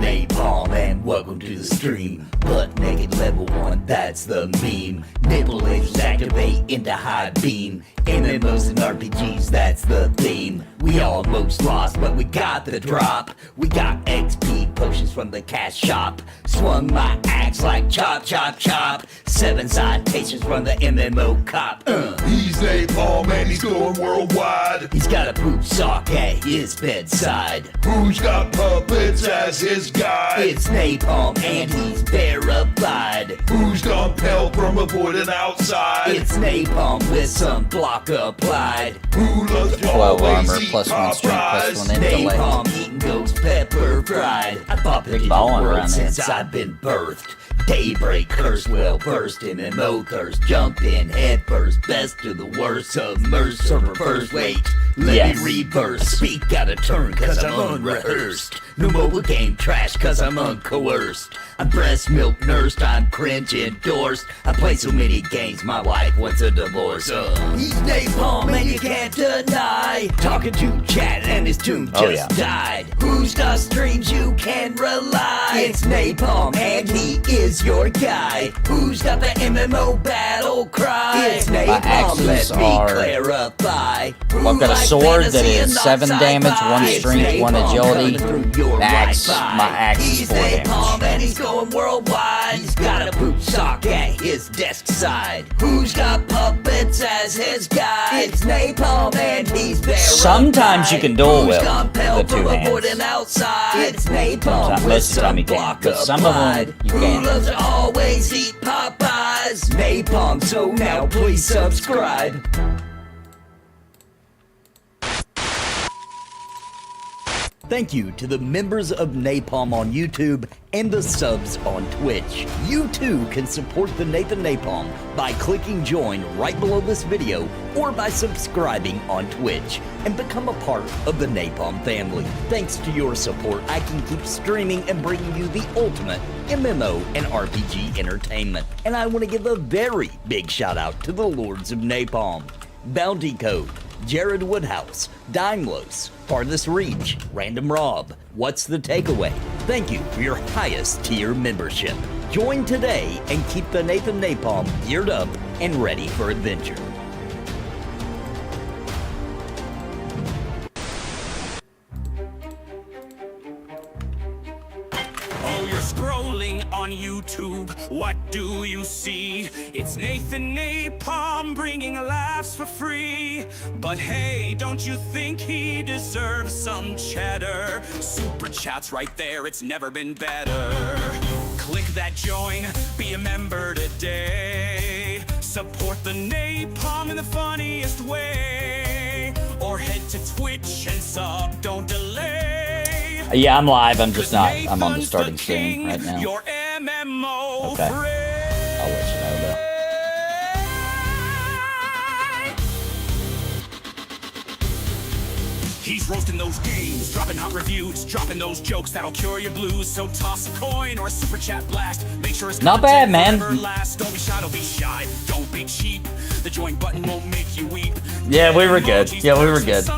Napalm and welcome to the stream. Butt naked level 1, that's the meme. Nipple lasers activate into high beam. MMOs and RPGs, that's the theme. We almost lost, but we got the drop. We got XP potions from the cash shop. Swung my axe like chop, chop, chop. 7 citations from the MMO cop. He's Napalm and he's going worldwide. He's got a poop sock at his bedside. Who's got puppets as his guide? It's Napalm and he's verified. Who's done pelt from avoiding outside? It's Napalm with some block applied. Who loves to 12 always armor, eat plus 1 strength, Popeyes? plus 1 intellect. Napalm eating ghost pepper fried. I thought the Big ballin' world around there. since I've been birthed. Daybreak curse, well versed MMO thirst. Jumped in head first, best to the worst. Submerged server first, wait, let me reverse. Speak out of turn cause I'm unrehearsed. No mobile game trash cause I'm uncoerced. I'm breast milk nursed, I'm cringe endorsed. I play so many games, my wife wants a divorce. He's Napalm and you can't deny. Talking to chat and his tune just died. Who's got streams you can rely? It's Napalm and he is your guy. Who's got the MMO battle cry? It's Napalm, let me clarify. Well, I've got a sword that is 7 damage, 1 strength, 1 agility. Axe, my axe is 4 damage. And he's going worldwide. He's got a boot sock at his desk side. Who's got puppets as his guide? It's Napalm and he's verified. Sometimes you can dual wield the 2 hands. It's Napalm Most of the time you can, but some of them you Who can't. loves to always eat Popeyes? Napalm, so now please subscribe. Thank you to the members of Napalm on YouTube and the subs on Twitch. You too can support the Nathan Napalm by clicking join right below this video or by subscribing on Twitch and become a part of the Napalm family. Thanks to your support, I can keep streaming and bringing you the ultimate MMO and RPG entertainment. And I want to give a very big shout out to the Lords of Napalm. Bounty Code, Jared Woodhouse, Daimlos, Farthest Reach, Random Rob, What's the Takeaway? Thank you for your highest tier membership. Join today and keep the Nathan Napalm geared up and ready for adventure. Oh, you're scrolling on YouTube, what do you see? It's Nathan Napalm bringing laughs for free. But hey, don't you think he deserves some cheddar? Super chat's right there, it's never been better. Click that join, be a member today. Support the Napalm in the funniest way. Or head to Twitch and sub, don't delay. Yeah, I'm live, I'm just not. I'm on the starting screen right now. Your MMO Okay. I'll let you know though. He's roasting those games, dropping hot reviews, dropping those jokes that'll cure your blues. So toss a coin or a super chat blast. Make sure it's not bad, man. Last. Don't be shy, don't be shy, don't be cheap. The join button won't make you weep. Yeah, we were good. Yeah, we were good.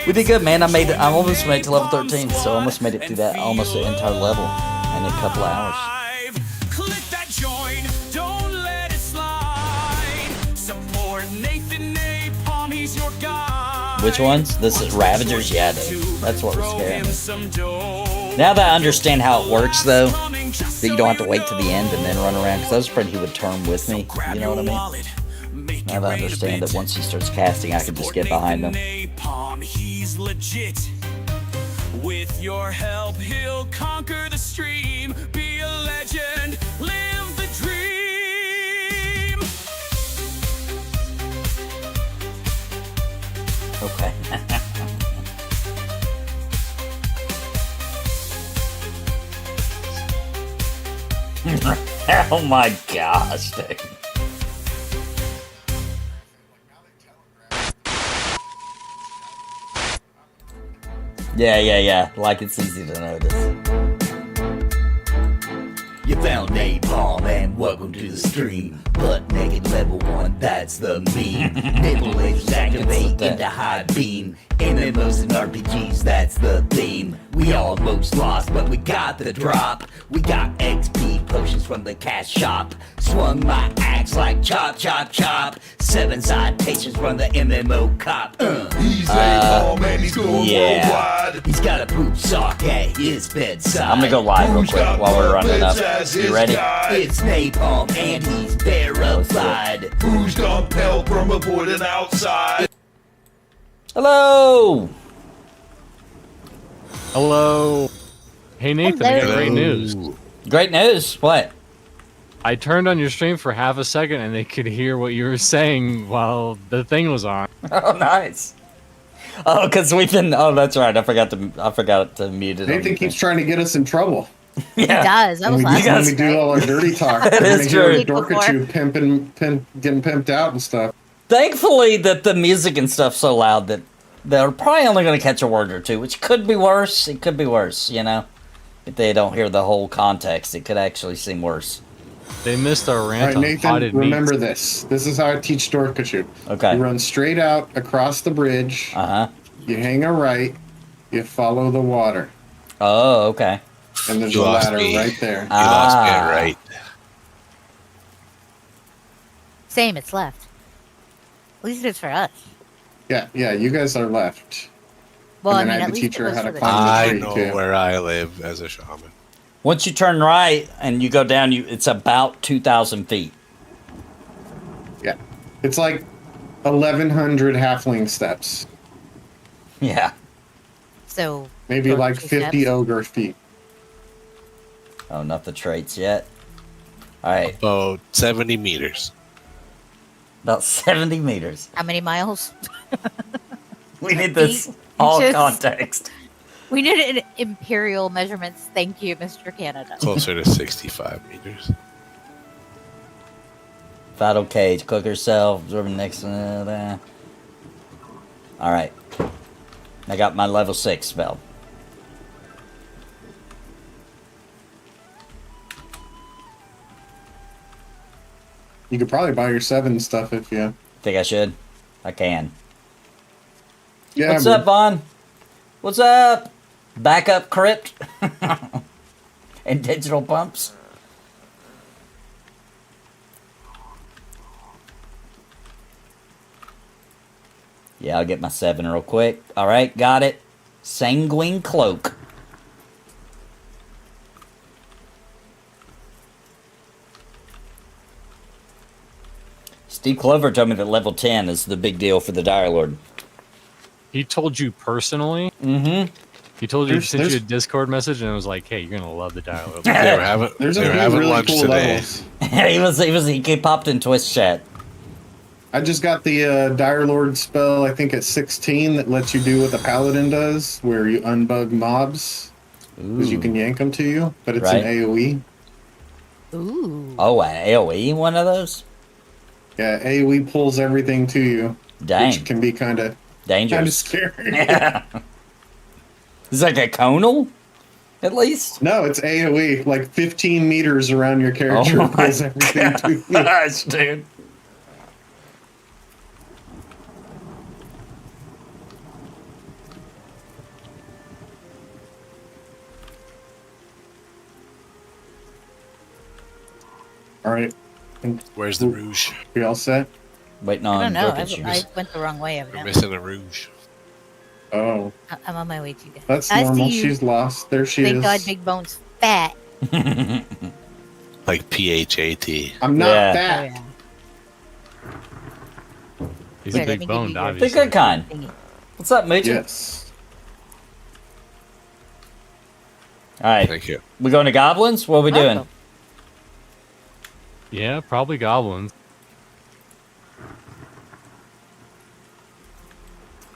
We did good, man. I almost made it to level 13, so I almost made it through that, almost the entire level in a couple of hours. Click that join, don't let it slide. Support Nathan Napalm, he's your guy. Which ones? This is Ravagers? Yeah, dude. That's what was scaring me. Now that I understand how it works, though, that you don't have to wait to the end and then run around, because I was afraid he would turn with me, you know what I mean? Now that I understand that once he starts casting, I can just get behind him. He's legit. With your help, he'll conquer the stream. Be a legend, live the dream. Okay. Oh my gosh, dude. Yeah. Like it's easy to notice. You found Napalm Napalm and welcome to the stream. Butt naked level 1, that's the meme. Nipple edges activate into high beam. MMOs and RPGs, that's the theme. We almost lost, but we got the drop. We got XP potions from the cash shop. Swung my axe like chop, chop, chop. 7 citations from the MMO cop. He's Napalm and he's going worldwide. He's got a poop sock at his bedside. I'm gonna go live real quick while we're running up. You ready? It's Napalm and he's verified. Who's compelled from avoiding outside? Hello! Hello. Hey Nathan, I got great news. Great news. What? I turned on your stream for half a second and they could hear what you were saying while the thing was on. Oh, nice. Oh, because we've been. Oh, that's right. I forgot to mute it. Nathan keeps trying to get us in trouble. Yeah. He does. That was last When we week, do right? all our dirty talk. That We're is gonna hear true. Dorkachu getting pimped out and stuff. Thankfully, that the music and stuff's so loud that they're probably only going to catch a word or two, which could be worse. It could be worse, you know? If they don't hear the whole context, it could actually seem worse. They missed our All rant right, on Nathan, potted remember meats. this. This is how I teach Dorkachu. Okay. You run straight out across the bridge. Uh-huh. You hang a right. You follow the water. Oh, okay. And there's You a lost ladder me. right there. You lost me Ah. at right. Same, it's left. At least it's for us. Yeah, you guys are left. Well, And then I I mean, had at to least teach it her was how for to the climb team. I tree, know too. where I live as a shaman. Once you turn right and you go down, it's about 2,000 feet. Yeah. It's like 1,100 halfling steps. Yeah. So Maybe go like 2 50 steps. ogre feet. Oh, not the traits yet. All right. About 70 meters. About 70 meters. How many miles? We need this Feet all inches. context. We needed imperial measurements. Thank you, Mr. Canada. Closer to 65 meters. Vital cage, cook herself, absorbing next. All right. I got my level 6 spell. You could probably buy your 7 stuff if you... Think I should? I can. Yeah, What's up, Vaughn? What's up? Backup crypt? And digital pumps? Yeah, I'll get my 7 real quick. Alright, got it. Sanguine Cloak. Steve Clover told me that level 10 is the big deal for the Dire Lord. He told you personally? Mm-hmm. He told you, There's- sent you a there's- Discord message and it was like, hey, you're going to love the dialogue. They were having, There's they a were few having really lunch cool today. levels. he popped in Twitch chat. I just got the Dire Lord spell, I think at 16, that lets you do what the Paladin does, where you unbug mobs, because you can yank them to you, but it's Right. an AoE. Ooh. Oh, an AoE one of those? Yeah, AoE pulls everything to you, Dang. which can be kind of Dangerous. scary. Yeah. It's like a conal, at least. No, it's AoE, like 15 meters around your character Oh my pulls everything to you. gosh, dude. All right, Where's the rouge? you all set? Waiting I on don't know. Dorcas. I went the wrong way, We're evidently. missing a rouge. Oh, I'm on my way to you guys. that's I normal. see you. She's lost. There she Thank is. God Big Bone's fat. Like PHAT. I'm not Yeah. Oh, fat. yeah. He's Here, a let big me give boned, you your- The obviously. good kind. Thingy. What's up, Moochie? Yes. All right, Thank you. we going to goblins? What are we doing? Welcome. Yeah, probably goblins.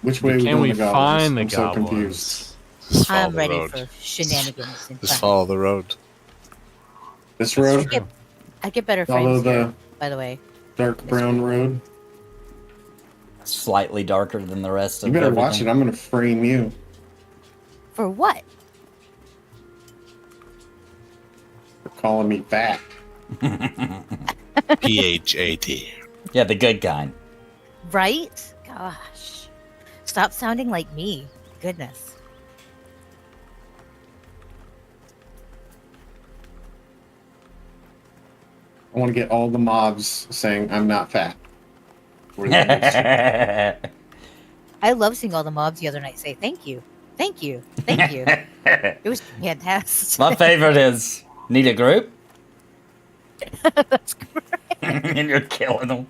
Which way Can we we going to go? find the I'm so goblins? confused. Just follow I'm the ready road. for shenanigans. and Just fun. follow the road. This road, true. I get better follow frames here, the by the way. dark brown road. Slightly darker than the rest of You better everything. watch it. I'm going to frame you. For what? For calling me fat. PHAT. Yeah, the good kind. Right? Gosh. Stop sounding like me. Goodness. I want to get all the mobs saying I'm not fat. I love seeing all the mobs the other night say thank you. Thank you. Thank you. It was fantastic. My favorite is need a group, That's great. and you're killing them.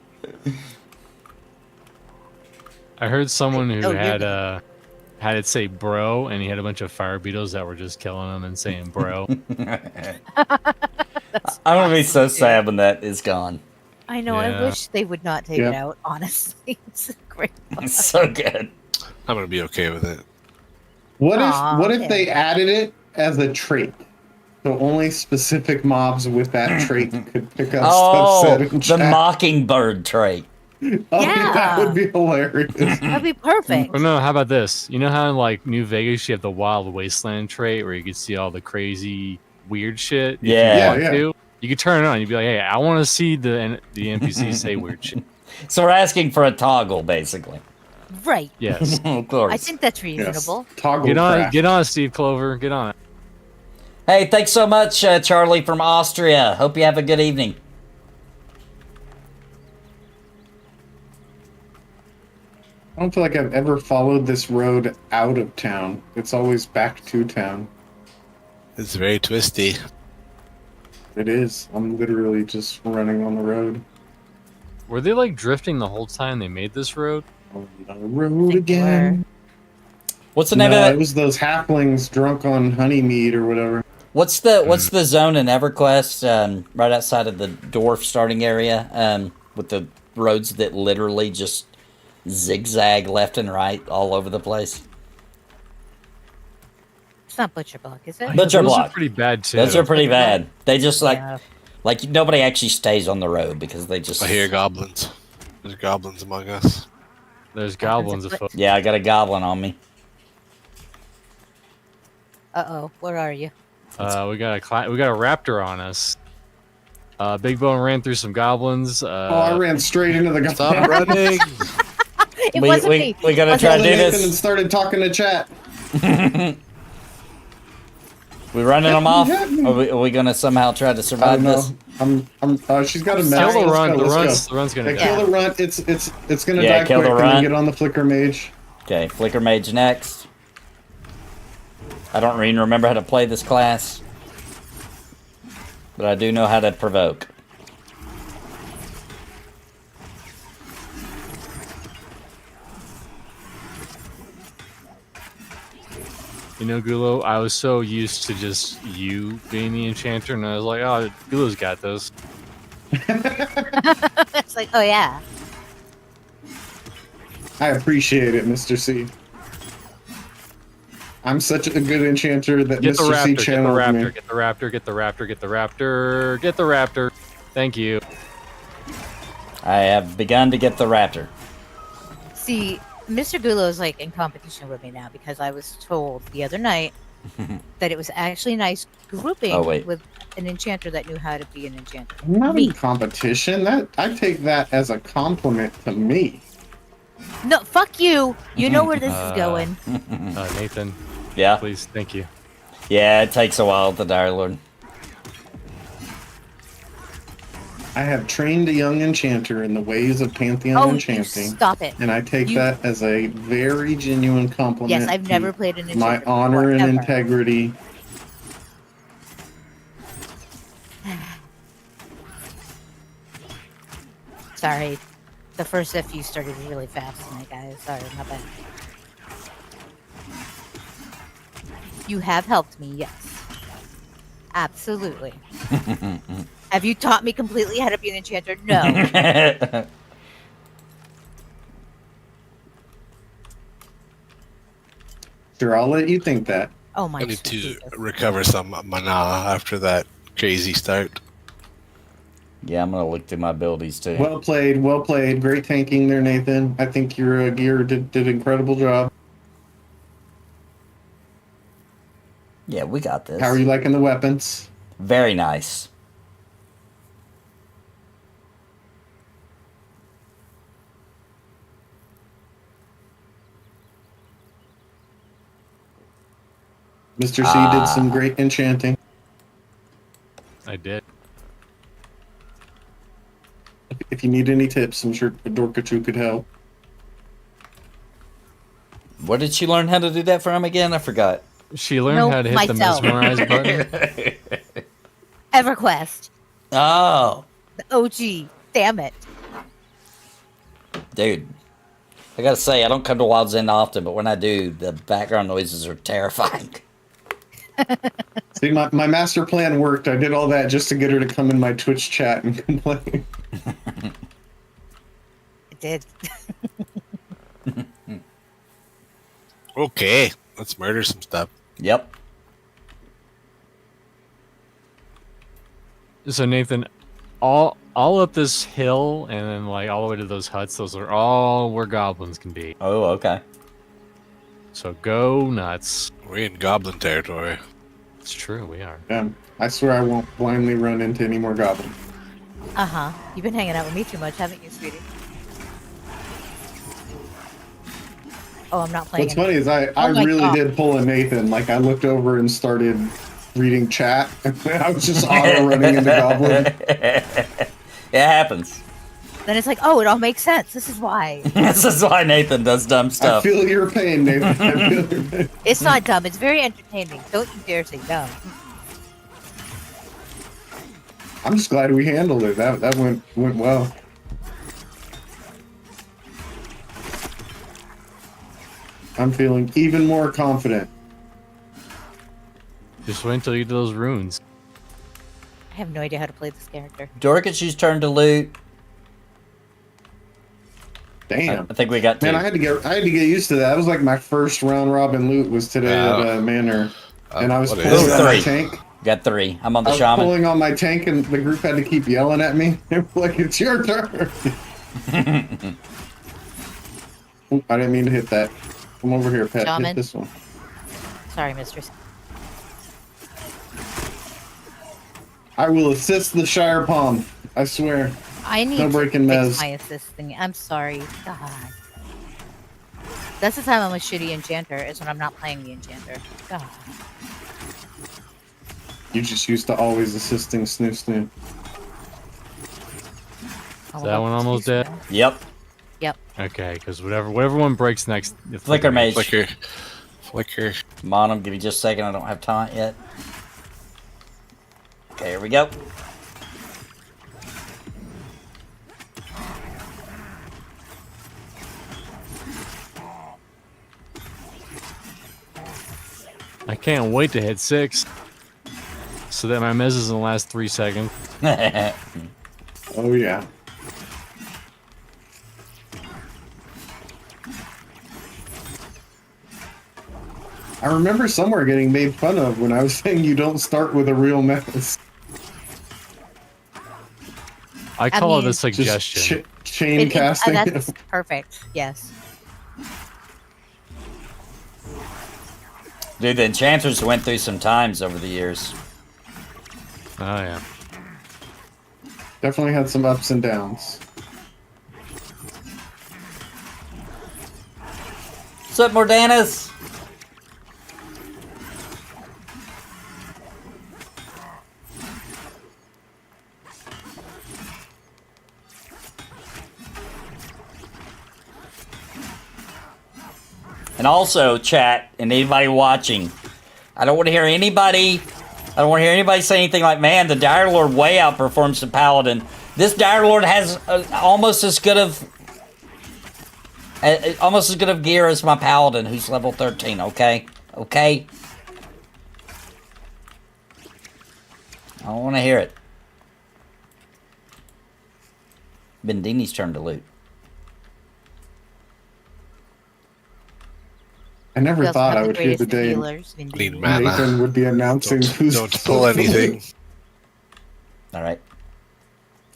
I heard someone who Oh, you're had it say bro, and he had a bunch of fire beetles that were just killing him and saying bro. I'm gonna be so sad when that is gone. I know. I Yeah. wish they would not take Yep. it out. Honestly, it's a great. It's so good. I'm gonna be okay with it. What Aw, if okay. they added it as a trait? So only specific mobs with that trait could pick up Oh, stuff said in the chat. mockingbird trait. Oh, Yeah. that would be hilarious. That'd be perfect. Oh no, how about this? You know how in like New Vegas you have the Wild Wasteland trait where you can see all the crazy weird shit? If you Yeah. want Yeah, to, you could turn it on. You'd be like, hey, I want to see the NPCs say weird shit. So we're asking for a toggle, basically. Right. Yes. Of course. I think that's Yes. reasonable. Toggle Get craft. on, Steve Clover. Get on it. Hey, thanks so much, Charlie from Austria. Hope you have a good evening. I don't feel like I've ever followed this road out of town. It's always back to town. It's very twisty. It is. I'm literally just running on the road. Were they like drifting the whole time they made this road? On the road again. What's the No, name of it it? was those halflings drunk on honey mead or whatever. What's the zone in EverQuest right outside of the dwarf starting area with the roads that literally just zigzag left and right all over the place? It's not Butcher Block, is it? Butcher Those Block. are pretty bad too. Those are pretty bad. They just Yeah. like nobody actually stays on the road because they just. I hear goblins. There's goblins among us. There's goblins afoot. Yeah, I got a goblin on me. Uh-oh. Where are you? We got a raptor on us. Big Bone ran through some goblins. I ran straight into the Stop guy. running! It We- wasn't we- me. we gotta Wasn't try to me. do this. Nathan and started talking to chat. We running them off? Yeah. Are we gonna somehow try to I survive don't know. this? She's got a I'm mess. Kill the sorry. run. The Let's go. run's gonna Yeah, die. kill the run. It's gonna Yeah, die kill quick. the And then run. get on the flicker mage. Okay, Flicker Mage next. I don't even remember how to play this class, but I do know how to provoke. You know, Gulo, I was so used to just you being the enchanter, and I was like, oh, Gulo's got this. It's like, oh yeah. I appreciate it, Mr. C. I'm such a good enchanter that Get the Mr. C raptor, get the channeled me. raptor, get the raptor, get the raptor, get the raptor, get the raptor. Thank you. I have begun to get the raptor. See, Mr. Gulo is like in competition with me now because I was told the other night that it was actually nice grouping Oh, wait. with an enchanter that knew how to be an enchanter. I'm not Me. in competition. That I take that as a compliment to me. No, fuck you. You know where this is going. Nathan, Yeah? please, thank you. Yeah, it takes a while with the Dire Lord. I have trained a young enchanter in the ways of Pantheon Oh, you enchanting, stop it. and I take You- that as a very genuine compliment. Yes, I've to never played an my enchanter honor and before, ever. integrity. Sorry. The first FU started really fast tonight, guys. Sorry, my bad. You have helped me, yes. Absolutely. Have you taught me completely how to be an enchanter? No. Sure, I'll let you think that. Oh my I need to Jesus. recover some mana after that crazy start. Yeah, I'm gonna look through my abilities too. Well played, well played. Great tanking there, Nathan. I think your gear did an incredible job. Yeah, we got this. How are you liking the weapons? Very nice. Mr. C did some great enchanting. I did. If you need any tips, I'm sure Dorkachu could help. Where did she learn how to do that from again? I forgot. She learned Nope, how to hit myself. the mesmerize button. EverQuest. Oh, The OG. Damn it. dude. I gotta say, I don't come to Wild's End often, but when I do, the background noises are terrifying. See, my master plan worked. I did all that just to get her to come in my Twitch chat and complain. It did. Okay, let's murder some stuff. Yep. So Nathan, all up this hill and then like all the way to those huts, those are all where goblins can be. Oh, okay. So go nuts. We're in goblin territory. It's true, we are. I swear I won't blindly run into any more goblins. Uh-huh. You've been hanging out with me too much, haven't you, sweetie? Oh, I'm not playing What's funny is I my really God. did pull a Nathan. Like, I looked over and started reading chat. I was just auto running into goblin. It happens. Then it's like, oh, it all makes sense. This is why. This is why Nathan does dumb I stuff. feel your pain, Nathan. I feel your pain. It's not dumb. It's very entertaining. Don't you dare say dumb. I'm just glad we handled it. That went well. I'm feeling even more confident. Just wait until you do those runes. I have no idea how to play this character. Dorkachu's turn to loot. Damn. I think we got two. Man, I had to get used to that. That was like my first round robin loot was today at Manor. And I was what pulling is on my three? tank. Got three. I'm on the I was shaman. pulling on my tank and the group had to keep yelling at me. They were like, it's your turn. Oop, I didn't mean to hit that. Come over here, Pet. Shaman. Hit this one. Sorry, mistress. I will assist the Shire Palm. I swear. I need No to breaking fix mez. my assist thing. I'm sorry. God. That's the time I'm a shitty enchanter, is when I'm not playing the enchanter. God. You just used to always assisting Snoo Snoo. Is that one almost dead? Yep. Yep. Okay, because whatever one breaks next. Flicker mage. Flicker. Come on, give me just a second. I don't have taunt yet. Okay, here we go. I can't wait to hit 6. So that my mez is in the last 3 seconds. Oh, yeah. I remember somewhere getting made fun of when I was saying you don't start with a real mess. I call it mean- a suggestion. Just chain casting. That's perfect. Yes. Dude, the enchanters went through some times over the years. Oh yeah. Definitely had some ups and downs. What's up, Mordanis? And also, chat, and anybody watching, I don't want to hear anybody say anything like, man, the Dire Lord way outperforms the Paladin. This Dire Lord has almost as good of gear as my Paladin, who's level 13, okay? Okay? I don't want to hear it. Bendini's turn to loot. I never We also thought have I would hear the greatest day healers, Need Vindini. mana. Nathan would be announcing who's Don't pull anything. Alright.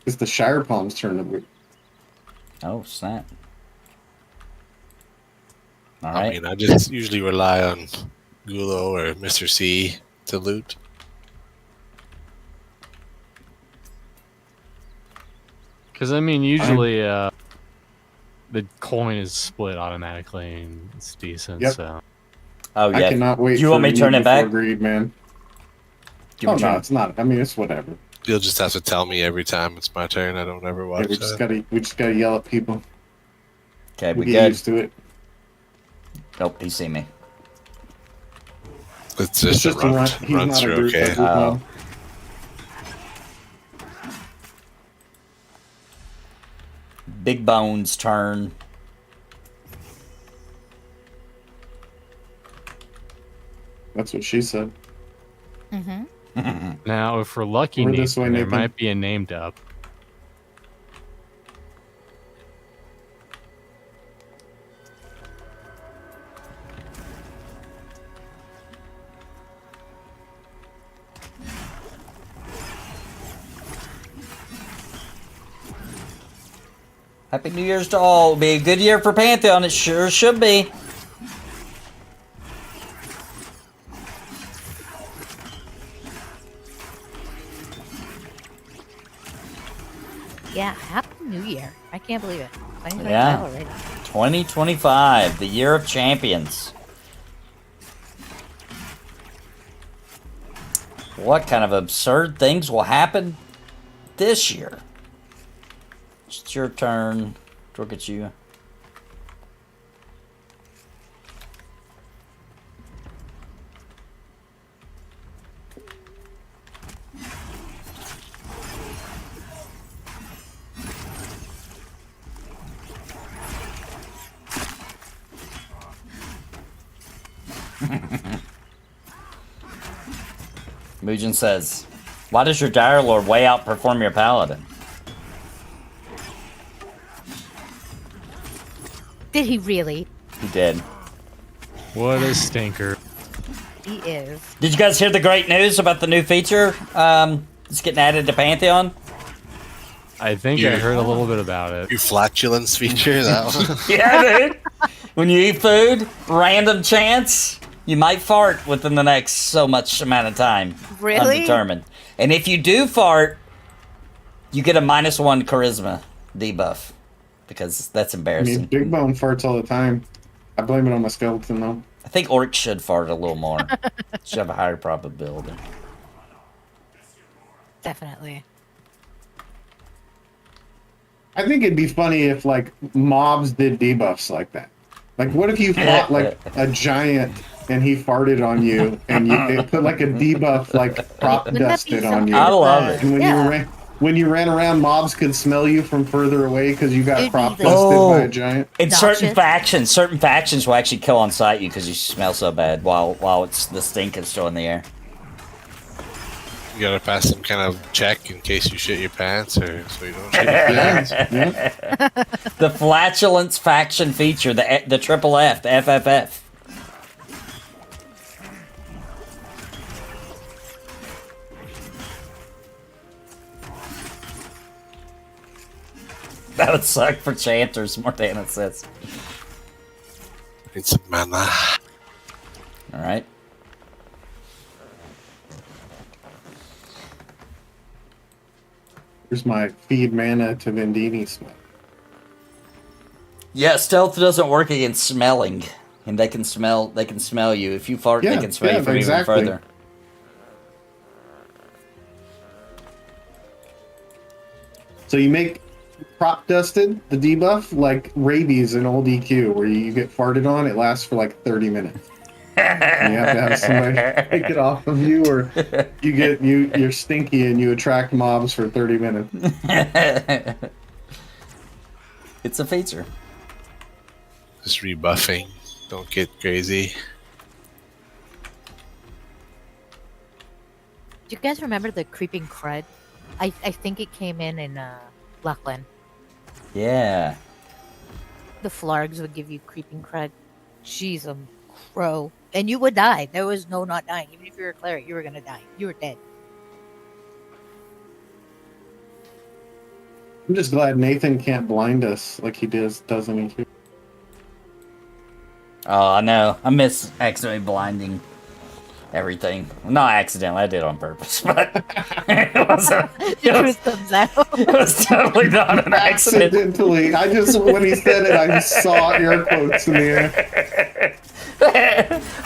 It's the Shire Palm's turn to loot. Oh, snap. I Alright. mean, I just usually rely on Gulo or Mr. C to loot. Because I mean, usually the coin is split automatically, and it's decent. Yep. So Oh yeah. I cannot wait. Do you want me to turn it back? Greed, man. Do you Oh want me to no, turn- it's not. I mean, it's whatever. You'll just have to tell me every time it's my turn. I don't ever Yeah, watch we just gotta yell at people. Okay, we Get good. used to it. Nope, he see me. It's just a run. He's Runs not a through group, okay. a group mob. Big Bones turn. That's what she said. Mm-hmm. Now, if we're lucky, Over this Nathan, way, there Nathan. might be a named up. Happy New Year's to all. It'll be a good year for Pantheon. It sure should be. Yeah, Happy New Year. I can't believe it. 2025 Yeah. already. 2025, the year of champions. What kind of absurd things will happen this year? It's your turn. Look at you. Mugen says, why does your Dire Lord way outperform your Paladin? Did he really? He did. What a stinker. He is. Did you guys hear the great news about the new feature? It's getting added to Pantheon? I think I heard a little bit about it. Your flatulence feature, that one. Yeah, dude. When you eat food, random chance, you might fart within the next so much amount of time. Really? Undetermined. And if you do fart, you get a -1 charisma debuff. Because that's I embarrassing. mean, Big Bone farts all the time. I blame it on my skeleton though. I think orcs should fart a little more. Should have a higher probability. Definitely. I think it'd be funny if like mobs did debuffs like that. Like, what if you fought like a giant and he farted on you and it put like a debuff like prop Wouldn't that be dusted on you? I love it. And Yeah. when you ran around, mobs could smell you from further away because you got It'd be prop like- dusted by a Oh. giant. In certain Noxious. factions will actually kill on sight you because you smell so bad while it's the stink is still in the air. You gotta pass some kind of check in case you shit your pants, or so you don't shit your pants. Yeah. The flatulence faction feature, the triple F, the FFF. That would suck for chanters, Mortana says. Need some mana. Alright. Here's my feed mana to Vendini smell. Yeah, stealth doesn't work against smelling. And they can smell you. If you fart, they Yeah, can smell yeah, you from exactly. even further. So you make prop dusted, the debuff, like rabies in old EQ, where you get farted on, it lasts for like 30 minutes. And you have to have somebody take it off of you, or you're stinky and you attract mobs for 30 minutes. It's a feature. Just rebuffing. Don't get crazy. Do you guys remember the creeping crud? I think it came in Lachlan. Yeah. The Flargs would give you creeping crud. Jeez, crow. And you would die. There was no not dying. Even if you were a cleric, you were gonna die. You were dead. I'm just glad Nathan can't blind us like he does in EQ. Oh, I know. I miss accidentally blinding everything. Not accidentally, I did it on purpose, but it was totally not an accident. Accidentally. I just, when he said it, I just saw air quotes in the air.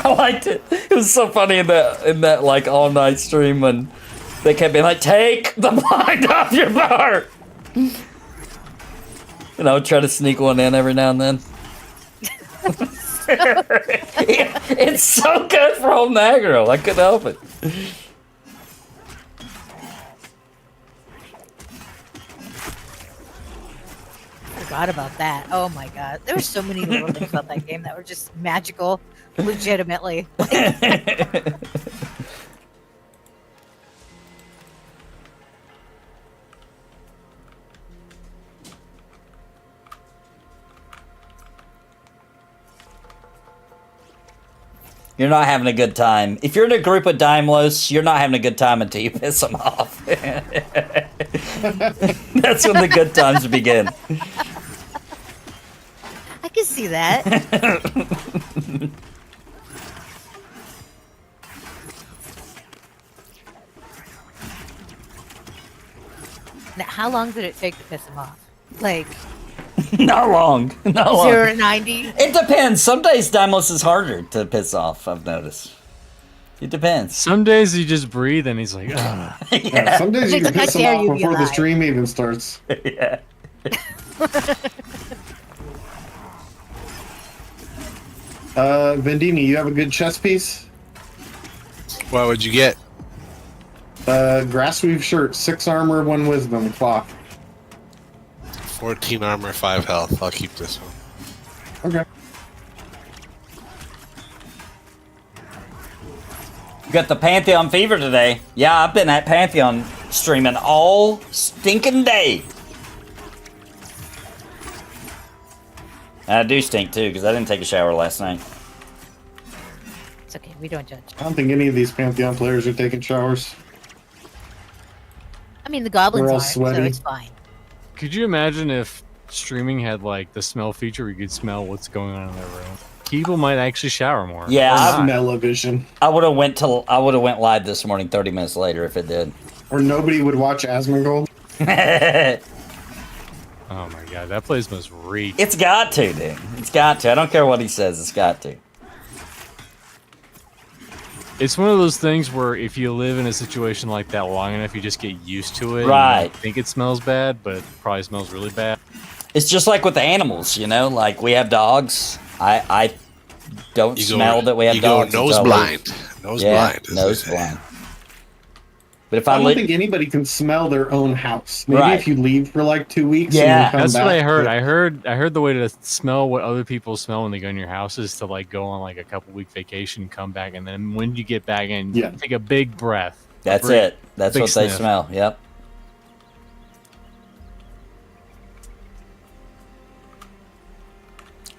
I I liked it. It was so funny in that like all night stream when they kept being like, "Take the blind off your bar," and I would try to sneak one in every now and then. It's so good for holding aggro. I couldn't help it. Forgot about that. Oh my god. There were so many little things about that game that were just magical, legitimately. You're not having a good time. If you're in a group of Daimlos, you're not having a good time until you piss them off. That's when the good times begin. I can see that. Now, how long did it take to piss him off? Like Not long. Not long. 0 to 90? It depends. Some days Daimlos is harder to piss off, I've noticed. It depends. Some days you just breathe and he's like, ah. Yeah, some days you It's can like, piss how them dare off you be before the alive. stream even starts. Yeah. Vendini, you have a good chess piece? What would you get? Grassweave shirt, 6 armor, 1 wisdom, cloth. 14 armor, 5 health. I'll keep this one. Okay. You got the Pantheon fever today. Yeah, I've been at Pantheon streaming all stinking day. And I do stink too, because I didn't take a shower last night. It's okay, we don't judge. I don't think any of these Pantheon players are taking showers. I mean, the goblins We're all aren't, so sweaty. it's fine. Could you imagine if streaming had like the smell feature where you could smell what's going on in their room? People might actually shower more. Yeah, Or not. Smell-o-vision. I would have went live this morning 30 minutes later if it did. Or nobody would watch Asmongold. Oh my god, that place must reek. It's got to, dude. It's got to. I don't care what he says. It's got to. It's one of those things where if you live in a situation like that long enough, you just get used to it. Right. You don't think it smells bad, but it probably smells really bad. It's just like with the animals, you know? Like, we have dogs. I don't smell that we have dogs. You go nose until blind. Nose blind. as Nose they say. blind. But if I I, don't live... think anybody can smell their own house. Maybe Right. if you leave for like 2 weeks. Yeah, and you come That's back, what I heard. but- I heard the way to smell what other people smell when they go in your house is to like go on like a couple week vacation, come back, and then when you get back in, Yeah. take a big breath. That's Big- it. That's big what they sniff. smell. Yep.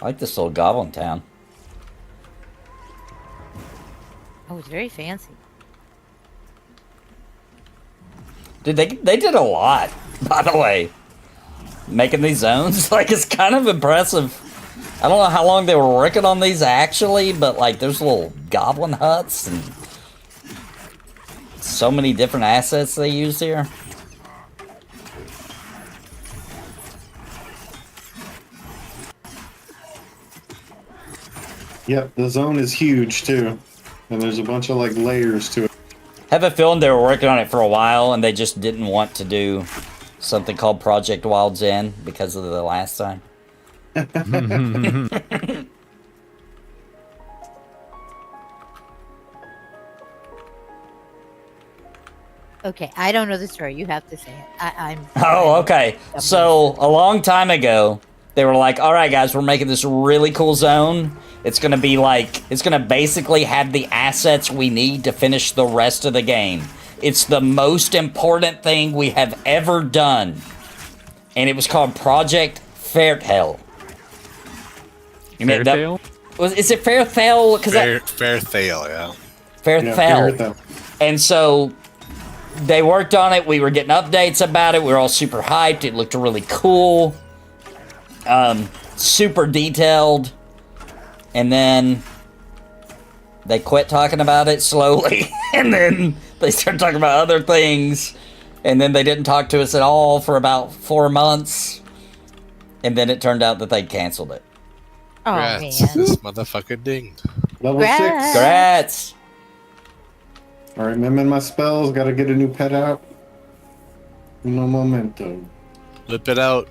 I like this little goblin town. Oh, it's very fancy. Dude, they did a lot, by the way. Making these zones, like, it's kind of impressive. I don't know how long they were working on these actually, but like, there's little goblin huts and so many different assets they use here. Yep, the zone is huge too. And there's a bunch of like layers to it. Have a feeling they were working on it for a while and they just didn't want to do something called Project Wild's End because of the last time. Okay, I don't know the story. You have to say it. I'm. Oh, okay. So a long time ago, they were like, all right, guys, we're making this really cool zone. It's going to be like, it's going to basically have the assets we need to finish the rest of the game. It's the most important thing we have ever done. And it was called Project Fairtail. Fairtail? Is it Fairtail? Fair Thale, yeah. Fairtail. Fairtail. And so they worked on it. We were getting updates about it. We were all super hyped. It looked really cool. Super detailed. And then they quit talking about it slowly. And then they started talking about other things. And then they didn't talk to us at all for about 4 months. And then it turned out that they canceled it. Oh Congrats. man. This motherfucker dinged. Level Congrats. 6. Congrats! Alright, I'm in my spells. Gotta get a new pet out. Uno momento. Flip it out.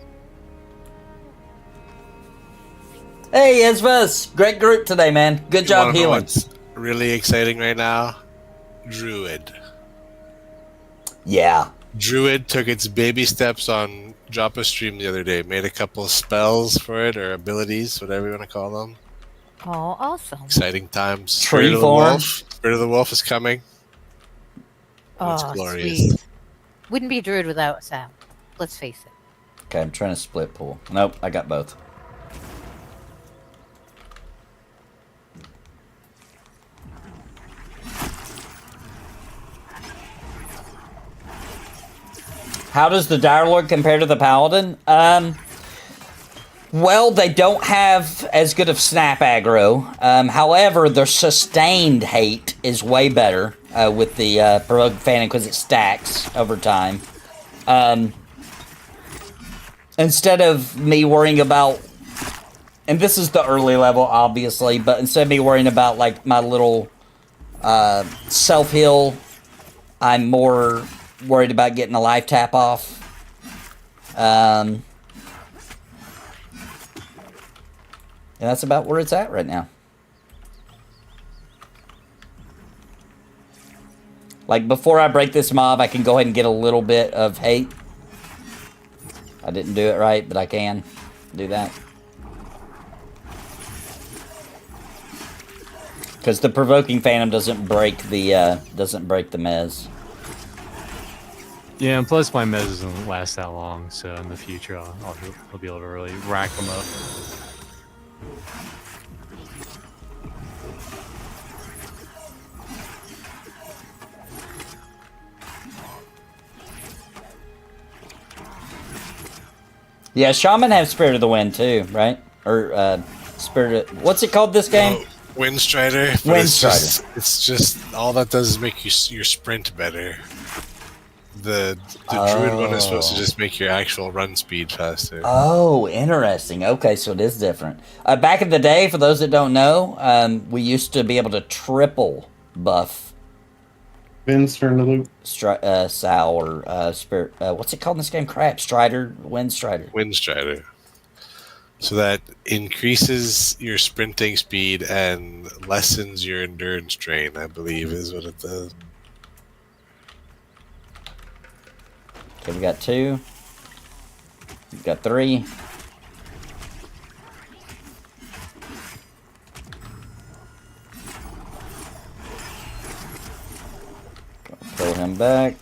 Hey, Isvas! Great group today, man. Good You job wanna know healing. what's really exciting right now? Druid. Yeah. Druid took its baby steps on Drop a Stream the other day. Made a couple of spells for it, or abilities, whatever you want to call them. Oh, awesome. Exciting times. Tree Spirit of the form. Wolf. Spirit of the Wolf is coming. It's Oh, glorious. sweet. Wouldn't be a druid without Sam. Let's face it. Okay, I'm trying to split pool. Nope, I got both. How does the Dire Lord compare to the Paladin? Well, they don't have as good of snap aggro. However, their sustained hate is way better with the Provoking Phantom because it stacks over time. Instead of me worrying about, and this is the early level, obviously, but instead of me worrying about like my little self-heal, I'm more worried about getting a life tap off. And that's about where it's at right now. Like, before I break this mob, I can go ahead and get a little bit of hate. I didn't do it right, but I can do that. Because the Provoking Phantom doesn't break the mez. Yeah, and plus my mez doesn't last that long, so in the future I'll be able to really rack them up. Yeah, Shaman have Spirit of the Wind too, right? Or Spirit of... What's it called this game? Wind Strider. But Wind it's Strider. It's just all that does is make your sprint better. The Druid one is supposed to just make your actual run speed faster. Oh, interesting. Okay, so it is different. Back in the day, for those that don't know, we used to be able to triple buff Vince turn the loop. Sal or Spirit. What's it called in this game? Crap. Strider? Wind Strider. Wind Strider. So that increases your sprinting speed and lessens your endurance drain, I believe, is what it does. Okay, we got 2. We got 3. Pull him back.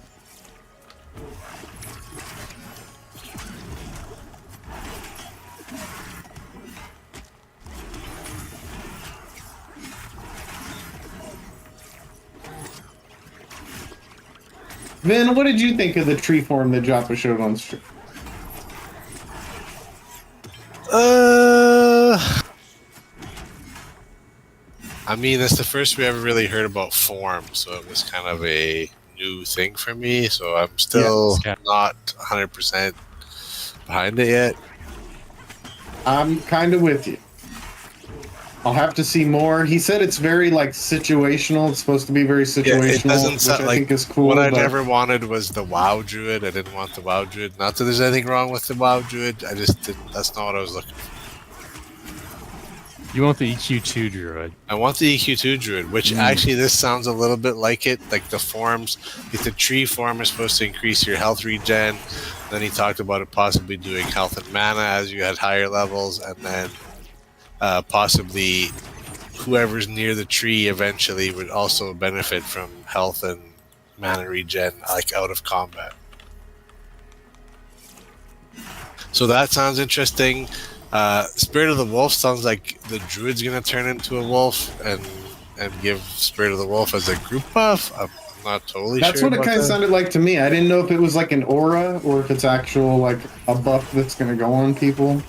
Vin, what did you think of the tree form that Joppa showed on stream? I mean, that's the first we ever really heard about form, so it was kind of a new thing for me. So I'm still not 100% behind it yet. I'm kind of with you. I'll have to see more. He said it's very like situational. It's supposed to be very situational. Yeah, it doesn't sound which I like think is cool. what I but never wanted was the WoW Druid. I didn't want the WoW Druid. Not that there's anything wrong with the WoW Druid. I just didn't. That's not what I was looking for. You want the EQ2 druid. I want the EQ2 Druid, which actually this sounds a little bit like it. Like the forms, like the tree form is supposed to increase your health regen. Then he talked about it possibly doing health and mana as you had higher levels, and then possibly whoever's near the tree eventually would also benefit from health and mana regen, like out of combat. So that sounds interesting. Spirit of the Wolf sounds like the Druid's gonna turn into a wolf and give Spirit of the Wolf as a group buff. I'm not totally that's sure. what it kind of sounded like to me. I didn't know if it was like an aura or if it's actual like a buff that's going to go on people.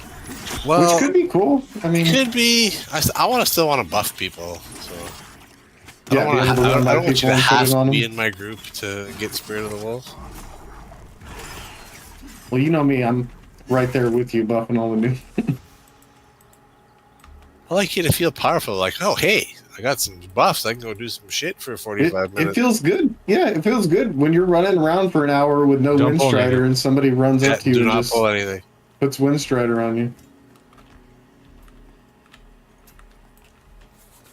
Well, which could be cool. I mean, could be. I still want to buff people. So I Yeah, don't, be able to run by I don't want you people to and put have it on to be them. in my group to get Spirit of the Wolf. well, you know me. I'm right there with you, buffing all the new. I like you to feel powerful. Like, oh, hey, I got some buffs. I can go do some shit for 45 It minutes. feels good. Yeah, it feels good when you're running around for an hour with no Don't pull Windstrider anything. and somebody runs Yeah, up to you do and not just pull anything. puts Windstrider on you.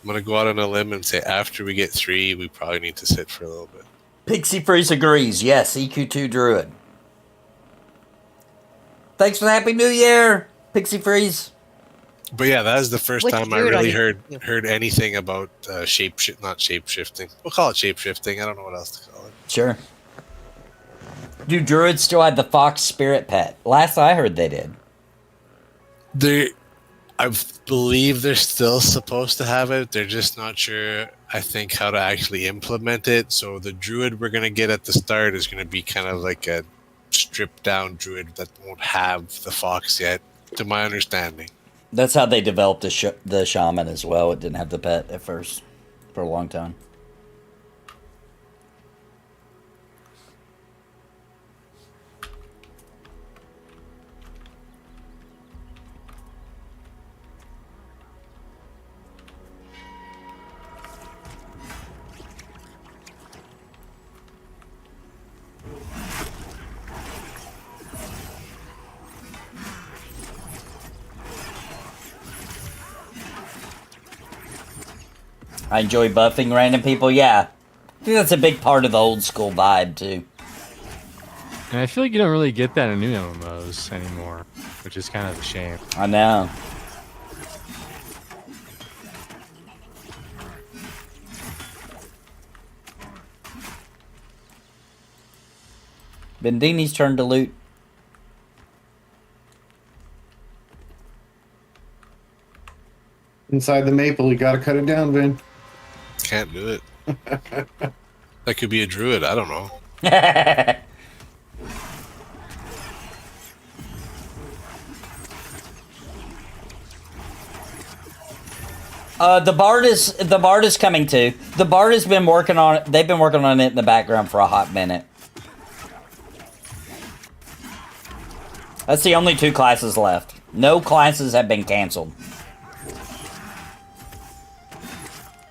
I'm gonna go out on a limb and say after we get 3, we probably need to sit for a little bit. Pixie Freeze agrees. Yes, EQ2 Druid. Thanks for the Happy New Year, Pixie Freeze. But yeah, that is the first Which time I druid really are you? heard anything about not shape shifting. We'll call it shape shifting. I don't know what else to call it. Sure. Do Druids still have the Fox Spirit Pet? Last I heard they did. I believe they're still supposed to have it. They're just not sure, I think, how to actually implement it. So the druid we're going to get at the start is going to be kind of like a stripped down druid that won't have the fox yet, to my understanding. That's how they developed the shaman as well. It didn't have the pet at first for a long time. I enjoy buffing random people. Yeah, I think that's a big part of the old school vibe too. And I feel like you don't really get that in new MMOs anymore, which is kind of a shame. I know. Bendini's turn to loot. Inside the maple, you gotta cut it down, Vin. Can't do it. That could be a druid. I don't know. The Bard is coming too. The Bard has been working on it. They've been working on it in the background for a hot minute. That's the only 2 classes left. No classes have been canceled.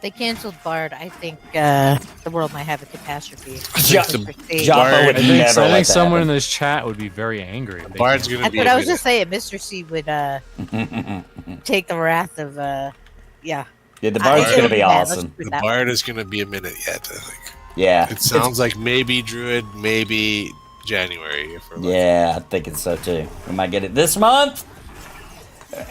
They canceled Bard. I think the world might have a catastrophe. Joppa would I never think let someone that in this chat would be very angry. if they Bard's canceled. gonna be. That's what I was a just saying. Mr. C would take the wrath of yeah. Yeah, the Bard's I- gonna be yeah, let's awesome. put it The that way. bard is gonna be a minute yet. I think Yeah. it sounds like maybe druid, maybe January. If we're lucky. Yeah, I think it's so too. We might get it this month.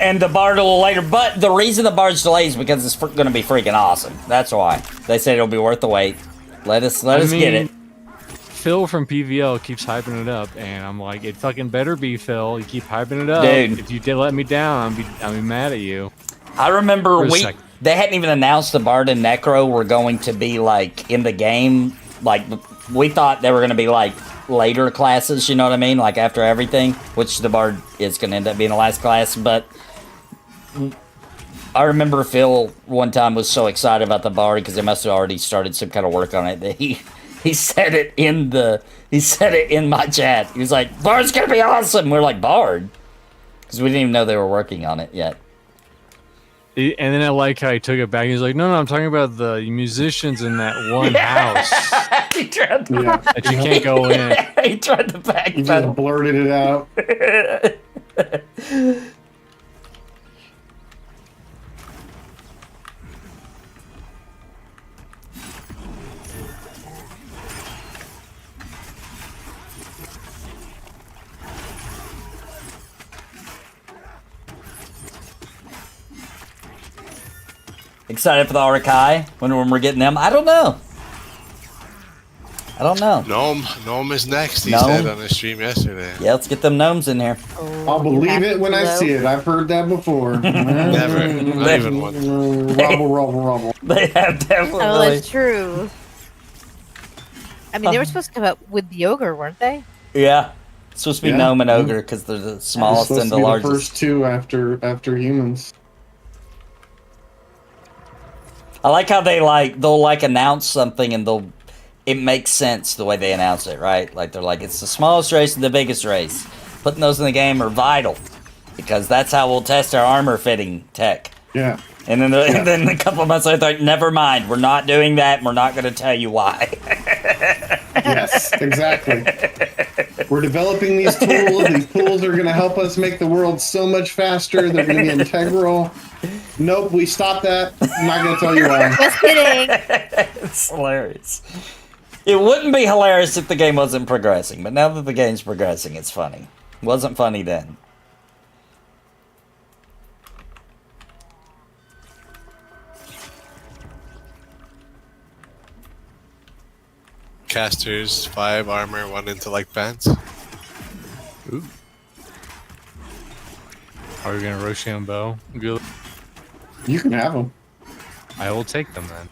And the Bard a little later. But the reason the Bard's delayed is because it's going to be freaking awesome. That's why. They said it'll be worth the wait. Let us get it. Phil from PVL keeps hyping it up, and I'm like, it fucking better be, Phil. You keep hyping it up. Dude. If you did let me down, I'll be mad at you. I remember For a second. they hadn't even announced the Bard and Necro were going to be like in the game. Like we thought they were going to be like later classes, you know what I mean? Like after everything, which the Bard is going to end up being the last class. But I remember Phil one time was so excited about the Bard because they must have already started some kind of work on it that he said it in my chat. He was like, "Bard's going to be awesome." We're like, "Bard?" Because we didn't even know they were working on it yet. And then I like how he took it back. He's like, no, I'm talking about the musicians in that one house He tried to, Yeah. that you can't go in. he tried to You just backpedal. blurted it out. Excited for the Orakai when we're getting them? I don't know. Gnome is next. He Gnome? said on his stream yesterday. Yeah, let's get them gnomes in here. I'll believe it when I see it. I've heard that before. Never, not even once. Rubble, rubble, rubble. They have Oh, definitely. that's true. I mean, they were supposed to come out with the ogre, weren't they? Yeah. It's supposed to be Yeah. gnome and ogre because they're the smallest It's supposed and to the be largest. the first 2 after humans. I like how they'll announce something and it makes sense the way they announce it, right? Like they're like, it's the smallest race and the biggest race. Putting those in the game are vital because that's how we'll test our armor fitting tech. Yeah. And then, and then a couple of months later, like, never mind, we're not doing that, and we're not going to tell you why. Yes, exactly. We're developing these tools. These tools are going to help us make the world so much faster. They're going to be integral. Nope, we stopped that. I'm not going to tell you why. Just kidding. It's hilarious. It wouldn't be hilarious if the game wasn't progressing, but now that the game's progressing, it's funny. It wasn't funny then. Casters, 5 armor, 1 intellect pants. Ooh. Are we gonna Rochambeau? Good. You can have them. I will take them then.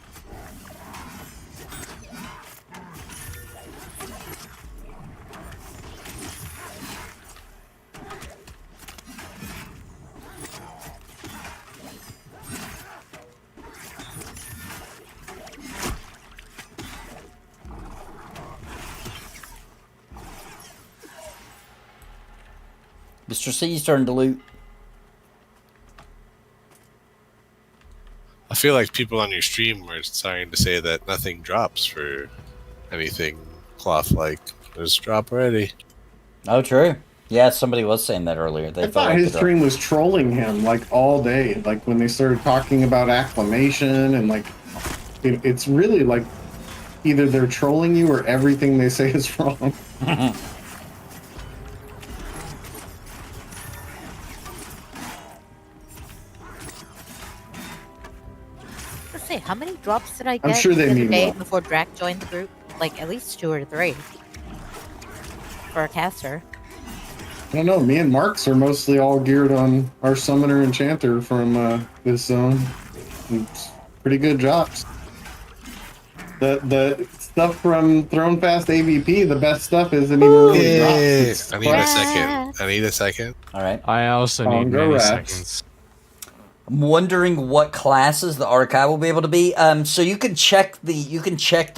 Mr. C's turn to loot. I feel like people on your stream are starting to say that nothing drops for anything cloth-like. There's a drop already. Oh, true. Yeah, somebody was saying that earlier. They I felt thought like his the- stream was trolling him like all day. Like when they started talking about acclamation and like it's really like either they're trolling you or everything they say is wrong. Let's see, how many drops did I get I'm sure they the other mean day well. before Drac joined the group? Like at least 2 or 3 for a caster. I don't know. Me and Marks are mostly all geared on our summoner enchanter from this zone. It's pretty good drops. The stuff from Throne Fast AVP, the best stuff isn't even really drops. It's I need a quests. second. I need a second. All right. I also need Congo many rats. seconds. I'm wondering what classes the archive will be able to be. So you can check their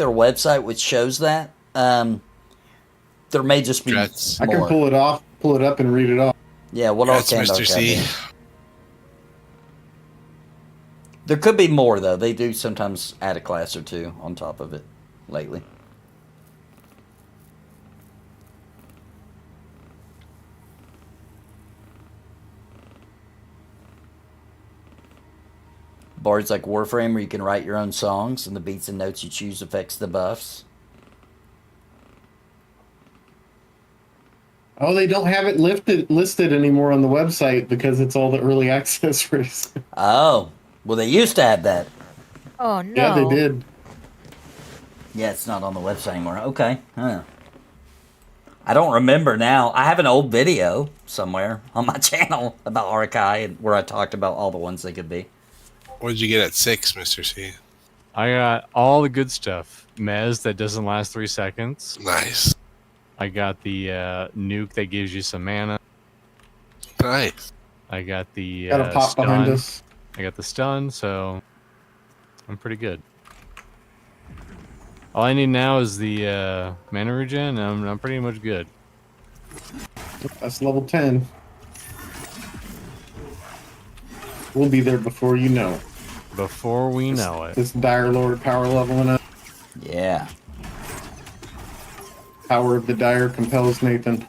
website, which shows that. There may just be Drats. I can more. pull it up and read it off. Yeah, what all That's can the Mr. archive C. be? There could be more though. They do sometimes add a class or two on top of it lately. Bards like Warframe, where you can write your own songs, and the beats and notes you choose affects the buffs. Oh, they don't have it listed anymore on the website because it's all the early access race. Oh, well, they used to have that. Oh no. Yeah, they did. Yeah, it's not on the website anymore. Okay. Huh. I don't remember now. I have an old video somewhere on my channel about Arkai where I talked about all the ones they could be. What did you get at 6, Mr. C? I got all the good stuff. Mez that doesn't last 3 seconds. Nice. I got the nuke that gives you some mana. Nice. I got the Got a pop stun. behind us. I got the stun, so I'm pretty good. All I need now is the mana regen, and I'm pretty much good. That's level 10. We'll be there before you know it. Before we know it. This Dire Lord power leveling up. Yeah. Power of the Dire compels Nathan.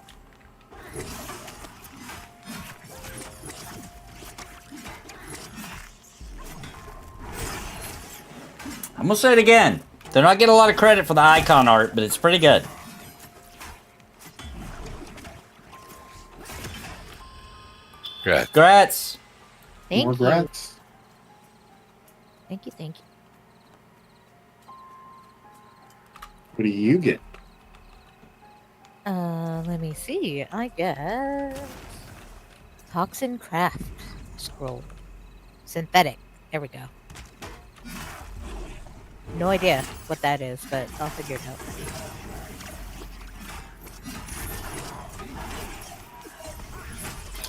I'm going to say it again. They're not getting a lot of credit for the icon art, but it's pretty good. Good. Congrats. Thank More you. grats. Thank you, thank you. What do you get? Let me see. I guess Toxin Craft Scroll. Synthetic. There we go. No idea what that is, but I'll figure it out.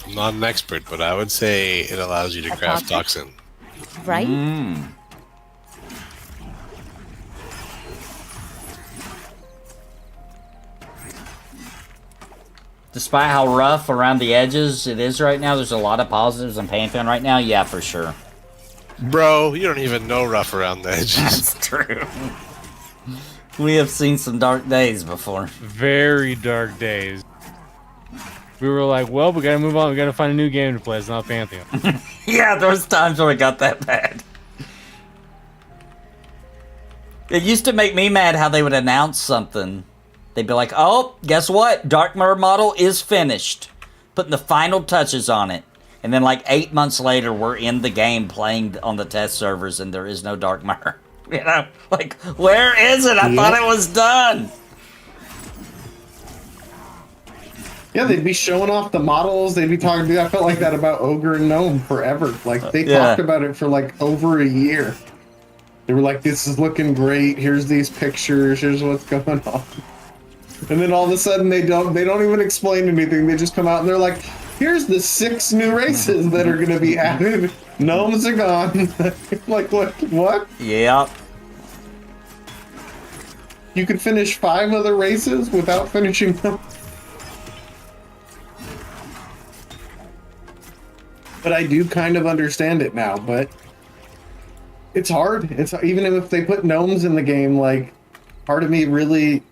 I'm not an expert, but I would say it allows you to A craft toxin? toxin. Right? Mm. Despite how rough around the edges it is right now, there's a lot of positives in Pantheon right now. Yeah, for sure. Bro, you don't even know rough around the edges. That's true. We have seen some dark days before. Very dark days. We were like, well, we gotta move on. We gotta find a new game to play. It's not Pantheon. Yeah, there was times when it got that bad. It used to make me mad how they would announce something. They'd be like, oh, guess what? Dark Mirror model is finished. Putting the final touches on it. And then like 8 months later, we're in the game playing on the test servers and there is no Dark Mirror. You know, like, where is it? I thought it was done. Yeah, they'd be showing off the models. They'd be talking. I felt like that about Ogre and Gnome forever. Like they talked about it for like over a year. They were like, "This is looking great. Here's these pictures. Here's what's going on." And then all of a sudden, they don't even explain anything. They just come out and they're like, "Here's the 6 new races that are going to be added. Gnomes are gone." Like what? Yep. You could finish 5 other races without finishing them. But I do kind of understand it now, but it's hard. It's even if they put gnomes in the game, like part of me really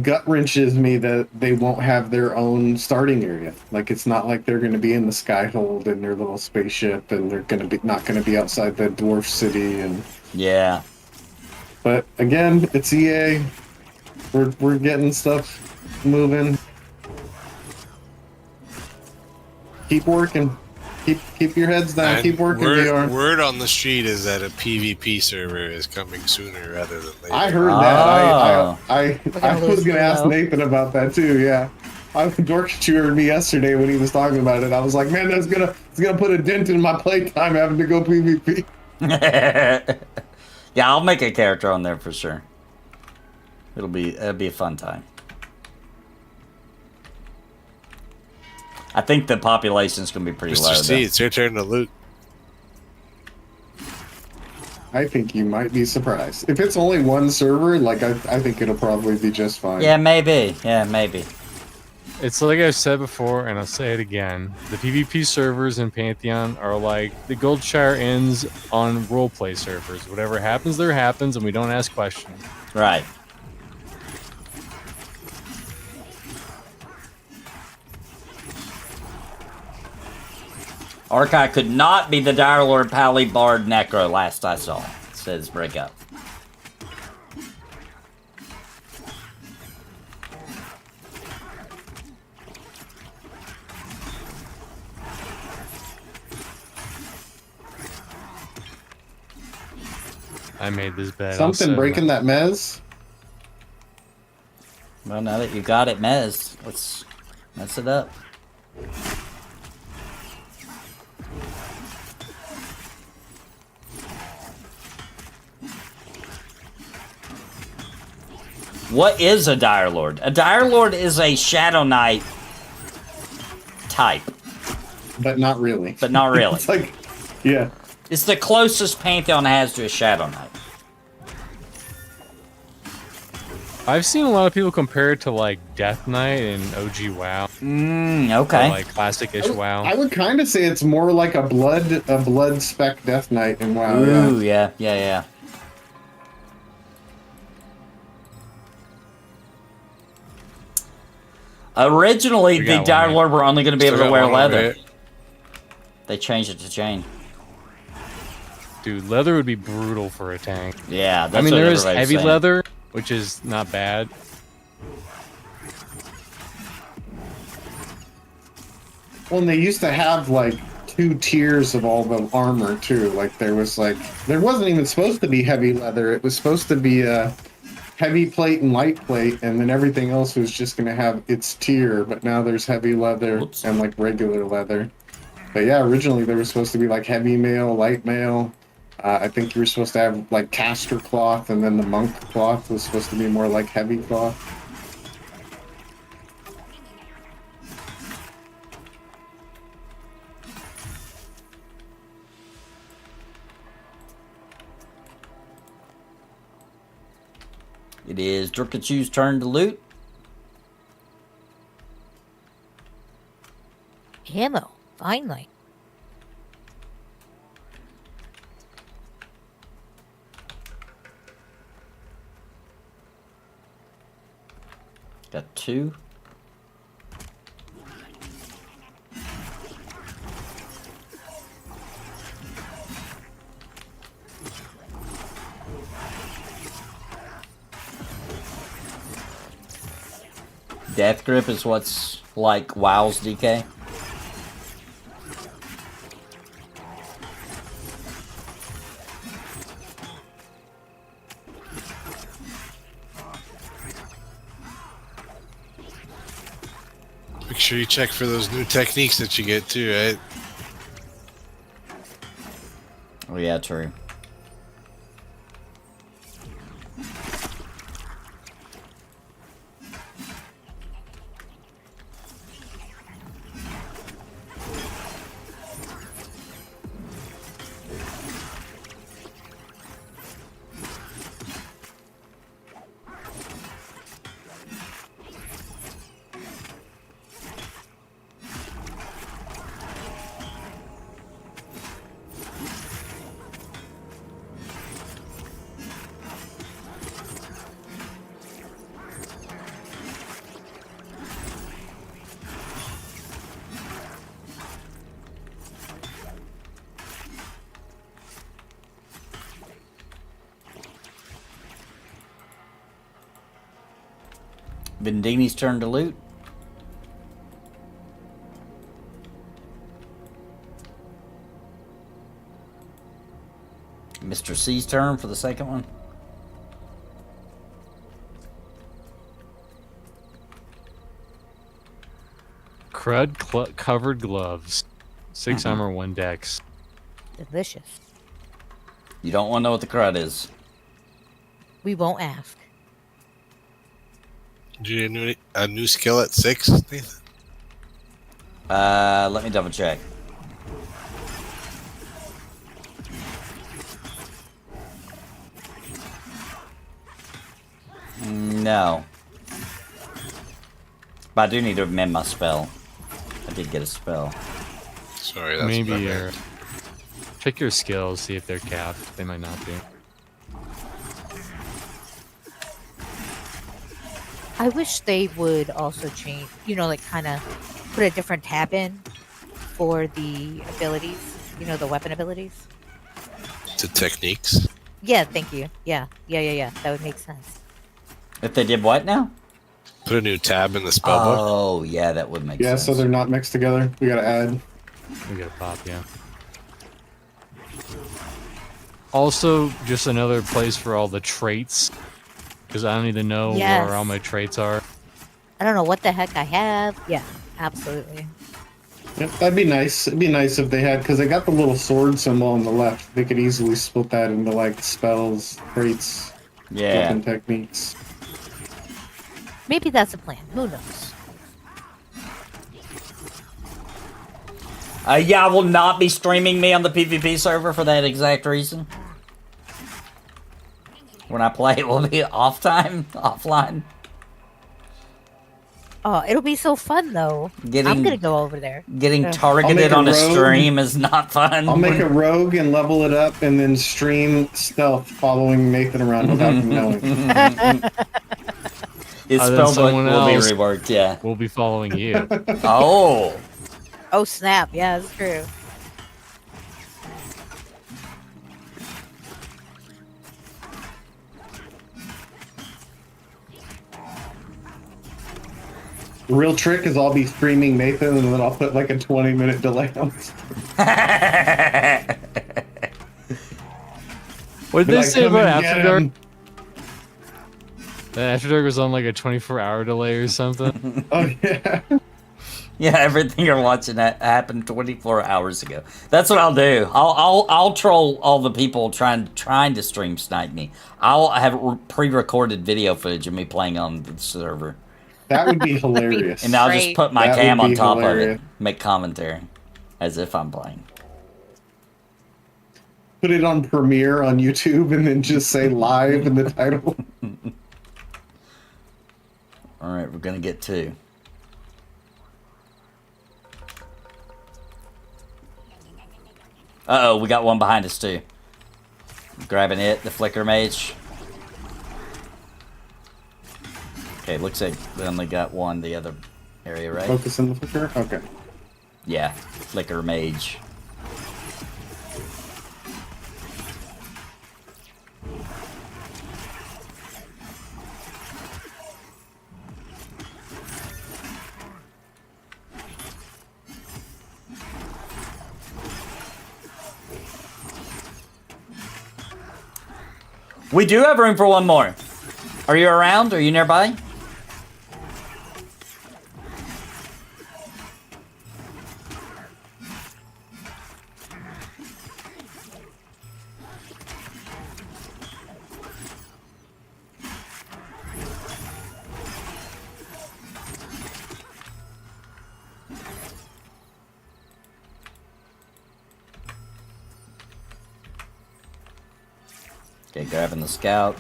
gut wrenches me that they won't have their own starting area. Like it's not like they're going to be in the Skyhold in their little spaceship, and they're going to be not going to be outside the dwarf city. And yeah. But again, it's EA. We're getting stuff moving. Keep working. Keep your heads down. And keep working, VR. Word on the street is that a PvP server is coming sooner rather than later. I heard that. I was going to ask Nathan about that too. Yeah, Dork heard me yesterday when he was talking about it. I was like, man, it's gonna put a dent in my playtime having to go PvP. Yeah, I'll make a character on there for sure. It'll be a fun time. I think the population's gonna be pretty low. Mr. C, it's your turn to loot. I think you might be surprised. If it's only one server, like I think it'll probably be just fine. Yeah, maybe. Yeah, maybe. It's like I've said before, and I'll say it again. The PvP servers in Pantheon are like the Goldshire Inns on roleplay servers. Whatever happens, there happens, and we don't ask questions. Right. Arkai could not be the Dire Lord Pally Bard Necro last I saw, says Breakup. I made this bed. Something breaking that mez? Well, now that you got it, Mez, let's mess it up. What is a Dire Lord? A Dire Lord is a Shadow Knight type. But not really. But not really. It's like, yeah. It's the closest Pantheon has to a Shadow Knight. I've seen a lot of people compare it to like Death Knight and OG WoW. Okay. Or, like classic-ish WoW. I would kind of say it's more like a blood spec Death Knight in WoW. Ooh, yeah. Originally, the Dire Lord were only going to be able to wear leather. They changed it to chain. Dude, leather would be brutal for a tank. Yeah, that's I mean, what there is everybody's heavy saying. leather, which is not bad. Well, and they used to have like 2 tiers of all the armor too. Like there wasn't even supposed to be heavy leather. It was supposed to be heavy plate and light plate, and then everything else was just gonna have its tier. But now there's heavy leather and like regular leather. But yeah, originally there was supposed to be like heavy mail, light mail. I think you were supposed to have like caster cloth, and then the monk cloth was supposed to be more like heavy cloth. It is Durkachu's turn to loot. Camo, finally. Got 2. Death Grip is what's like WoW's DK. Make sure you check for those new techniques that you get too, right? Oh yeah, true. Vendini's turn to loot. Mr. C's turn for the second one. Crud covered gloves. 6 armor, 1 dex. Delicious. You don't want to know what the crud is. We won't ask. Do you need a new skill at 6, Nathan? Let me double check. No. But I do need to amend my spell. I did get a spell. Sorry, that's Maybe my your... bad. Check your skills, see if they're capped. They might not be. I wish they would also change, you know, like kind of put a different tab in for the abilities, you know, the weapon abilities. The techniques. Yeah, thank you. Yeah. That would make sense. If they did what now? Put a new tab in the spell book. Oh, yeah, that would make Yeah, sense. so they're not mixed together. We gotta add. We gotta pop, yeah. Also, just another place for all the traits. Because I don't even know Yes. where all my traits are. I don't know what the heck I have. Yeah, absolutely. Yep, that'd be nice. It'd be nice if they had, because they got the little sword symbol on the left. They could easily split that into like spells, traits, Yeah. weapon techniques. Maybe that's a plan. Who knows? Yeah, I will not be streaming me on the PvP server for that exact reason. When I play, it will be offline. Oh, it'll be so fun though. I'm gonna go over there. Getting Ugh. targeted I'll on make a a rogue. stream is not fun. I'll make a rogue and level it up, and then stream stealth, following Nathan around without him knowing. His Then spellbook someone will be else reworked, yeah. We'll be following you. Oh! Oh snap! Yeah, that's true. The real trick is I'll be streaming Nathan, and then I'll put like a 20-minute delay on it. What did Be they like, say "Come about and get After Dark? him." After Dark was on like a 24-hour delay or something. Oh yeah. Yeah, everything you're watching that happened 24 hours ago. That's what I'll do. I'll troll all the people trying to stream snipe me. I'll have pre-recorded video footage of me playing on the server, That would be hilarious. and I'll just Great. put my That cam would on be top of hilarious. it, make commentary, as if I'm playing. Put it on Premiere on YouTube, and then just say live in the title. All right, we're gonna get 2. Uh-oh, we got one behind us too. Grabbing it, the Flicker Mage. Okay, looks like we only got one the other area, right? Focus on the flicker? Okay. Yeah, Flicker Mage. We do have room for one more. Are you around? Are you nearby? Okay, grabbing the scout.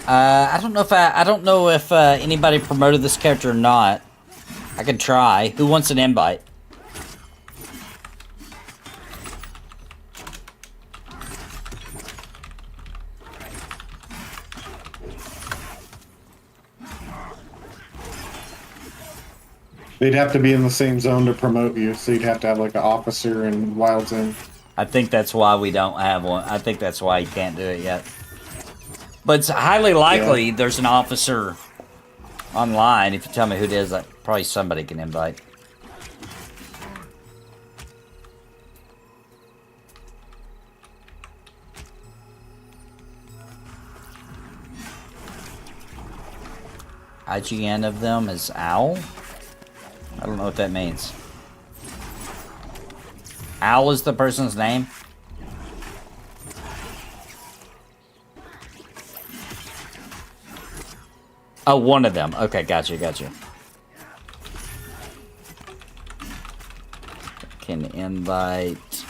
I don't know if anybody promoted this character or not. I could try. Who wants an invite? They'd have to be in the same zone to promote you, so you'd have to have like an officer in Wild Zone. I think that's why we don't have one. I think that's why you can't do it yet. But it's highly likely there's an officer online. If you tell me who it is, probably somebody can invite. IGN of them is Owl? I don't know what that means. Owl is the person's name? Oh, one of them. Okay, gotcha. Can invite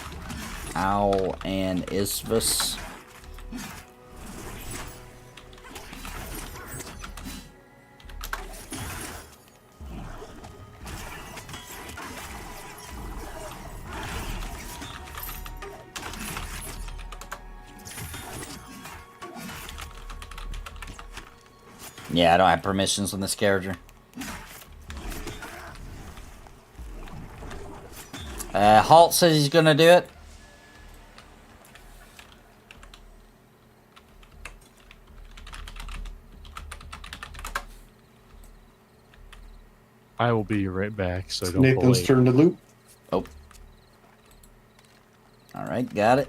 Owl and Isvis. Yeah, I don't have permissions on this character. Halt says he's gonna do it. I will be right back, so don't Nathan's pull turn to loop. Oh. Alright, got it.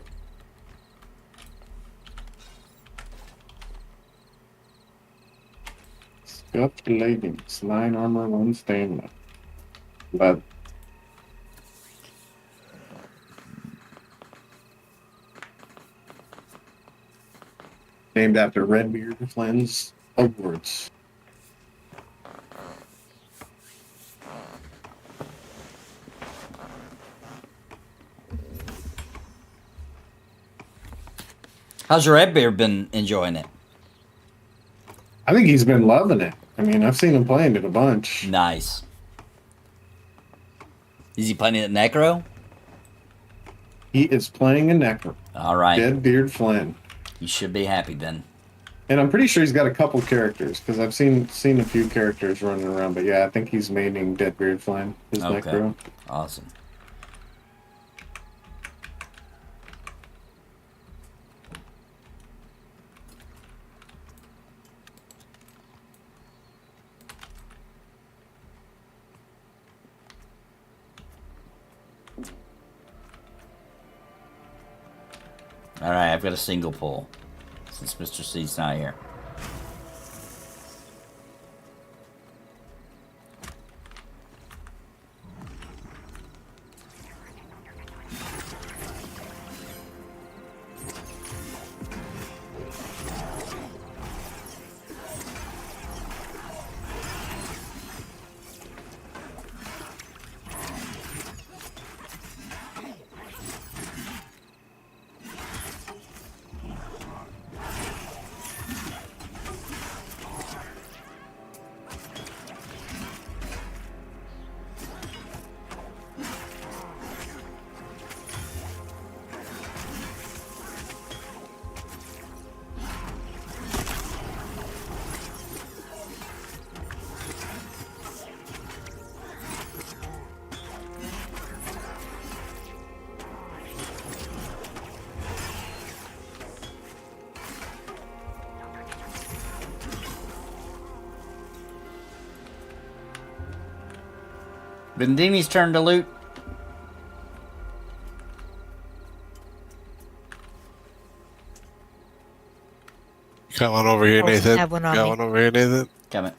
Scuffed leggings, 9 armor, 1 stamina. But named after Redbeard Flynn's Awards. How's your Redbeard been enjoying it? I think he's been loving it. I mean, I've seen him playing it a bunch. Nice. Is he playing it Necro? He is playing a Necro. Alright. Deadbeard Flynn. You should be happy then. And I'm pretty sure he's got a couple characters, because I've seen a few characters running around. But yeah, I think he's maining Deadbeard Flynn, his Okay. Necro. Awesome. Alright, I've got a single pull since Mr. C's not here. Vendini's turn to loot. Got one over here, Oh, Nathan. have one on Got me. one over here, Nathan. Coming.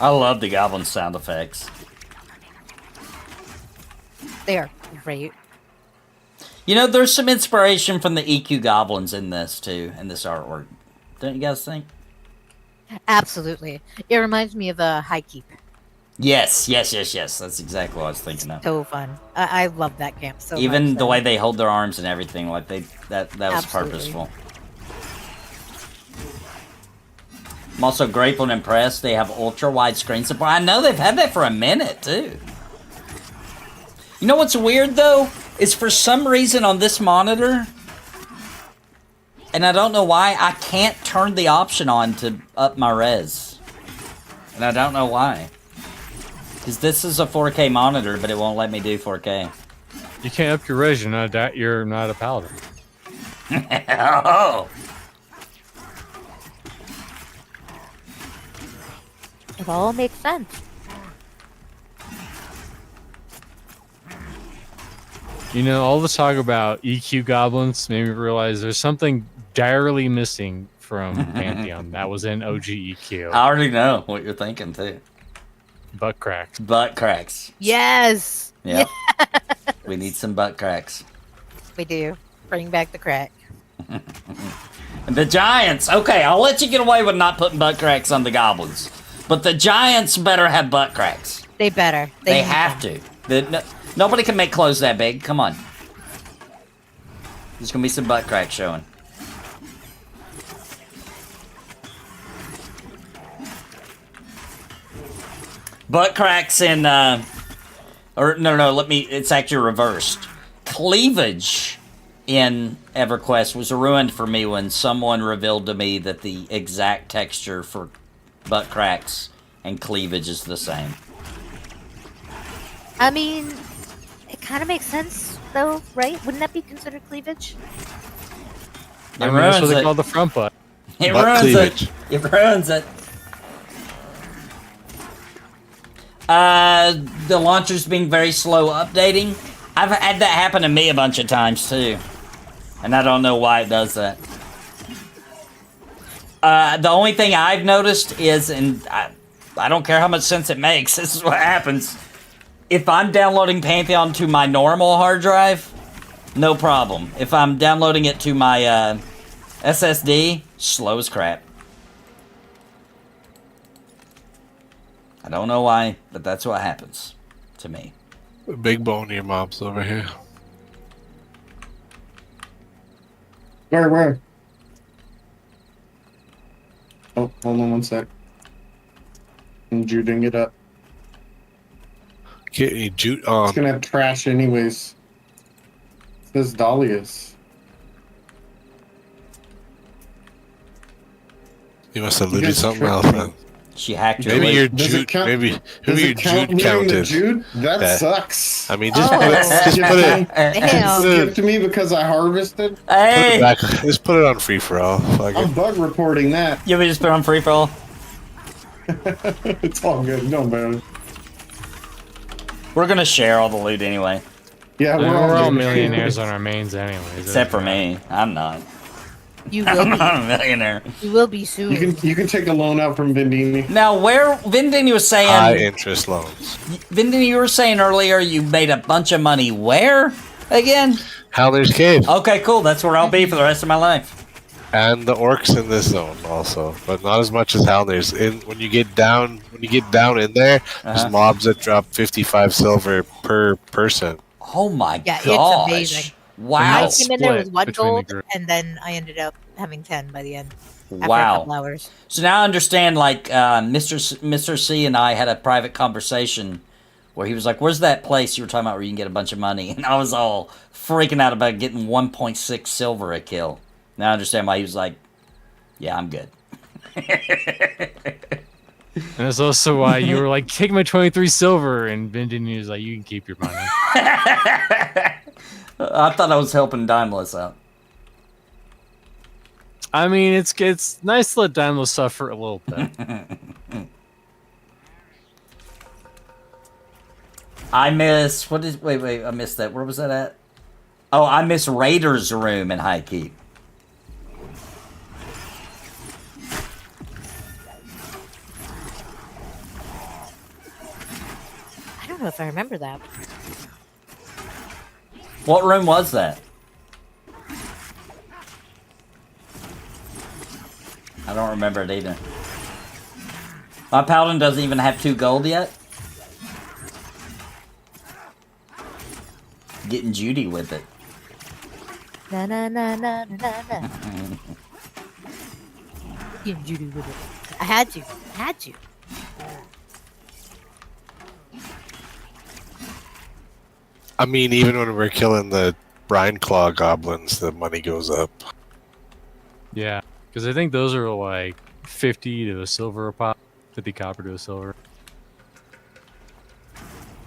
I love the goblin sound effects. They are great. You know, there's some inspiration from the EQ goblins in this too, in this artwork. Don't you guys think? Absolutely. It reminds me of a High Keep. Yes. That's exactly what I was thinking of. So fun. I love that camp so Even much. the way they hold their arms and everything, like that was Absolutely. purposeful. I'm also grateful and impressed they have ultra wide screen support. I know they've had that for a minute too. You know what's weird though? Is for some reason on this monitor, and I don't know why, I can't turn the option on to up my res. And I don't know why. Because this is a 4K monitor, but it won't let me do 4K. You can't up your res. You're not a paladin. Oh! It all makes sense. You know, all the talk about EQ goblins made me realize there's something direly missing from Pantheon that was in OG EQ. I already know what you're thinking too. Butt cracks. Butt cracks. Yes. Yep. We need some butt cracks. We do. Bring back the crack. The giants. Okay, I'll let you get away with not putting butt cracks on the goblins. But the giants better have butt cracks. They better. They need have them. to. Nobody can make clothes that big. Come on. There's going to be some butt cracks showing. Butt cracks in, it's actually reversed. Cleavage in EverQuest was ruined for me when someone revealed to me that the exact texture for butt cracks and cleavage is the same. I mean, it kind of makes sense, though, right? Wouldn't that be considered cleavage? It That's what ruins they it. call the front butt. It Butt ruins cleavage. it. It ruins it. The launcher's being very slow updating. I've had that happen to me a bunch of times too, and I don't know why it does that. The only thing I've noticed is, and I don't care how much sense it makes, this is what happens. If I'm downloading Pantheon to my normal hard drive, no problem. If I'm downloading it to my SSD, slow as crap. I don't know why, but that's what happens to me. Big bone your mom's over here. Where? Oh, hold on one sec. I'm jooting it up. Get any jute It's on. gonna have trash anyways. It says Dahlia's. You must have You looted guys something tricked else me. then. She hacked your Maybe loot. your Does it jute. count- Maybe Does your it count jute me in the counted. Jude? That Yeah. sucks. I mean, just Oh, put it Damn. Give to me because I harvested. Hey! back. Just put it on free for all. Fuck I'm it. bug reporting that. You want me to just put on free for all? It's all good. No matter. We're gonna share all the loot anyway. Yeah, We're all good. millionaires on our mains anyways. Except for me. I'm not. You I'm will not a be. millionaire. You will be soon. You can take a loan out from Vendini. Now, where Vindini was High saying, interest loans. Vindini, you were saying earlier you made a bunch of money. Where again? Howler's Cave. Okay, cool. That's where I'll be for the rest of my life. And the orcs in this zone also, but not as much as Howler's. When you get down in there, there's mobs that drop 55 silver per person. Oh my Yeah, it's gosh! amazing. Wow. I came in there with Split one between the gold, group. and then I ended up having 10 by the end. after a Wow. couple hours. So now I understand, like, Mr. C and I had a private conversation where he was like, where's that place you were talking about where you can get a bunch of money? And I was all freaking out about getting 1.6 silver a kill. Now I understand why he was like, yeah, I'm good. And that's also why you were like, take my 23 silver, and Benjamin was like, you can keep your money. I thought I was helping Daimless out. I mean, it's nice to let Daimler suffer a little bit. I miss, wait, I missed that. Where was that at? Oh, I miss Raider's room in High Keep. I don't know if I remember that. What room was that? I don't remember it either. My paladin doesn't even have 2 gold yet. Getting Judy with it. Na na na na na na na. Getting Judy with it. I had to. I mean, even when we're killing the brine claw goblins, the money goes up. Yeah, because I think those are like 50 to a silver a pop, 50 copper to a silver.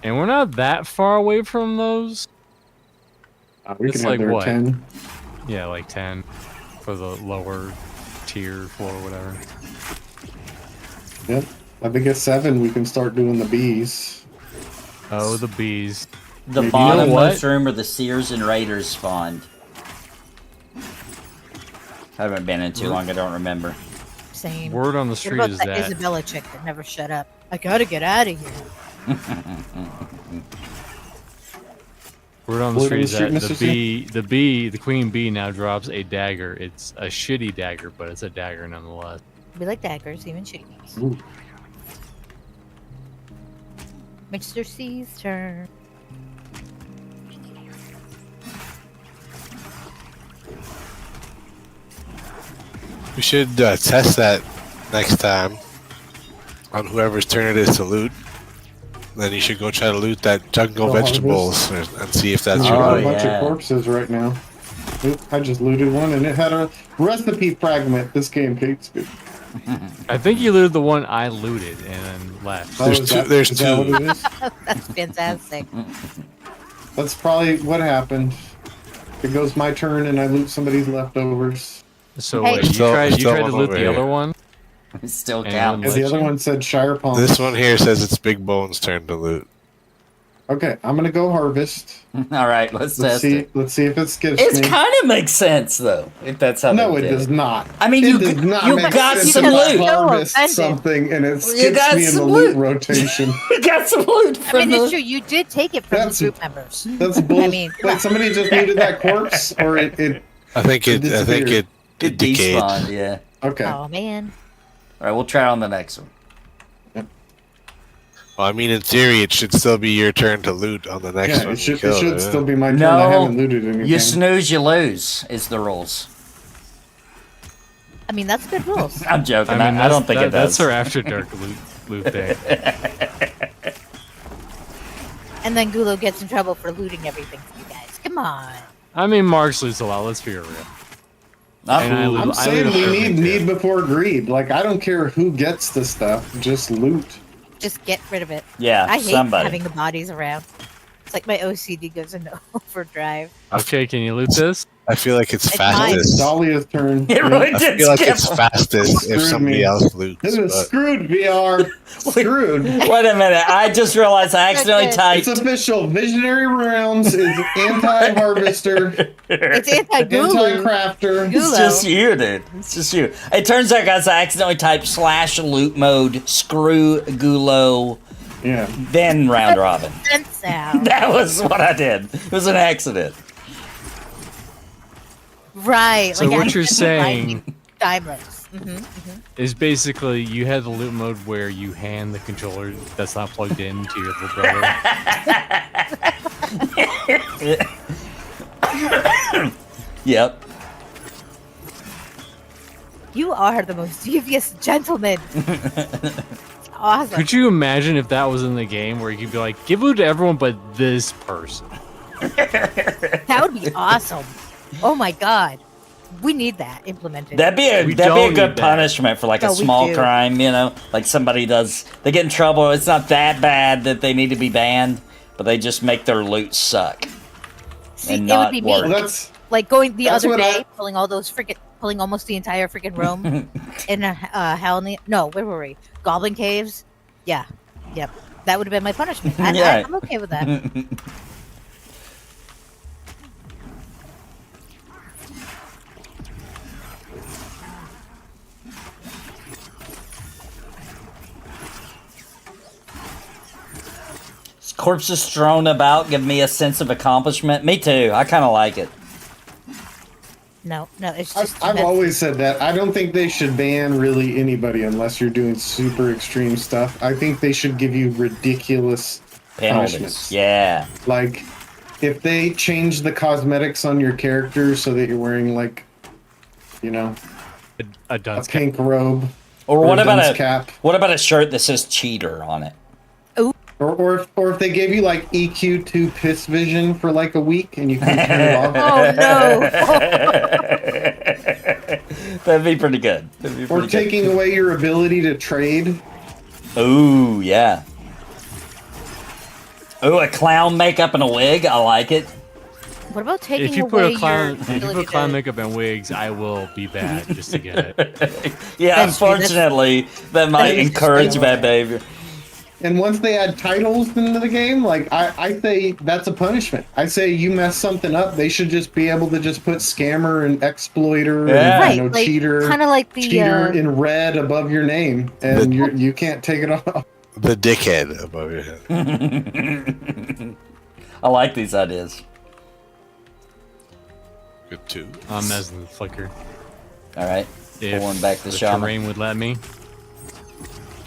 And we're not that far away from those. We It's can have like their what? 10. Yeah, like 10 for the lower tier floor, whatever. Yep. I think at 7 we can start doing the bees. Oh, the bees. The Maybe- bottommost what? room where the Seers and Raiders spawned. I haven't been in too long, I don't remember. Same. Word on the What street about is that that Isabella chick that never shut up? I gotta get out of here. word on the Word on street the is that street, the queen bee now drops a dagger. It's a shitty dagger, but it's a dagger nonetheless. We like daggers, even shitty ones. Ooh. Mr. C's turn. We should test that next time on whoever's turn it is to loot. Then you should go try to loot that jungle The vegetables and see if that's I Oh, got your a bunch yeah. of corpses right now. Oop, I just looted one and it had a recipe fragment. This game hates me. I think you looted the one I looted and then left. There's is two- that- there's is that two. what it is? That's fantastic. That's probably what happened. It goes my turn and I loot somebody's leftovers. So Hey. wait, you Still- tried to still loot one the over here. other one? It's still And counting. Yeah, the other one said Shire Palm. This one here says it's Big Bone's turn to loot. Okay, I'm gonna go harvest. Alright, let's Let's test see. it. Let's see if it skips It me. kind of makes sense, though, if that's how No, they it did does not. I mean, It you does not you make got sense some if I loot. harvest offended. something and it You skips got me in the some loot loot. rotation. You got some loot I from mean, it's the... true. You did take it from That's- the group members. That's bullshit. mean, come Wait, on. somebody just looted that corpse, or it I think it disappeared. decayed. despawned, yeah. Okay. Oh man. Alright, we'll try it on the next one. Well, I mean, in theory, it should still be your turn to loot on the next Yeah, one. it should, you kill, it should yeah. still be my turn. No, I haven't looted anything. you snooze, you lose, is the rules. I mean, that's good rules. I'm joking, I, that's- don't think it does. That's our after dark loot thing. And then Gulo gets in trouble for looting everything for you guys. Come on. I mean, Mark's loots a lot. Let's be real. And I I'm, loot- I'm I saying loot we everything, need too. before greed. Like, I don't care who gets the stuff, just loot. Just get rid of it. yeah, I hate somebody. having the bodies around. It's like my OCD goes into overdrive. Okay, can you loot this? I feel like it's It's fastest. Dahlia's turn. It really I did feel like skip. it's fastest if Screwed somebody me. else loots. This is but- screwed, VR. Screwed. Wait a minute, I just realized I accidentally That's typed... It's official. Visionary Realms is anti-harvester, It's anti-Gulu. anti-crafter. It's Gulo. just you, dude. It's just you. It turns out, guys, I accidentally typed /loot mode, screw Gulo, Yeah. then round robin. Sense sound. That was what I did. It was an accident. Right. So what you're saying Diamonds. is basically you have the loot mode where you hand the controller that's not plugged in to your little brother. Yep. You are the most devious gentleman. It's awesome. Could you imagine if that was in the game where you could be like, give loot to everyone but this person? That would be awesome. Oh my god. We need that implemented. That'd be a We good don't need that. punishment for like No, a we small do. crime, you know, like somebody they get in trouble. It's not that bad that they need to be banned, but they just make their loot suck. See, and it would not be work. me. Well, that's Like going the That's other what day, pulling almost the entire freaking room in a Halfling. No, where were we? Goblin caves. Yeah, yep. That would have been my punishment. Yeah. I'm okay with that. Corpses strewn about give me a sense of accomplishment. Me too. I kind of like it. No, it's just. I've that's- always said that. I don't think they should ban really anybody unless you're doing super extreme stuff. I think they should give you ridiculous Penalties. punishments. Yeah. Like, if they change the cosmetics on your character so that you're wearing like, you know, A a dunce cap. pink robe, Or what a about dunce a cap, what about a shirt that says cheater on it? or if they gave you like EQ2 piss vision for like a week and you can turn it off. Oh no! That'd be pretty good. That'd be Or pretty taking away your ability to trade. good. Ooh, yeah. Ooh, a clown makeup and a wig. I like it. What about taking If you away put a clown, your if you ability put clown to- makeup and wigs, I will be bad just to get it. Yeah, Thanks, dude. unfortunately, that might That's- encourage bad behavior. And once they add titles into the game, like I say that's a punishment. I say you mess something up, they should just be able to just put scammer and exploiter Yeah. and Right, you know, like, cheater, kind of like the cheater in red above your name, and you can't take it off. The dickhead above your head. I like these ideas. Good too. As the flicker. All right, If pulling back the the shaman. terrain would let me.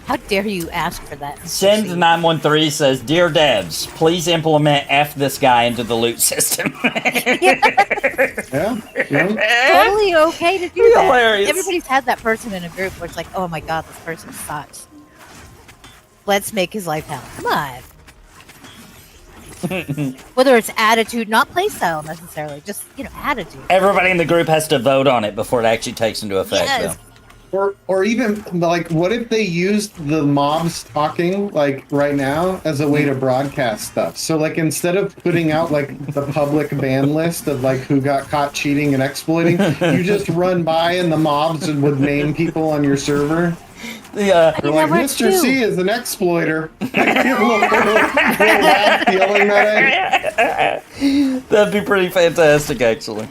How dare you ask for that? Send913 says, "Dear devs, please implement F this guy into the loot system." Yeah, yeah. Totally okay to do that. Hilarious. Everybody's had that person in a group where it's like, oh my god, this person sucks. Let's make his life hell. Come on. Whether it's attitude, not playstyle necessarily, just attitude. Everybody in the group has to vote on it before it actually takes into effect. Yes. Though. Or even like, what if they used the mobs talking like right now as a way to broadcast stuff? So like, instead of putting out like the public ban list of like who got caught cheating and exploiting, you just run by and the mobs would name people on your server. Yeah. They're Yeah, like, that works Mr. too. C is an exploiter. Like, little laugh yelling that at That'd be pretty fantastic, actually.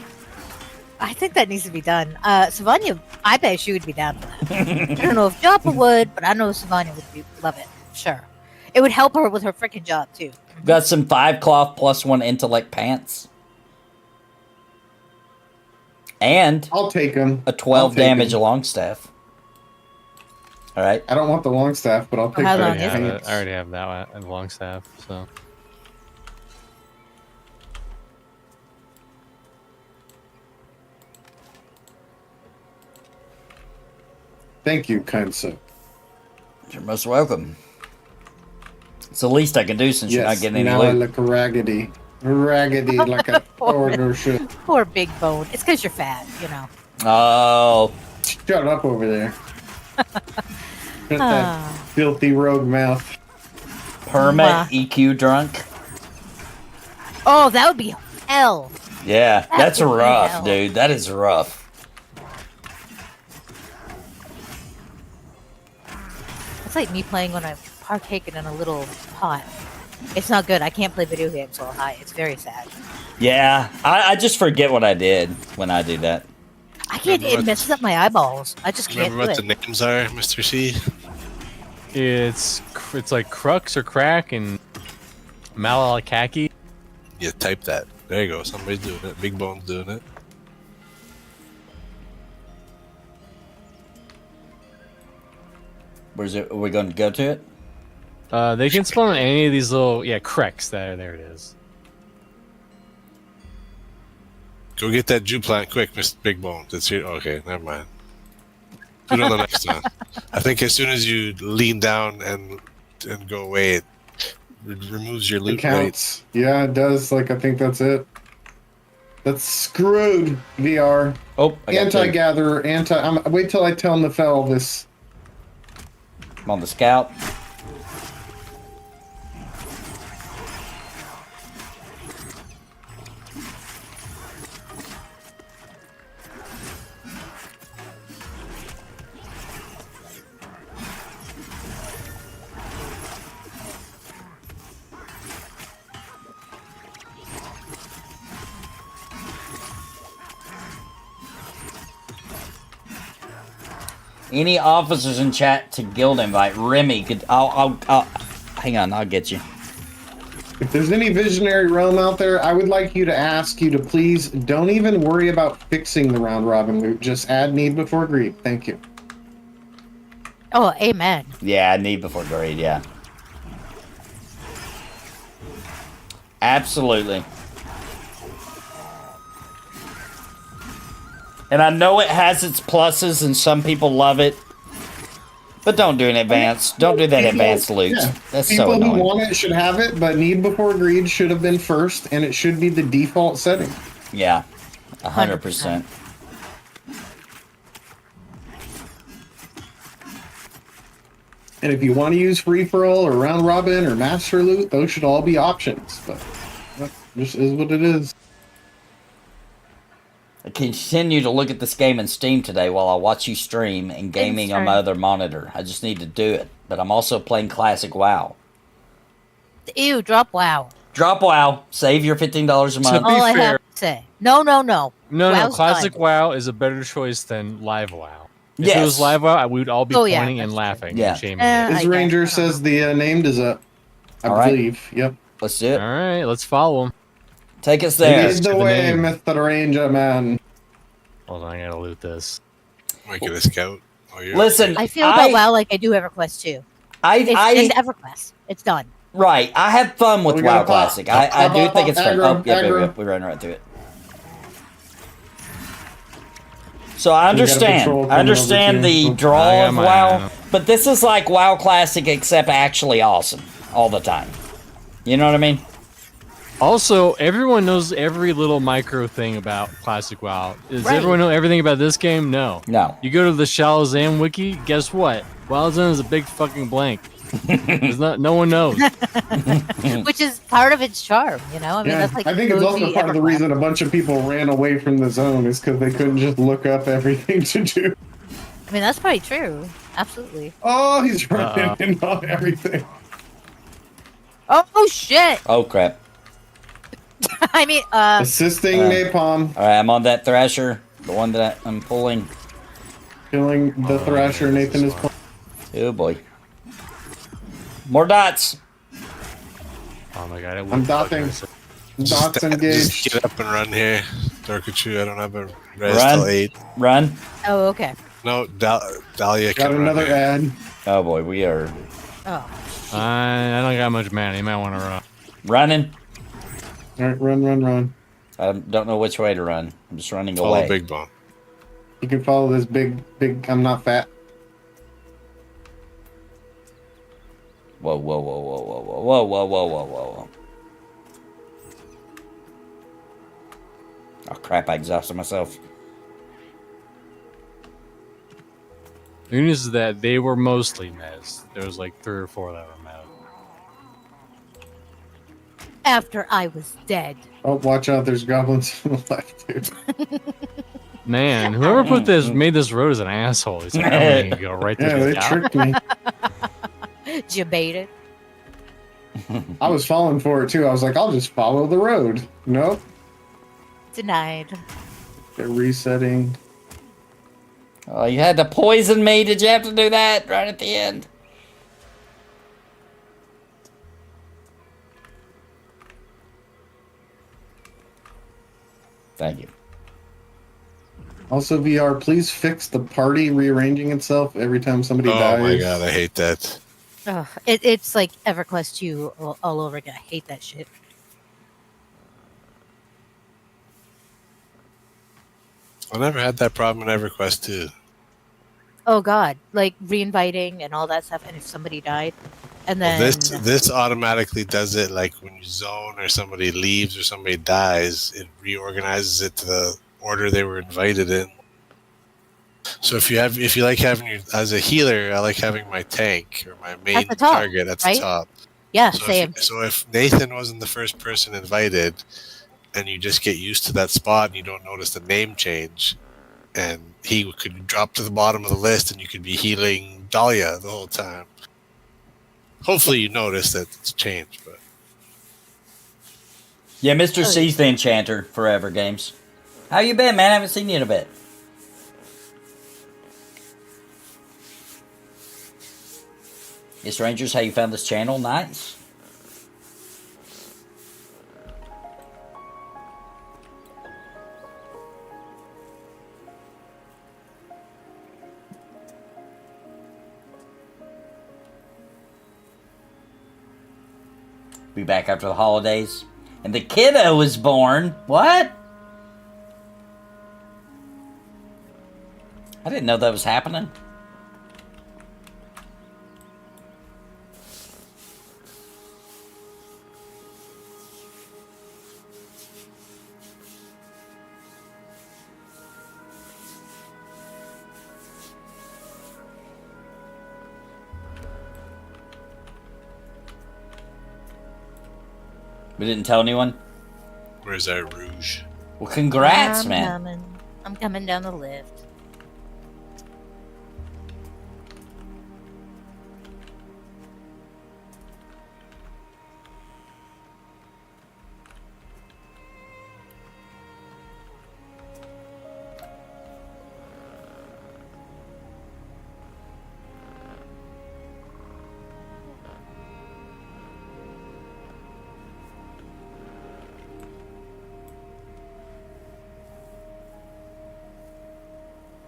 I think that needs to be done. Savanya, I bet she would be down for that. I don't know if Joppa would, but I know Savanya would love it. Sure. It would help her with her freaking job, too. Got some 5 cloth plus 1 intellect pants. And I'll take them. a 12 damage longstaff. All right. I don't want the long staff, but I'll take How the long I is already it? have it. I already have that one and long staff. So Thank you, kind sir. You're most welcome. It's the least I can do since you're not Yes, getting any now I loot. look raggedy. Raggedy like a order should. Poor big bone. It's because you're fat, Oh, Shut up over there. Shut that Ah. filthy rogue mouth. permit Mwah. EQ drunk. Oh, that would be hell. Yeah, that's would be rough, hell. dude. That is rough. It's like me playing when I've partaken in a little pot. It's not good. I can't play video games while high. It's very sad. Yeah, I just forget what I did when I do that. I can't. Remember It what- messes up my eyeballs. I just can't Remember do what it. the names are, Mr. C? it's like crux or crack and malakaki. Yeah, type that. There you go. Somebody's doing it. Big Bone's doing it. Where's it? Are we going to go to it? They can spawn any of these little cracks. There it is. Go get that Jew plant quick, Mr. Big Bone. That's here. Okay, never mind. Do it on the next one. I think as soon as you lean down and go away, it removes your It loot rate. counts. Yeah, it does. Like, I think that's it. That's screwed, VR. Oh, I got two. Anti-gatherer, wait till I tell Nefel this. I'm on the scout. Any officers in chat to guild invite? Remy could. I'll hang on. I'll get you. If there's any visionary realm out there, I would like you to ask you to please don't even worry about fixing the round robin loot. Just add need before greed. Thank you. Oh, amen. Yeah, need before greed. Yeah. Absolutely. And I know it has its pluses and some people love it. But don't do an advanced. Don't do that advanced loot. Yeah. That's People so annoying. who want it should have it, but need before greed should have been first, and it should be the default setting. Yeah. 100%. And if you want to use free for all or round robin or master loot, those should all be options. But that just is what it is. I continue to look at this game in Steam today while I watch you stream and gaming on my other monitor. I just need to do it. But I'm also playing classic WoW. Ew, drop WoW. Drop WoW. Save your $15 a month. Be All I fair. have to say. No. No, WoW's classic fine. WoW is a better choice than live WoW. If Yes. it was live WoW, we would all be Oh, yeah, pointing and that's laughing Yeah. and shaming. I His guess. ranger says the name is up. I All right. believe. Yep. Let's do All it. right, let's follow him. Take us there. Lead the the way, name. Mr. Ranger Man. Hold on, I gotta loot this. Might get a scout. Oh, you're Listen, I feel about WoW like I do EverQuest too. It's I EverQuest. It's done. right. I have fun with We WoW gotta pop- Classic. I pop, do pop, think it's fun. aggro, Oh, yep, aggro. we ran right through it. So I understand. patrol I understand coming over the to you. draw I got of mine, WoW, I know. but this is like WoW Classic except actually awesome all the time. You know what I mean? Also, everyone knows every little micro thing about classic WoW. Does Right. everyone know everything about this game? No. No. You go to the Shalazam wiki, guess what? Wildzen is a big fucking blank. There's no one knows. Which is part of its charm, you know? I mean, Yeah, that's like I think it's also cozy part of the EverQuest. reason a bunch of people ran away from the zone is because they couldn't just look up everything to do. I mean, that's probably true. Absolutely. Oh, he's running in on everything. Oh, shit! Oh crap! I mean, Assisting Napalm, All right, I'm on that Thrasher, the one that I'm pulling. killing the Thrasher. Nathan is playing. Oh boy. More dots. Oh my god, I'm dotting. Dots engaged. Just get up and run here. Darkachu, I don't have a res Run. till 8. Run. oh, okay. No, Dahlia Got can run another here. ad. Oh boy, we are Oh. I don't got much mana. You might want to run. running. All right, run. I don't know which way to run. I'm just running Follow away. Big Bone. You can follow this big. I'm not fat. Whoa, whoa, whoa, whoa, whoa, whoa, whoa, whoa, whoa, whoa, whoa. Oh crap! I exhausted myself. The news is that they were mostly mez. There was like 3 or 4 that were mez. After I was dead. Oh, watch out! There's goblins on the left, dude. Man, whoever put this made this road is an asshole. He's like, I'm gonna go right Yeah, through they the top. tricked me. Debated. I was falling for it too. I was like, I'll just follow the road. Nope. Denied. They're resetting. Oh, you had to poison me. Did you have to do that right at the end? Thank you. Also, VR, please fix the party rearranging itself every time somebody dies. Oh my god, I hate that. Ugh, it's like EverQuest 2 all over again. I hate that shit. I never had that problem in EverQuest 2. Oh God, like reinviting and all that stuff. And if somebody died, and then This automatically does it like when you zone or somebody leaves or somebody dies, it reorganizes it to the order they were invited in. So if you like having your, as a healer, I like having my tank or my main the top, target at right? the top. yeah, So same. so if Nathan wasn't the first person invited, and you just get used to that spot and you don't notice the name change, and he could drop to the bottom of the list and you could be healing Dahlia the whole time. Hopefully you notice that it's changed, but Yeah, Mr. C's the Enchanter, Forever Games. How you been, man? I haven't seen you in a bit. Hey, strangers, how you found this channel? Nice. Be back after the holidays. And the kiddo is born. What? I didn't know that was happening. We didn't tell anyone? where's our rouge? Well, congrats, I'm man. Coming. I'm coming down the lift.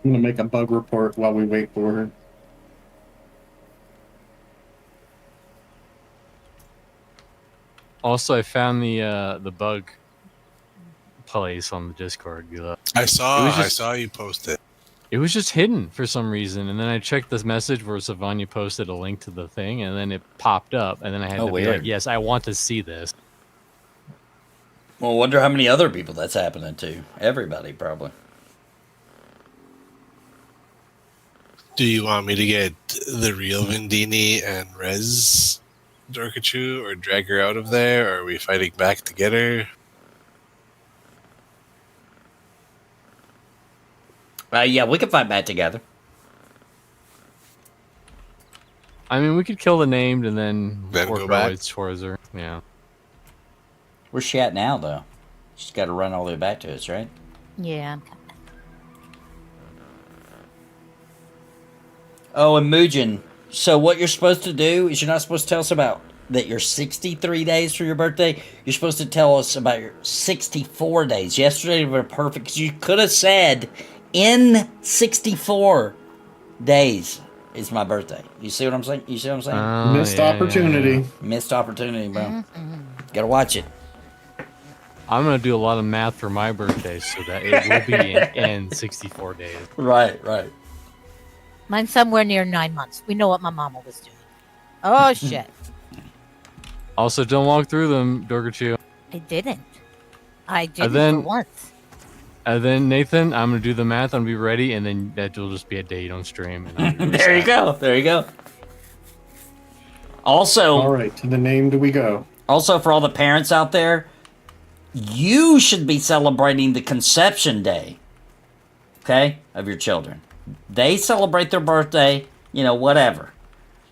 I'm gonna make a bug report while we wait for her. Also, I found the bug place on the Discord. I saw you post it. It was just hidden for some reason, and then I checked this message where Savanya posted a link to the thing, and then it popped up, and then I had to be weird. like, yes, I want to see this. Well, I wonder how many other people that's happening to. Everybody, probably. Do you want me to get the real Vindini and Rez Dorkachu or drag her out of there, or are we fighting back to get her? Yeah, we can fight back together. I mean, we could kill the named and then Then work go our back? way towards her. Yeah. Where's she at now, though? She's got to run all the way back to us, right? Yeah, I'm coming. Oh, and Mugen. So what you're supposed to do is you're not supposed to tell us about that you're 63 days for your birthday. You're supposed to tell us about your 64 days. Yesterday were perfect because you could have said in 64 days is my birthday. You see what I'm saying? You see what I'm saying? Missed opportunity. Missed opportunity, bro. Gotta watch it. I'm going to do a lot of math for my birthday so that it will be in 64 days. Right, right. Mine's somewhere near 9 months. We know what my mama was doing. Oh shit! Also, don't walk through them, Dorkachu. I didn't. I didn't then- for once. And then, Nathan, I'm going to do the math. I'm going to be ready, and then that will just be a day you don't stream. And I'll be There you go. There you go. Also, All right, to the name do we go? Also, for all the parents out there, you should be celebrating the conception day, okay, of your children. They celebrate their birthday, you know, whatever.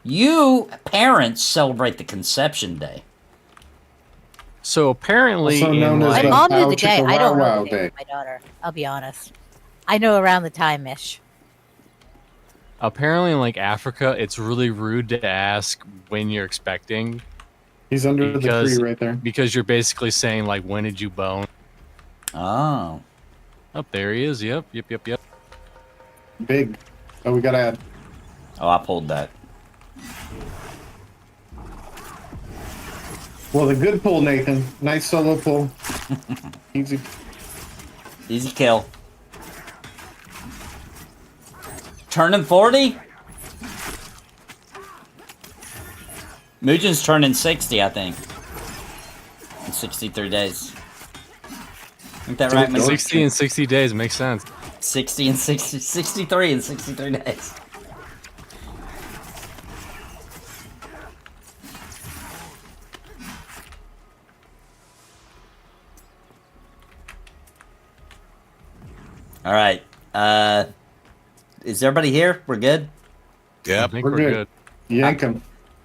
You, parents, celebrate the conception day. So apparently, Also known in as My like, the mom knew Bow the day. Chicka I don't Wow know Wow the day Day. with my daughter. I'll be honest. I know around the time ish. apparently in like Africa, it's really rude to ask when you're expecting He's under the Because- tree right there. because you're basically saying like, when did you bone? Oh. Up there he is. Yep. Big. Oh, we gotta add. Oh, I pulled that. Well, the good pull, Nathan. Nice solo pull. Easy. Easy kill. Turning 40? Mugen's turning 60, I think. In 63 days. Ain't that right, Mugen? 60 in 60 days makes sense. 60 and 60, 63 in 63 days. All right. Is everybody here? We're good? I Yep. think We're we're good. good. Yank him.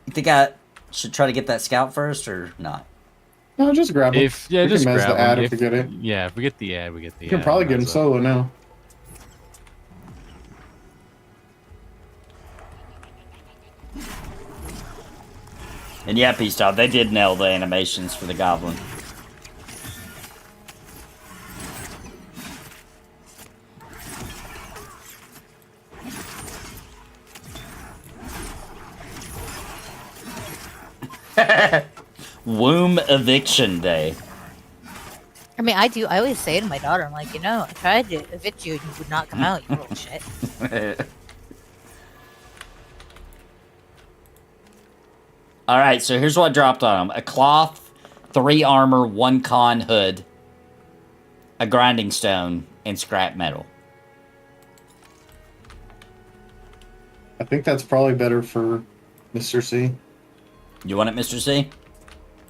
You think I should try to get that scout first or not? No, just grab him. If yeah, We just can mess grab the ad him. if we get it. Yeah, if we get the ad, we get the You can ad. probably get him That's it. solo now. And yeah, Peace Dog, they did nail the animations for the goblin. Womb eviction day. I mean, I always say to my daughter, I'm like, you know, I tried to evict you and you would not come out, you little shit. Alright, so here's what I dropped on them. A cloth, 3 armor, 1 con hood, a grinding stone, and scrap metal. I think that's probably better for Mr. C. You want it, Mr. C?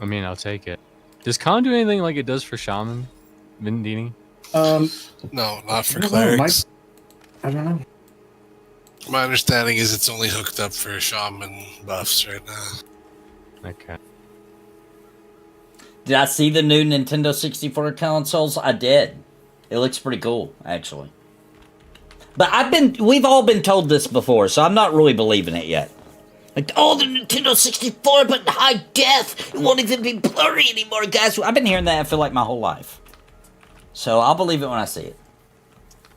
I mean, I'll take it. Does Khan do anything like it does for Shaman? Vindini? No, not for I don't know, clerics. I don't know. My understanding is it's only hooked up for shaman buffs right now. Okay. Did I see the new Nintendo 64 consoles? I did. It looks pretty cool, actually. But we've all been told this before, so I'm not really believing it yet. Like, oh, the Nintendo 64, but in high def. It won't even be blurry anymore, guys. I've been hearing that, I feel like, my whole life. So I'll believe it when I see it.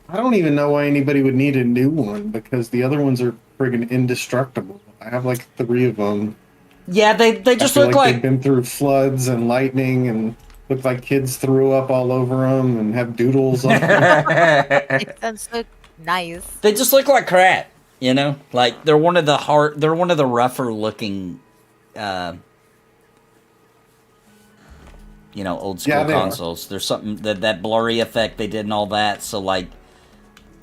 I don't even know why anybody would need a new one because the other ones are friggin' indestructible. I have like 3 of them. Yeah, they just I feel look like like... they've been through floods and lightning and look like kids threw up all over them and have doodles on them. It sounds so nice. They just look like crap, you know? Like, they're one of the rougher looking, old school Yeah, they are. consoles. There's something, that blurry effect they did and all that, so, like,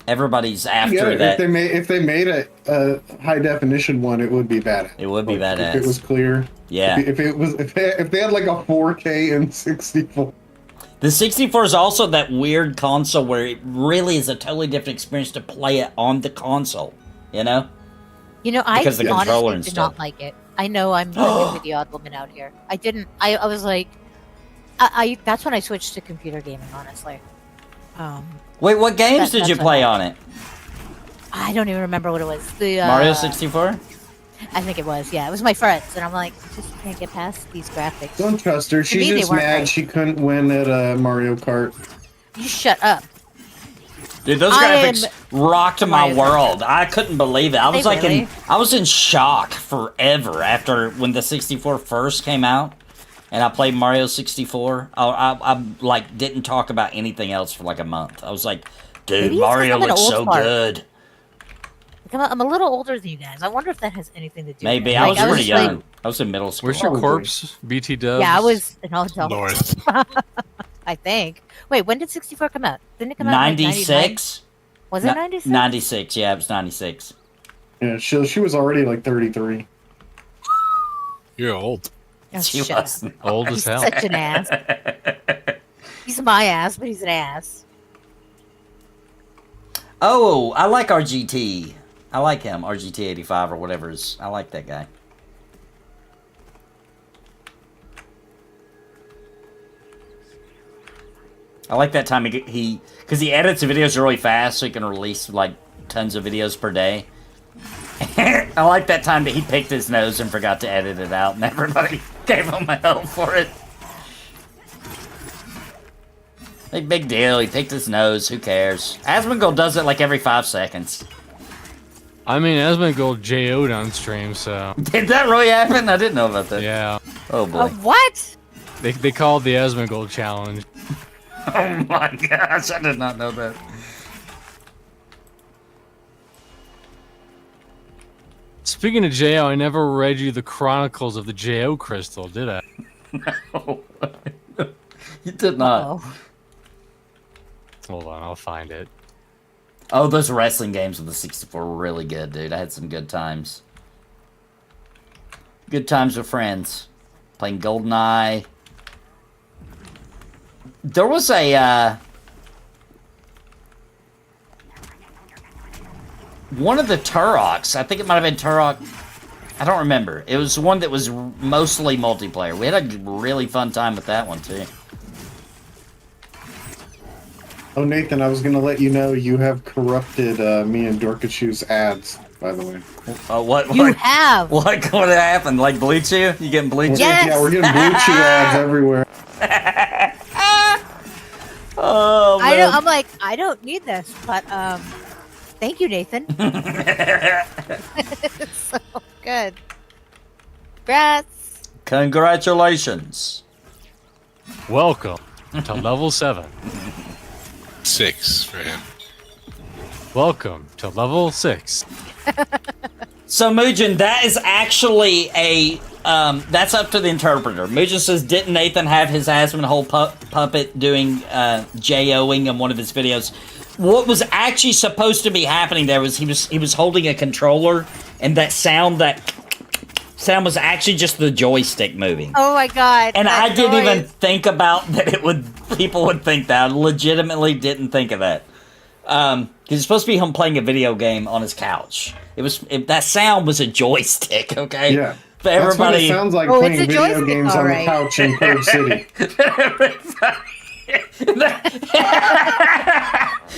everybody's after Yeah, that. if they made a high definition one, it would be badass. It would be Like, badass. if it was clear. Yeah. If they had like a 4K and 64. The 64 is also that weird console where it really is a totally different experience to play it on the console, you know? You know, I Because the controller honestly and did stuff. not like it. I know I'm gonna be the odd woman out here. I didn't. I was like, I that's when I switched to computer gaming. Honestly, Wait, what games did you that's play what on it? I don't even remember what it was. The Mario 64? I think it was. Yeah, it was my friends, and I'm like, I just can't get past these graphics. Don't trust her. me, She's they just weren't mad right. she couldn't win at Mario Kart. You shut up. Dude, those I graphics rocked my Mario world. I couldn't believe it. I was They like really? I was in shock forever after when the 64 first came out, and I played Mario 64. I like didn't talk about anything else for like a month. I was like, dude, Maybe it's Mario 'cause I'm an looks old so fart. good. Like, I'm a little older than you guys. I wonder if that has anything to do. Maybe with it. I Like, was pretty young. like- I was in middle school. Where's your Probably. corpse, BT Dubs? yeah, I was an adult. North. I think. Wait, when did 64 come out? Didn't it come out in, like, 96? Was it 96? 96, yeah, it was 96. Yeah, she was already like 33. You're old. Oh, She shut was up. old as He's hell. such an ass. He's my ass, but he's an ass. Oh, I like RGT. I like him, RGT 85 or whatever is. I like that guy. I like that time because he edits the videos really fast, so he can release like tons of videos per day. I like that time that he picked his nose and forgot to edit it out, and everybody gave him hell for it. Like, big deal. He picked his nose. Who cares? Asmongold does it like every 5 seconds. I mean, Asmongold JO'd on stream, so Did that really happen? I didn't know about that. yeah. Oh boy. What? They called the Asmongold challenge. Oh my gosh, I did not know that. speaking of JO, I never read you the Chronicles of the JO Crystal, did I? No. You did not. Oh, Hold on, I'll find it. Oh, those wrestling games with the 64 were really good, dude. I had some good times. Good times with friends. Playing GoldenEye. There was a, one of the Turoks, I think it might have been Turok, I don't remember. It was one that was mostly multiplayer. We had a really fun time with that one, too. Oh, Nathan, I was going to let you know you have corrupted me and Dorkachu's ads, by the way. What? you have. What happened? Like Blue Chew? You getting Blue Chew? Yes. Yeah, we're getting Blue Chew ads everywhere. Oh, man. I don't. I'm like, I don't need this, but thank you, Nathan. So good. Congrats. Congratulations. Welcome to level 7. 6 for him. Welcome to level 6. So, Mugen, that is actually a, that's up to the interpreter. Mugen says, didn't Nathan have his Asmon whole puppet doing JOing in one of his videos? What was actually supposed to be happening there was he was holding a controller, and that sound was actually just the joystick moving. Oh my god. And that I didn't even noise. think about that people would think that. I legitimately didn't think of that. Because it's supposed to be him playing a video game on his couch. That sound was a joystick, okay? Yeah. But That's what everybody, it sounds like Oh, playing it's a video joystick, games on the alright. couch in Perv City.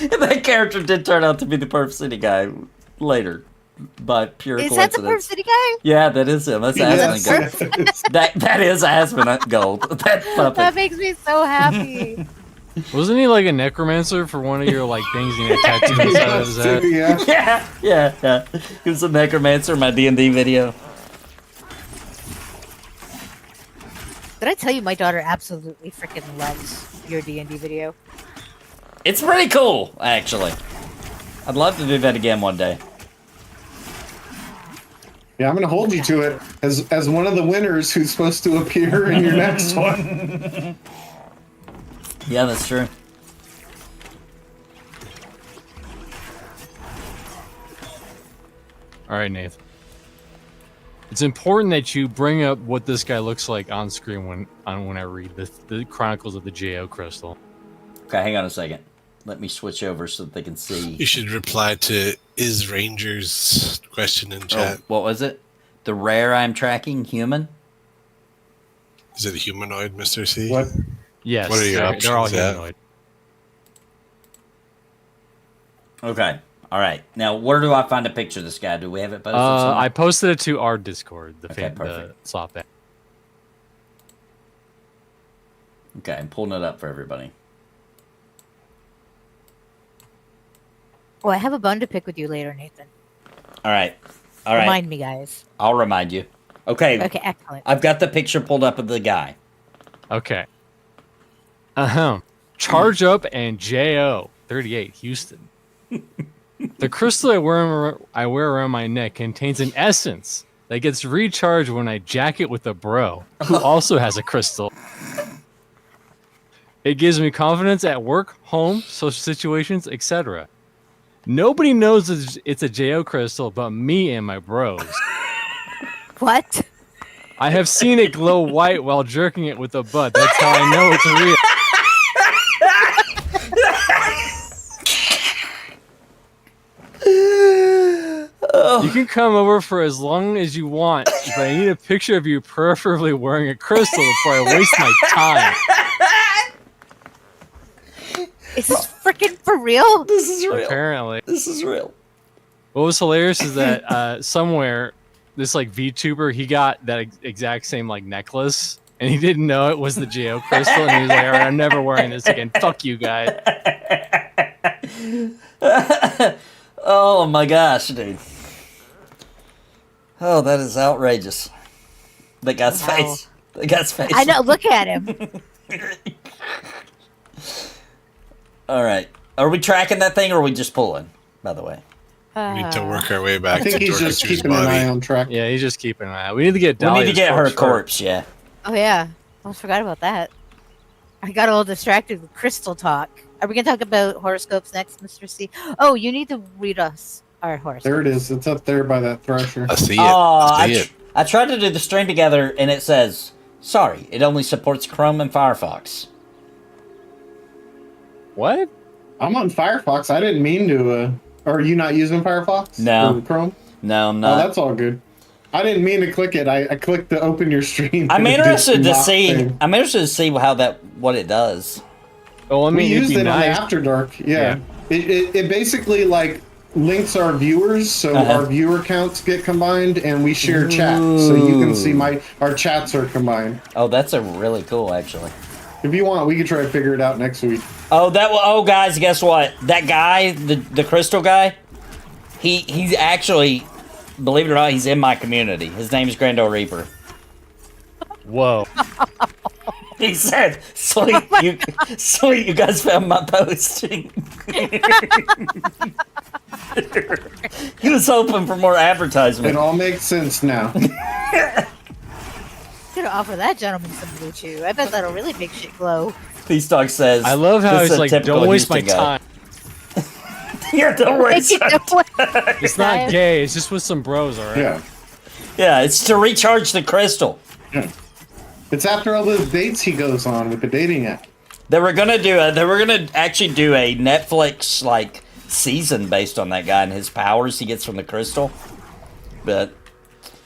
that character did turn out to be the Perf City guy later. By pure Is that the coincidence. Perf City guy? Yeah, that is him. That's Yes. Aspen Gold. That is Aspen Gold. That puppet. That makes me so happy. Wasn't he like a necromancer for one of your like things and a tattoo inside of his head? Yeah. Yeah. He was a necromancer in my D&D video. Did I tell you my daughter absolutely freaking loves your D&D video? It's pretty cool, actually. I'd love to do that again one day. Yeah, I'm going to hold you to it as one of the winners who's supposed to appear in your next one. Yeah, that's true. All right, Nathan. It's important that you bring up what this guy looks like on screen when I read the Chronicles of the JO Crystal. Okay, hang on a second. Let me switch over so that they can see. You should reply to Is Ranger's question in chat. What was it? The rare I'm tracking human? Is it a humanoid, Mr. C? What? Yes, What are your they're all options, yeah? humanoid. Okay. All right. Now, where do I find a picture of this guy? Do we have it posted somewhere? I posted it to our Discord, the perfect. slot band. Okay, I'm pulling it up for everybody. Oh, I have a bone to pick with you later, Nathan. All right. All right. Remind me, guys. I'll remind you. Okay. Okay, excellent. I've got the picture pulled up of the guy. Okay. Charge up and JO 38 Houston. The crystal I wear around my neck contains an essence that gets recharged when I jack it with a bro who also has a crystal. It gives me confidence at work, home, social situations, etc. Nobody knows it's a JO crystal but me and my bros. What? I have seen it glow white while jerking it with a butt. That's how I know it's real. You can come over for as long as you want, but I need a picture of you preferably wearing a crystal before I waste my time. Is this freaking for real? This is real. Apparently. This is real. What was hilarious is that somewhere, this like VTuber, he got that exact same like necklace, and he didn't know it was the JO crystal, and he was like, all right, I'm never wearing this again. Fuck you, guys. Oh my gosh, dude. Oh, that is outrageous. That guy's Wow. face. That guy's face. I know, look at him. All right. Are we tracking that thing or are we just pulling, by the way? We need to work our way back I think to he's just Dorkitu's keeping an eye body. on track. Yeah, he's just keeping an eye out. We need to get We need to Dahlia's get her corpse corpse, yeah. Oh yeah, almost forgot about that. I got all distracted with crystal talk. Are we gonna talk about horoscopes next, Mr. C? Oh, you need to read us our horoscopes. There it is. It's up there by that thresher. I see it. Oh, I see it. I tried to do the stream together, and it says, sorry, it only supports Chrome and Firefox. What? I'm on Firefox. I didn't mean to. Are you not using Firefox? No. Or Chrome? No, I'm Oh, not. that's all good. I didn't mean to click it. I clicked to open your stream. I'm and it did interested to not see. thing. I'm interested to see what it does. Oh, I We mean, it'd used be it nice. on After Dark. Yeah. It basically like links our viewers, so our viewer counts get combined, and we share chat, so you can see our chats are combined. Oh, that's a really cool, actually. If you want, we can try to figure it out next week. Oh, oh, guys, guess what? That guy, the crystal guy, he's actually, believe it or not, he's in my community. His name is Grando Reaper. Whoa. He said, "Sweet, you guys found my post." He was hoping for more advertisement. It all makes sense now. Gonna offer that gentleman some blue chew. I bet that'll really make shit glow. Peace Dog says, I love how this is it's a like, typical don't waste my Houston guy. time. Yeah, don't waste your time. It's not gay. It's just with some bros, all right? Yeah. Yeah, it's to recharge the crystal. Yeah. It's after all those dates he goes on with the dating app. They were gonna actually do a Netflix like season based on that guy and his powers he gets from the crystal, but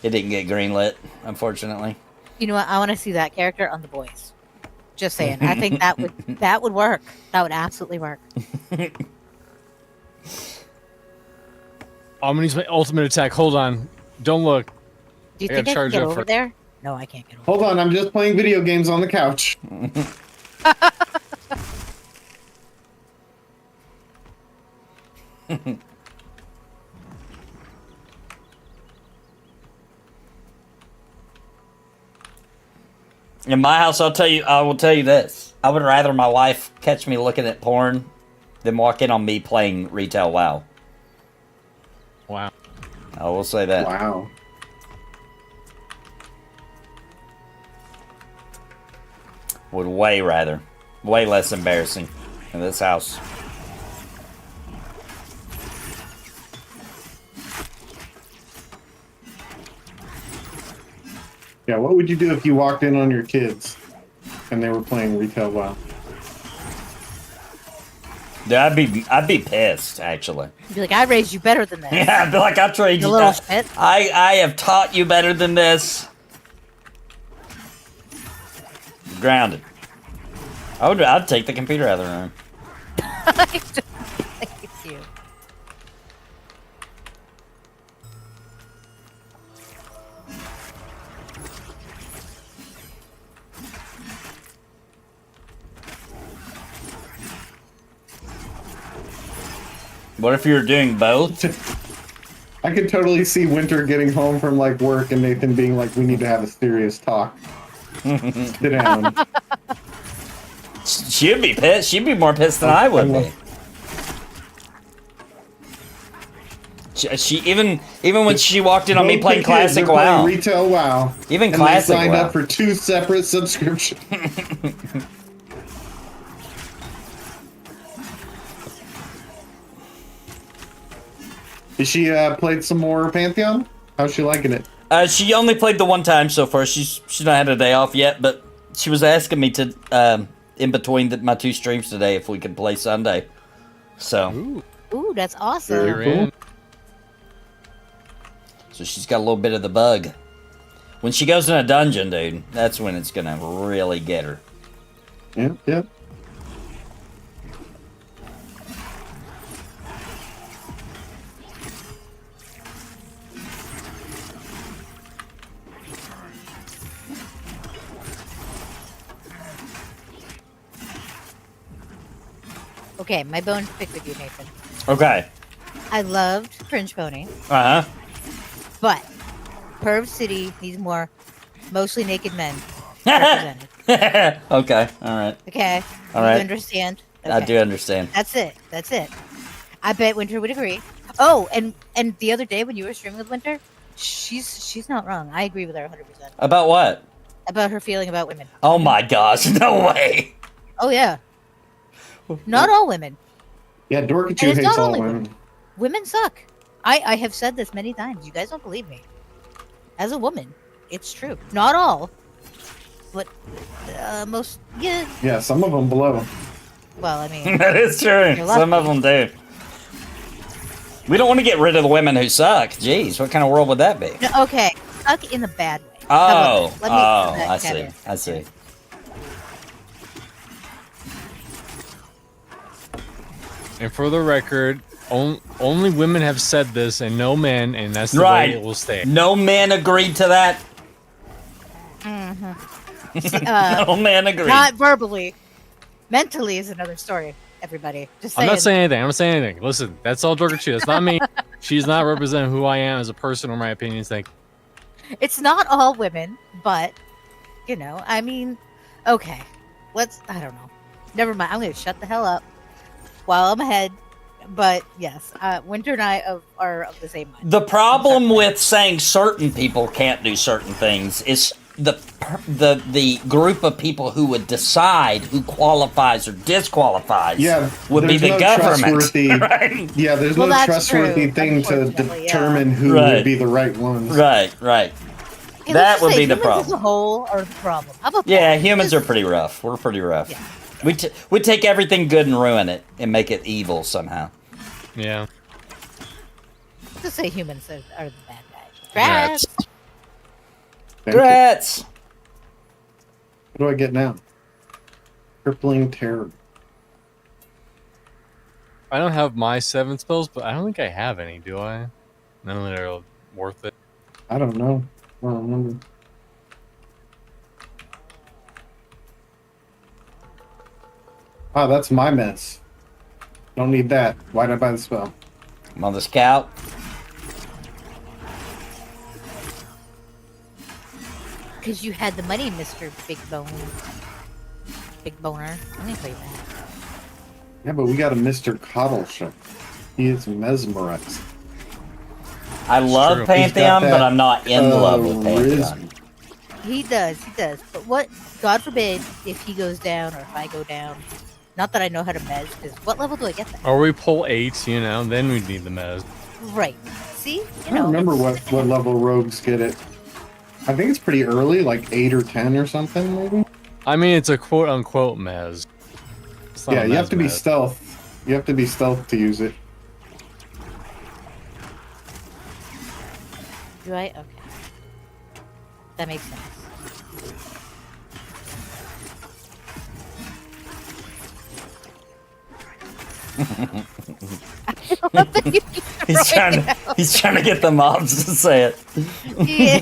it didn't get greenlit, unfortunately. You know what? I want to see that character on The Boys. Just saying. I think that would work. That would absolutely work. I'm gonna use my ultimate attack. Hold on. Don't look. Do you I think gotta I can charge get up over for- there? No, I can't get over. Hold on, I'm just playing video games on the couch. In my house, I will tell you this. I would rather my wife catch me looking at porn than walk in on me playing retail WoW. Wow. I will say that. Wow. Would way rather. Way less embarrassing in this house. Yeah, what would you do if you walked in on your kids and they were playing retail WoW? Yeah, I'd be pissed, actually. You'd be like, I raised you better than this. Yeah, I'd be like, I trained You you. little shit. I have taught you better than this. Grounded. I'd take the computer out of the room. Thank you. What if you were doing both? I could totally see Winter getting home from like work and Nathan being like, "We need to have a serious talk. Sit down." She'd be pissed. She'd be more pissed than I would be. She even when she walked in on me Both playing the kids classic are playing WoW. retail WoW. Even and classic they signed WoW. up for 2 separate subscriptions. Is she played some more Pantheon? How's she liking it? She only played the one time so far. She's not had a day off yet, but she was asking me to in between my 2 streams today if we could play Sunday. So Ooh, that's awesome. You're in. so she's got a little bit of the bug. When she goes in a dungeon, dude, that's when it's gonna really get her. Yeah, yeah. Okay, my bone to pick with you, Nathan. Okay. I loved Cringe Pony, Uh but Perv City needs more mostly naked men huh. represented. Okay. All right. Okay? All right. You understand? I Okay. do understand. That's it. That's it. I bet Winter would agree. Oh, and the other day when you were streaming with Winter, she's not wrong. I agree with her 100%. About what? About her feeling about women. Oh my gosh, no way. Oh yeah. Not all women. Yeah, And Dorkachu it's hates not all only women. Women suck. I have said this many times. You guys don't believe me. As a woman, it's true. Not all, but most. Yeah. Yeah, some of them blow. Well, I mean, That is true. You're Some of lucky. them do. We don't want to get rid of the women who suck. Jeez, what kind of world would that be? no, okay, suck in the bad way. How Oh, about that? Let me put that I see. caveat. I see. And for the record, only women have said this, and no men, and that's the Right. way it will stay. No man agreed to that. No man agreed. Not verbally. Mentally is another story. Everybody, just I'm saying. not saying anything. I'm not saying anything. Listen, that's all Dorkachu. That's not me. She's not representing who I am as a person or my opinions. Thank you. It's not all women, but you know, I mean, okay. I don't know. Never mind. I'm gonna shut the hell up while I'm ahead. But yes, Winter and I are of the same mind. The problem with saying certain people can't do certain things is the group of people who would decide who qualifies or disqualifies Yeah, would be there's the no government. trustworthy- Right? Yeah, there's Well, no that's trustworthy true, thing to unfortunately, yeah. determine who Right. would be the right ones. Right, right. Okay, That let's just would say be the humans As a problem. whole are the problem. How about Yeah, that? humans are Just- pretty rough. We're pretty rough. Yeah. We take everything good and ruin it and make it evil somehow. Yeah. Just say humans are the bad guys. Rats. Rats. Thank you. Rats. What do I get now? Crippling terror. I don't have my 7 spells, but I don't think I have any, do I? None that are worth it. I don't know. I don't remember. Oh, that's my mess. Don't need that. Why did I buy the spell? I'm on the scout. Because you had the money, Mr. Big Bone. Big Boner. Let me tell you that. Yeah, but we got a Mr. Coddleship. He is mesmerized. I love true. Pantheon, He's got but that, I'm not in love with charisma. Pantheon. He does. But what, God forbid, if he goes down or if I go down. Not that I know how to mez, because what level do I get that? Or we pull 8, you know, then we need the mez. Right. See? I don't remember what level rogues get it. I think it's pretty early, like 8 or 10 or something, maybe? I mean, it's a quote-unquote mez. It's not Yeah, a you have mez to be mez. stealth. You have to be stealth to use it. Do I? Okay. That makes sense. He's trying to get the mobs to say it. Yeah.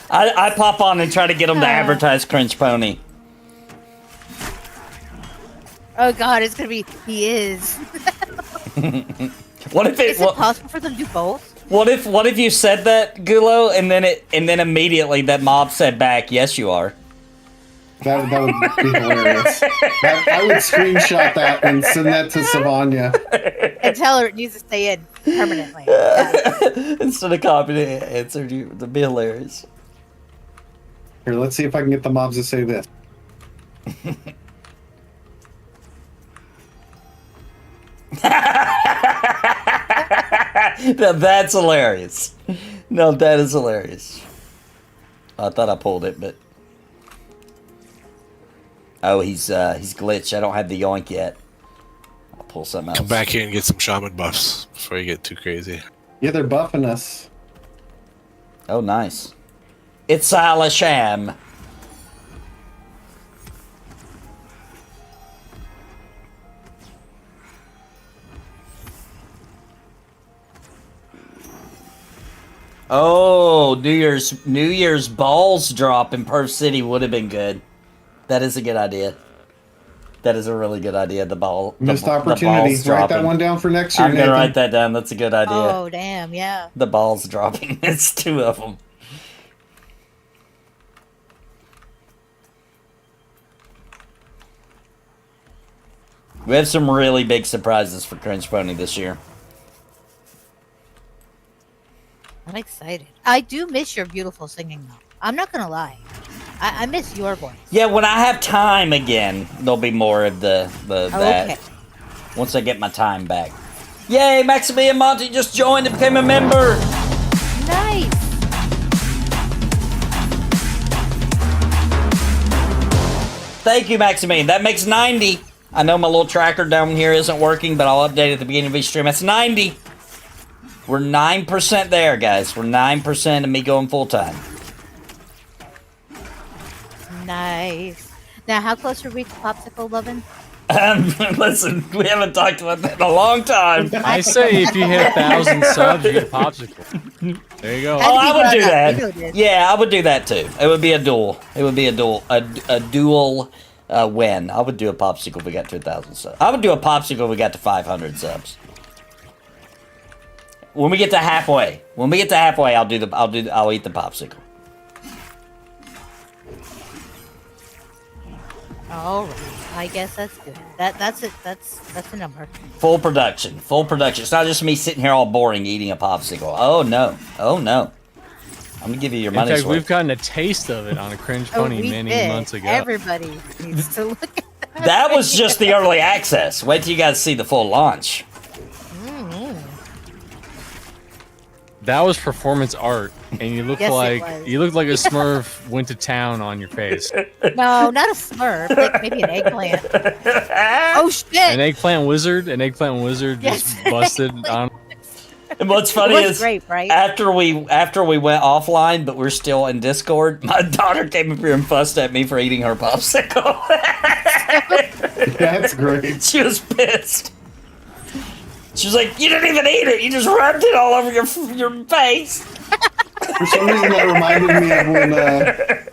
I pop on and try to get them to advertise Cringe Pony. Oh god, it's gonna be. He is. What if Is it possible for them to do both? What if you said that, Gulo, and then immediately that mob said back, "Yes, you are." That would be hilarious. I would screenshot that and send that to Savanya. And tell her it needs to stay in permanently. Yeah. Instead of copying it, answered you. That'd be hilarious. Here, let's see if I can get the mobs to say this. Now that's hilarious. No, that is hilarious. I thought I pulled it, but oh, he's glitched. I don't have the yoink yet. I'll pull something else. Come back here and get some shaman buffs before you get too crazy. Yeah, they're buffing us. Oh, nice. It's Alasham. Oh, New Year's balls drop in Perth City would have been good. That is a good idea. That is a really good idea. Missed the opportunity. balls Write that dropping. one down for next year, I'm gonna Nathan. write that down. That's a good idea. Oh damn, yeah. The balls dropping. It's 2 of them. We have some really big surprises for Cringe Pony this year. I'm excited. I do miss your beautiful singing, though. I'm not gonna lie. I miss your voice. Yeah, when I have time again, there'll be more of that. Okay. Once I get my time back. Yay, Maximilian Monty just joined and became a member. Nice. Thank you, Maximilian. That makes 90. I know my little tracker down here isn't working, but I'll update it at the beginning of each stream. That's 90. We're 9% there, guys. We're 9% of me going full time. Nice. Now, how close are we to Popsicle Lovin'? Listen, we haven't talked about that in a long time. I say if you hit 1,000 subs, you get a popsicle. There you go. Oh, I would do that. You did. Yeah, I would do that too. It would be a duel. It would be a duel. A dual win. I would do a popsicle if we got to 1,000 subs. I would do a popsicle if we got to 500 subs. When we get to halfway, I'll eat the popsicle. All right. I guess that's good. That's it. That's a number. Full production. Full production. It's not just me sitting here all boring eating a popsicle. Oh no. Oh no. I'm gonna give you your In money's fact, worth. we've gotten a taste of it on a Cringe Pony we many did. months ago. Everybody needs to look at that. That was just the early access. Wait till you guys see the full launch. That was performance art, and you look Yes, it like was. a Smurf went to town on your face. No, not a Smurf. Like maybe an eggplant. Oh shit! An eggplant wizard Yes. just busted on. And what's funny It was is great, right? after we went offline, but we're still in Discord, my daughter came up here and fussed at me for eating her popsicle. That's great. She was pissed. She was like, "You didn't even eat it. You just rubbed it all over your face." For some reason, that reminded me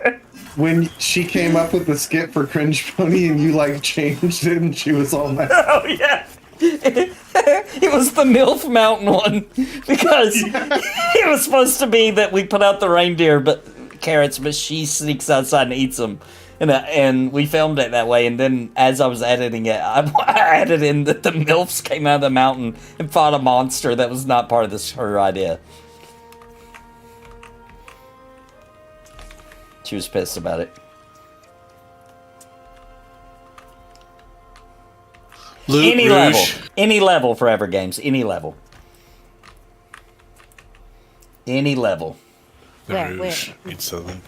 of when she came up with the skit for Cringe Pony and you like changed it and she was all mad. Oh yeah. It was the MILF Mountain one because it was supposed to be that we put out the reindeer carrots, but she sneaks outside and eats them. And we filmed it that way, and then as I was editing it, I added in that the MILFs came out of the mountain and fought a monster that was not part of her idea. She was pissed about it. Loot Any level Forever Games, any level. Any level. Where? Eat something.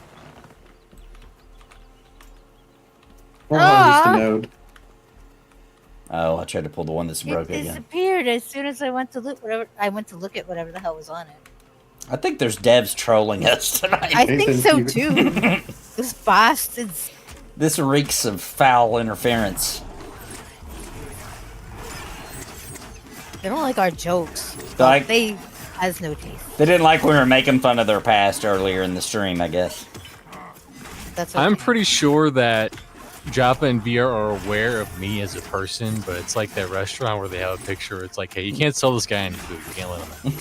Or harvest a Aw. node. Oh, I tried to pull the one that's It broke again. disappeared as soon as I went to look at whatever the hell was on it. I think there's devs trolling us tonight. I think so Nathan, too. Those bastards. This reeks of foul interference. They don't like our jokes. Like- They has no taste. They didn't like when we were making fun of their past earlier in the stream, I guess. That's okay. I'm pretty sure that Joppa and VR are aware of me as a person, but it's like that restaurant where they have a picture. It's like, hey, you can't sell this guy any food. You can't let him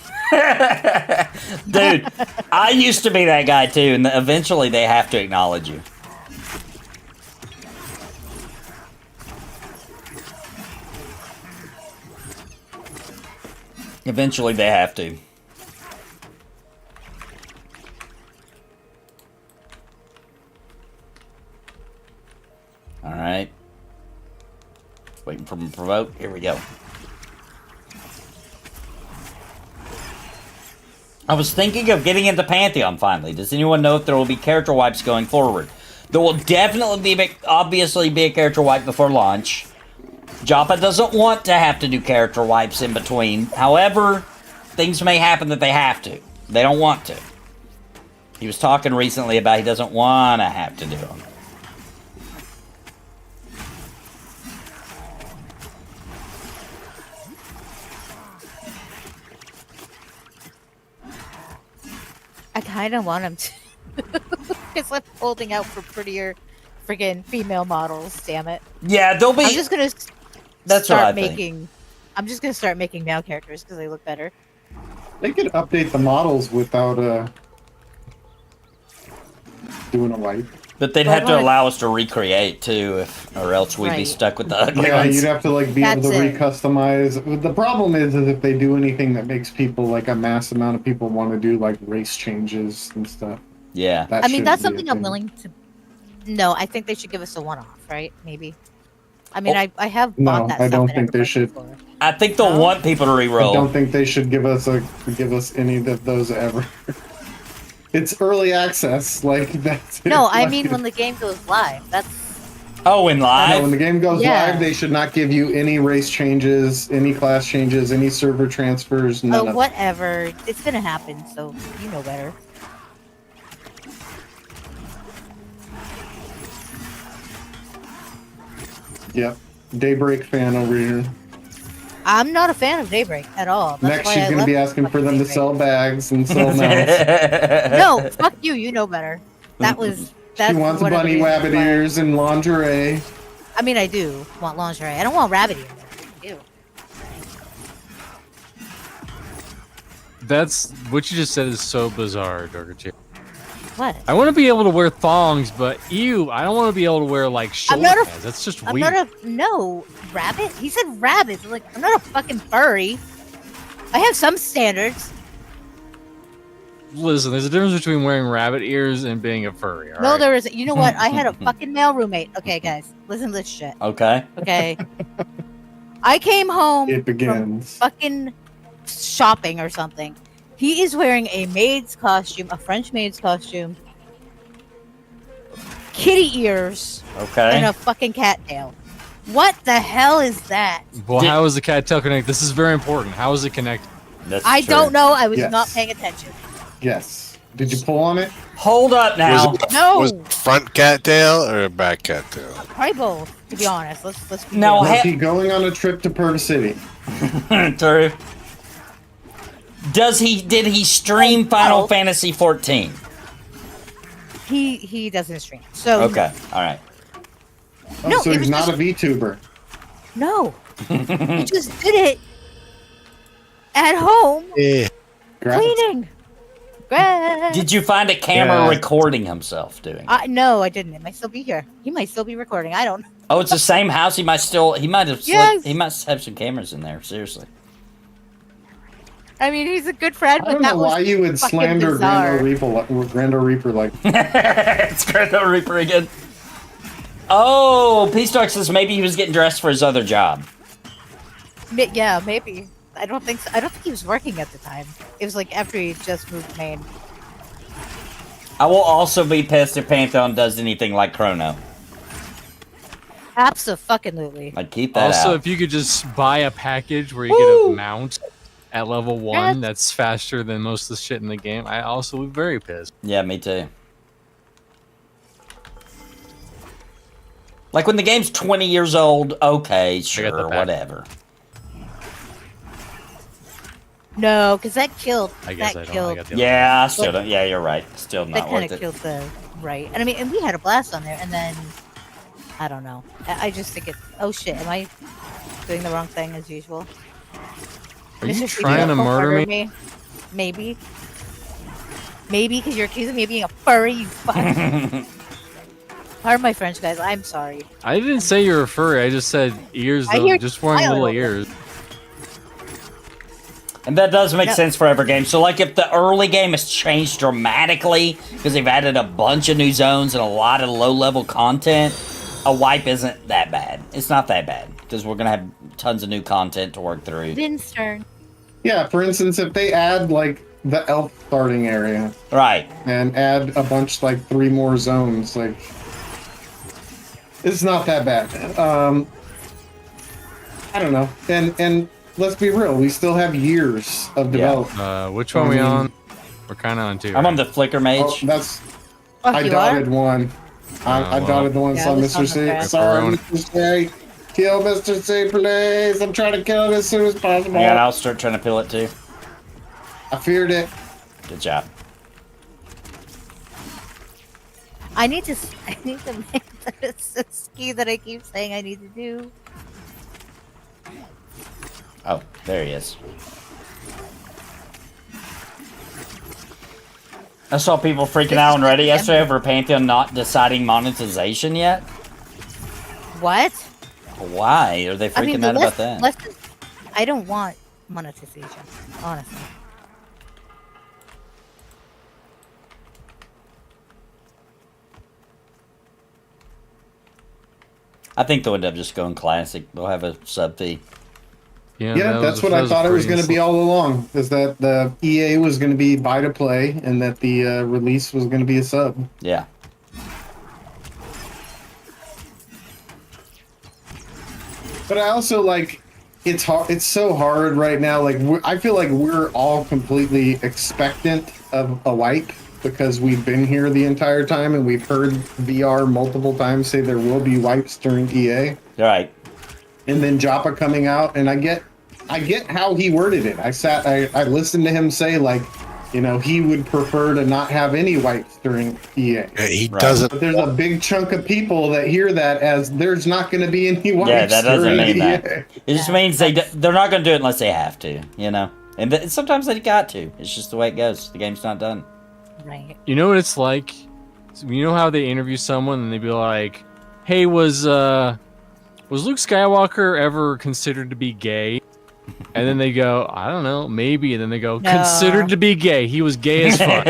in. Dude, I used to be that guy too, and eventually they have to acknowledge you. Eventually they have to. Alright. Waiting for him to provoke. Here we go. I was thinking of getting into Pantheon finally. Does anyone know if there will be character wipes going forward? There will definitely be, obviously be a character wipe before launch. Joppa doesn't want to have to do character wipes in between. However, things may happen that they have to. They don't want to. He was talking recently about he doesn't want to have to do them. I kind of want him to. Because I'm holding out for prettier friggin' female models, damn it. Yeah, they'll be... I'm just gonna That's what I think. making. I'm just gonna start making male characters because they look better. They could update the models without doing a wipe. But they'd Well, have to what- allow us to recreate too, or else we'd be Right. stuck with the ugly Yeah, ones. you'd have to like be able That's to it. recustomize. The problem is if they do anything that makes people like a mass amount of people want to do like race changes and stuff. Yeah. That I mean, that's shouldn't be a something I'm thing. willing to. No, I think they should give us a one-off, right? Maybe. I mean, I have No, bought that. I stuff don't in think they Everquest should. before. I think they'll No? want people to I re-roll. don't think they should give us any of those ever. It's early access, like that's. it. No, I Like, mean when the game goes live. That's Oh, in no, live? when the game goes Yeah. live, they should not give you any race changes, any class changes, any server transfers. None of whatever. It's gonna happen, so you know better. Yep. Daybreak fan over here. I'm not a fan of Daybreak at all. That's Next, why she's I gonna be left asking for fucking them to Daybreak. sell bags and sell mounts. No, fuck you. You know better. That was. That's She wants one of the bunny reasons rabbit why- ears and lingerie. I mean, I do want lingerie. I don't want rabbit ears. Ew. That's what you just said is so bizarre, Dorkachi. What? I want to be able to wear thongs, but ew, I don't want to be able to wear like shoulder not a- pads. That's just I'm weird. not a no rabbit. He said rabbits. Like I'm not a fucking furry. I have some standards. Listen, there's a difference between wearing rabbit ears and being a furry. All No, right? there isn't. You know what? I had a fucking male roommate. Okay, guys, listen to this shit. Okay. Okay. I came home It from begins. fucking shopping or something. He is wearing a maid's costume, a French maid's costume, kitty ears, and Okay. a fucking cattail. What the hell is that? Well, Did- how is the cattail connected? This is very important. How is it connected? That's I true. don't know. I was Yes. not paying attention. Yes. Did you pull on it? Hold up now. No. Was it front cattail or a back cattail? Probably both, to be honest. Let's be No, real. Was ha- he going on a trip to Perv City? True. Did he stream Final Fantasy 14? He doesn't stream. So Okay. All right. Oh, No, so it he's was not just- a VTuber. no, he just did it at home Yeah. cleaning. Grass. Did you find a camera Yeah. recording himself doing it? No, I didn't. It might still be here. He might still be recording. I don't know. Oh, it's the same house. He might have Yes. he must have some cameras in there. Seriously. I mean, he's a good friend, I but don't that know was why you would fucking slander bizarre. Grando Reaper like It's Grando Reaper again. Oh, Peace Talk says maybe he was getting dressed for his other job. Yeah, maybe. I don't think so. I don't think he was working at the time. It was like after he just moved to Maine. I will also be pissed if Pantheon does anything like Chrono. Absolutely. Like, keep that Also, out. if you could just buy a package where you get a mount at level 1 Yes. that's faster than most of the shit in the game, I also would be very pissed. Yeah, me too. Like, when the game's 20 years old, okay, the sure, back. whatever. No, because that killed. I guess that I don't. killed. I got the Yeah, I still don't. Yeah, you're right. Still That not kind worth of it. killed the right. And I mean, and we had a blast on there, and then I don't know. I just think it. Oh shit! Am I doing the wrong thing as usual? Are you Mr. trying to Freaky murder murdered me? Maybe. Maybe because you're accusing me of being a furry. You fuck. Pardon my French, guys. I'm sorry. I didn't say you were furry. I just said ears, I though. hear Just wearing Tyler little over there. ears. And that does make No. sense for every game. So, like, if the early game has changed dramatically because they've added a bunch of new zones and a lot of low-level content, a wipe isn't that bad. It's not that bad because we're gonna have tons of new content to work through. Vin's turn. yeah. For instance, if they add like the elf starting area Right. and add a bunch like 3 more zones, like it's not that bad. I don't know. And let's be real, we still have years of development. Which one are we on? We're kind of on 2. I'm on the Flicker Mage. Oh, that's Fuck I you dotted are. one. I well. dotted the one Yeah, saw I was on Mr. the C. track. Sorry, Everyone- Mr. C. Kill Mr. C, please. I'm trying to kill him as soon as possible. Yeah, I'll start trying to peel it too. I feared it. Good job. I need to make the ski that I keep saying I need to do. Oh, there he is. I saw people freaking out on Reddit yesterday over Pantheon not deciding monetization yet. What? Why are they freaking out about that? I don't want monetization, honestly. I think they'll end up just going classic. They'll have a sub fee. Yeah, that's what I thought it was going to be all along. Is that the EA was going to be buy to play, and that the release was going to be a sub. Yeah. But I also like it's hard. It's so hard right now. Like I feel like we're all completely expectant of a wipe because we've been here the entire time and we've heard VR multiple times say there will be wipes during EA. Right. And then Joppa coming out, and I get how he worded it. I listened to him say, like, you know, he would prefer to not have any wipes during EA. Yeah, he doesn't. But there's a big chunk of people that hear that as there's not going to be any wipes. Yeah, that doesn't during mean EA. that. It just means they're not going to do it unless they have to, you know? And sometimes they got to. It's just the way it goes. The game's not done. Right. You know what it's like? You know how they interview someone and they be like, "Hey, was Luke Skywalker ever considered to be gay?" And then they go, "I don't know, maybe." And then they go, No. "Considered to be gay. He was gay as fuck."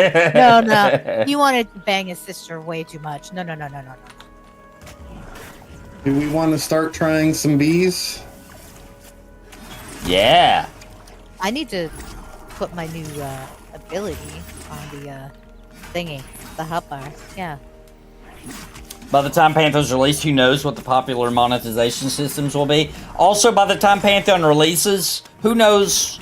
No. He wanted to bang his sister way too much. No. Do we want to start trying some bees? Yeah. I need to put my new ability on the thingy, the hotbar. Yeah. By the time Pantheon's released, who knows what the popular monetization systems will be. Also, by the time Pantheon releases, who knows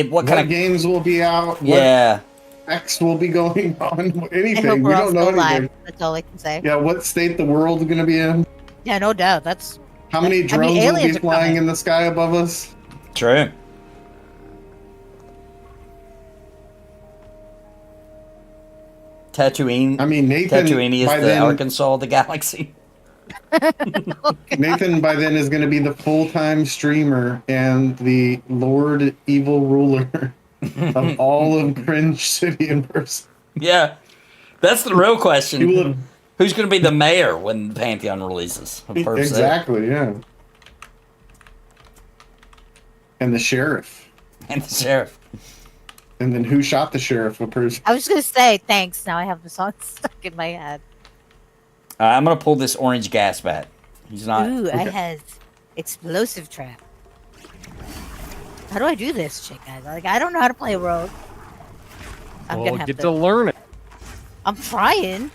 what kind of games will be out? Yeah. What X will be going on? I Anything? hope We we're all don't know still anything. alive. That's all I can say. Yeah, what state the world's going to be in? Yeah, no doubt. That's How many drones will aliens be are flying coming. in the sky above us? True. Tatooine. I mean, Nathan. Tatooine is by the then, Arkansas of the galaxy. Nathan by then is going to be the full-time streamer and the Lord Evil Ruler of all of Cringe City in person. Yeah. That's the real He question. will have- Who's going to be the mayor when Pantheon releases? Per se. Exactly, yeah. And the sheriff. And the sheriff. And then who shot the sheriff? A person. I was gonna say thanks. Now I have the song stuck in my head. I'm going to pull this orange gas bat. He's not. Ooh, I had explosive trap. How do I do this shit, guys? Like, I don't know how to play a rogue. I'm Well, gonna have get to. to learn it. I'm trying.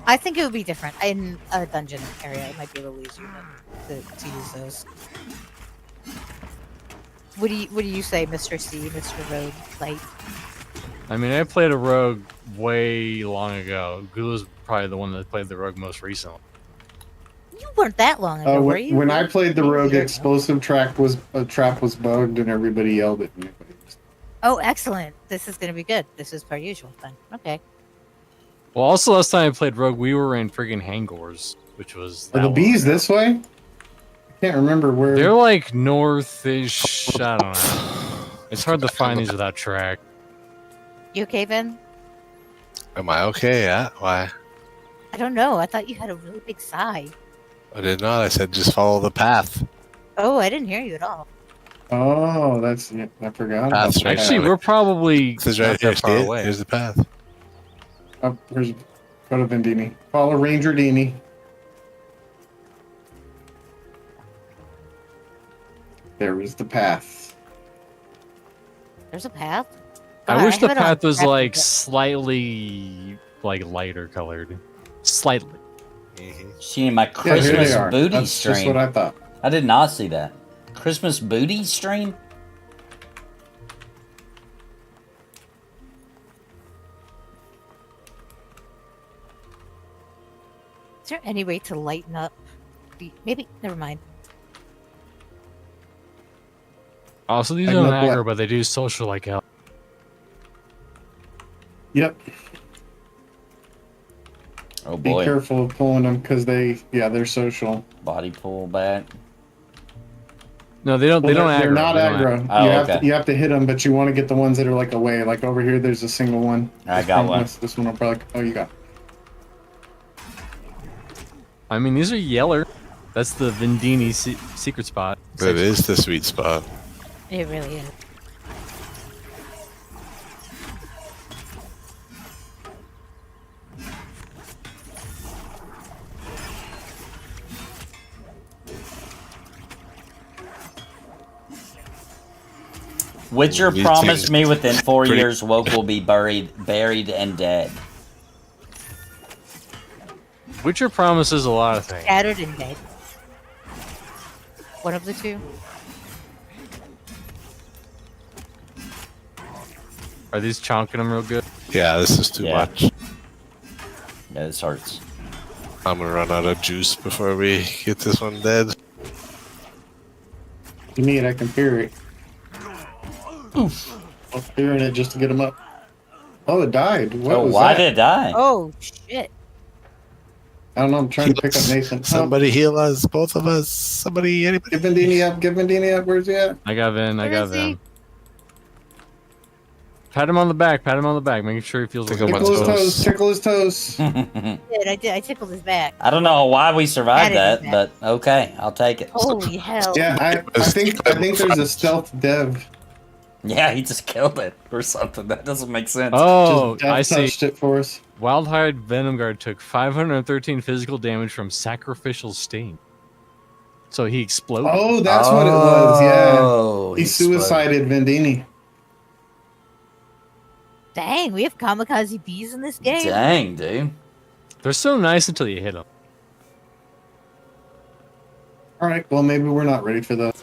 I think it would be different in a dungeon area. It might be a little easier to use those. What do you say, Mr. C, Mr. Rogue Light? I mean, I played a rogue way long ago. Gula's probably the one that played the rogue most recently. You weren't that long ago, were you? When I played the Maybe a rogue, year ago. explosive trap was bugged and everybody yelled at me. Oh, excellent. This is going to be good. This is per usual then. Okay. Well, also last time I played rogue, we were in friggin' Hangors, which was Are the that bees long ago. this way? I can't remember where. They're like north-ish. I don't know. It's hard to find these without track. You okay, Ben? Am I okay? Yeah. Why? I don't know. I thought you had a really big sigh. I did not. I said just follow the path. Oh, I didn't hear you at all. Oh, that's. Yeah, I forgot. That's about right. that. Actually, we're probably This is not right here. that far See it? away. Here's the path. Oh, go to Vendini. Follow Ranger Dini. There is the path. There's a path. I God, wish the have it on path was prep like to get- slightly like lighter colored. Slightly. Seeing my Yeah, here Christmas they are. booty That's stream. just what I thought. I did not see that. Christmas booty stream? Is there any way to lighten up? Maybe. Never mind. Also, these I don't look aggro, what- but they do social like hell. Yep. Oh Be boy. careful of pulling them because they're social. Body pull back. No, they don't. Well, they don't they're aggro. not They don't aggro. Oh, you have okay. to hit them, but you want to get the ones that are like away. Like over here, there's a single one. I got one. This one will probably. Oh, you got. I mean, these are yeller. That's the Vendini secret spot. That is the sweet spot. It really is. Witcher You promised think- me within 4 pretty- years Woke will be buried and dead. Witcher promises a lot of things. Scattered and dead. One of the two. Are these chonking them real good? Yeah, this is too Yeah. much. Yeah, this hurts. I'm gonna run out of juice before we get this one dead. You need. I can parry it. Oof. I'm parrying it just to get him up. Oh, it died. What Oh, was why that? did it die? Oh shit! I don't know. I'm trying to pick up Nathan. Somebody heal us, both of us. Somebody, anybody. Give Vendini up. Give Vendini up. Where's he at? I got Vin. I Where got is he? Vin. Pat him on the back. Pat him on the back. Making sure he feels like Tickle my Tickle his toes. toes. Tickle his toes. I did. I tickled his back. I don't know why we survived That that, is but okay, I'll take it. Holy hell! Yeah, I think there's a stealth dev. Yeah, he just killed it or something. That doesn't make sense. Oh, Just dev I see. touched it for us. Wildhide Venom Guard took 513 physical damage from sacrificial sting. So he exploded. Oh, that's what it was. Yeah, Oh, he exploded. suicided Vendini. Dang, we have kamikaze bees in this game. Dang, dude. They're so nice until you hit them. All right. Well, maybe we're not ready for that.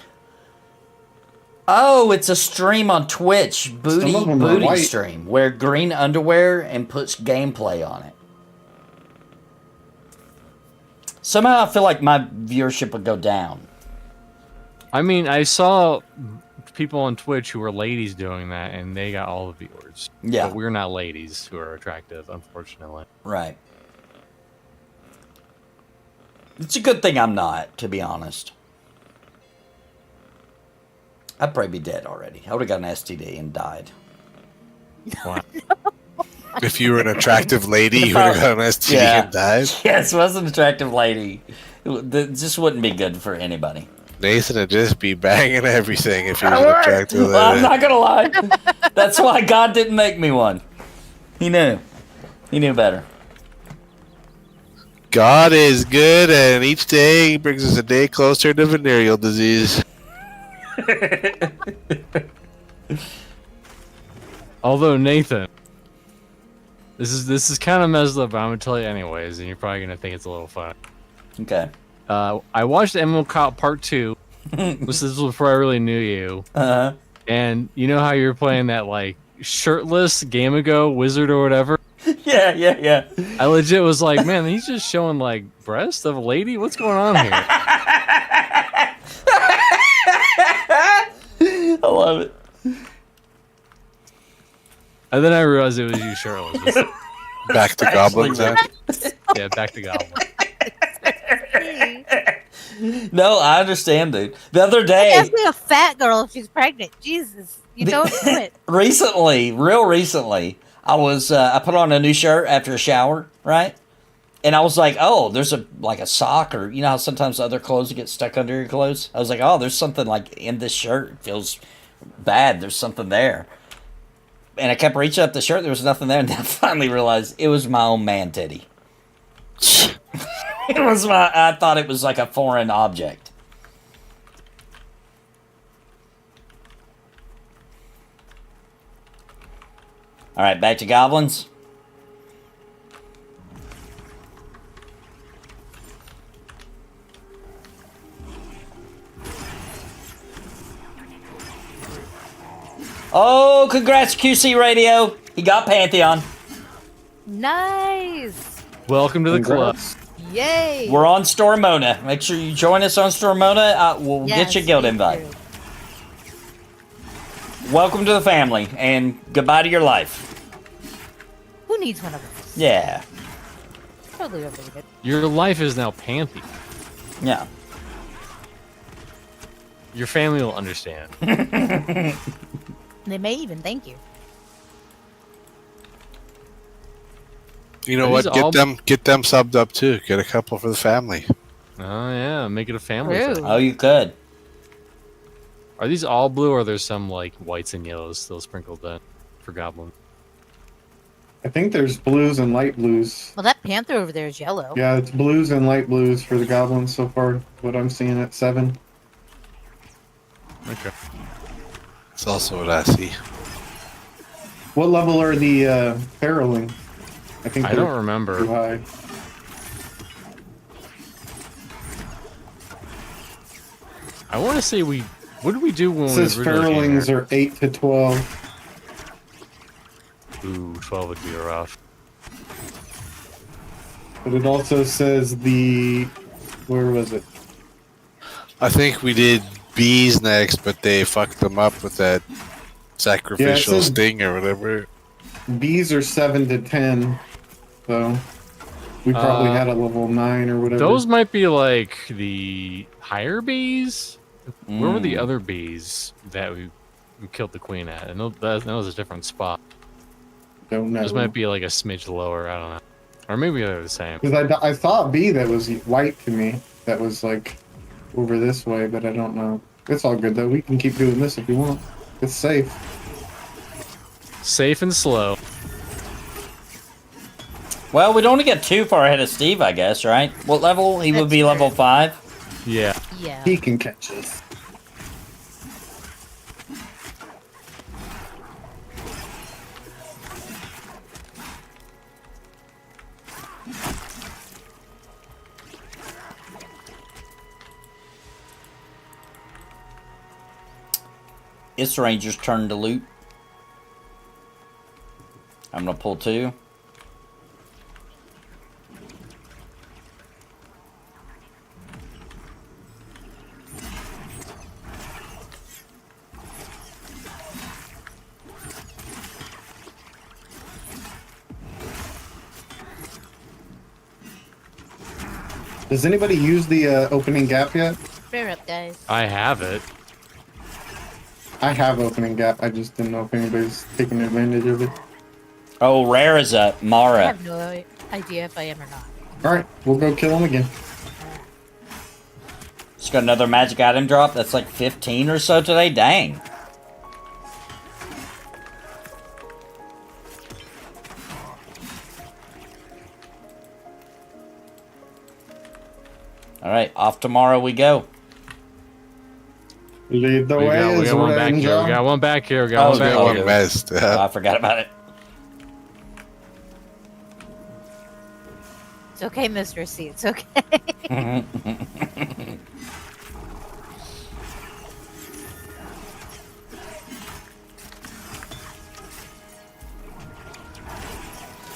Oh, it's a stream on Twitch. Booty Some of them are white. stream. Wear green underwear and puts gameplay on it. Somehow I feel like my viewership would go down. I mean, I saw people on Twitch who were ladies doing that, and they got all the viewers. Yeah. But we're not ladies who are attractive, unfortunately. Right. It's a good thing I'm not, to be honest. I'd probably be dead already. I would have got an STD and died. Wow. If you were an attractive lady, you would have got an STD Yeah. and died. Yes, was an attractive lady. It just wouldn't be good for anybody. Nathan would just be banging everything if he was Well, an attractive lady. I'm not gonna lie. That's why God didn't make me one. He knew. He knew better. God is good, and each day he brings us a day closer to venereal disease. Although Nathan, this is kind of messed up, but I'm gonna tell you anyways, and you're probably gonna think it's a little fun. Okay. I watched MMO Cop Part 2. This was before I really knew you. Uh-huh. And you know how you were playing that like shirtless Game Ago wizard or whatever? Yeah. I legit was like, man, he's just showing like breast of a lady. What's going on here? I love it. And then I realized it was you shirtless. Back to goblins. Actually, Yeah, back to Goblin. No, I understand, dude. The other Like day, asking a fat girl if she's pregnant. Jesus, you don't do it. real recently, I was I put on a new shirt after a shower, right? And I was like, oh, there's a sock, or you know how sometimes other clothes get stuck under your clothes. I was like, oh, there's something like in this shirt. It feels bad. There's something there. And I kept reaching up the shirt. There was nothing there, and then I finally realized it was my own man titty. It was I thought it was like a foreign object. All right, back to goblins. Oh, congrats, QC Radio. He got Pantheon. Nice. Welcome to the club. Yay. We're on Stormona. Make sure you join us on Stormona. We'll get you a guild me invite. too. Welcome to the family, and goodbye to your life. Who needs one of those? Yeah. Totally overrated. Your life is now Pantheon. Yeah. Your family will understand. They may even thank you. You know Are what? these Get them subbed up too. Get a couple for the family. Oh yeah, make it a family True. thing. Oh, you could. Are these all blue, or there's some like whites and yellows still sprinkled in for goblin? I think there's blues and light blues. Well, that panther over there is yellow. Yeah, it's blues and light blues for the goblins so far. What I'm seeing at 7. Okay. That's also what I see. What level are the Feroling? I think I they're don't remember. too high. I want to say we. What did we do when It we says originally came Ferolings here? are 8 to 12. Ooh, 12 would be rough. But it also says the... Where was it? I think we did bees next, but they fucked them up with that sacrificial says- sting or whatever. Bees are 7 to 10. So we probably had a level 9 or whatever. Those might be like the higher bees. Where were the Mm. other bees that we killed the queen at? And that was a different spot. Don't know. Those might be like a smidge lower. I don't know. Or maybe they're the same. Because I saw a bee that was white to me. That was like over this way, but I don't know. It's all good though. We can keep doing this if you want. It's safe. Safe and slow. Well, we don't want to get too far ahead of Steve, I guess, right? What level? He would That's be fair. level 5. Yeah. Yeah. He can catch us. It's the Ranger's turn to loot. I'm gonna pull 2. Does anybody use the opening gap yet? Fair up, guys. I have it. I have opening gap. I just didn't know if anybody's taking advantage of it. Oh, Rare is up. I Mara. have no idea if I am or not. All right, we'll go kill him again. Just got another magic item drop. That's like 15 or so today. Dang. All right, off tomorrow we go. Lead the We way. got, we is got one back Ranger. here. We got one back here. We got Oh, one back no. here. One missed. Oh, I forgot about it. It's okay, Mr. C. It's okay.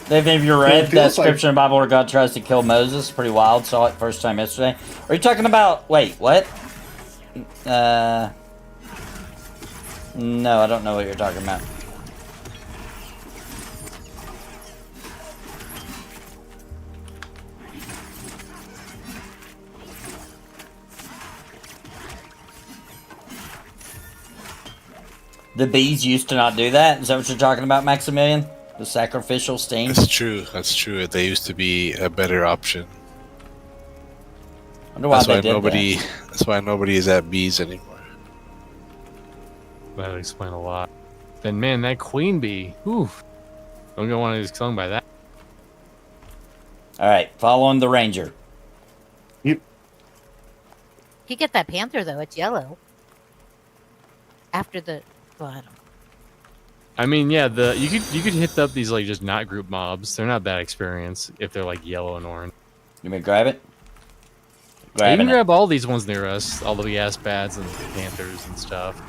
Dave, have you it read that feels like- scripture in the Bible where God tries to kill Moses? Pretty wild. Saw it first time yesterday. Are you talking about... Wait, what? No, I don't know what you're talking about. The bees used to not do that? Is that what you're talking about, Maximilian? The sacrificial sting? That's true. That's true. They used to be a better option. I wonder why That's they why did nobody. that. That's why nobody is at bees anymore. That'll explain a lot. Then, man, that queen bee. Whew. Don't get one of these stung by that. All right, following the ranger. Yep. You get that panther though; it's yellow. After the, well, I don't know. I mean, yeah, you could hit up these like just not group mobs. They're not bad experience if they're like yellow and orange. You may grab it. You Grabbing can it. grab all these ones near us, all the gas pads and the panthers and stuff.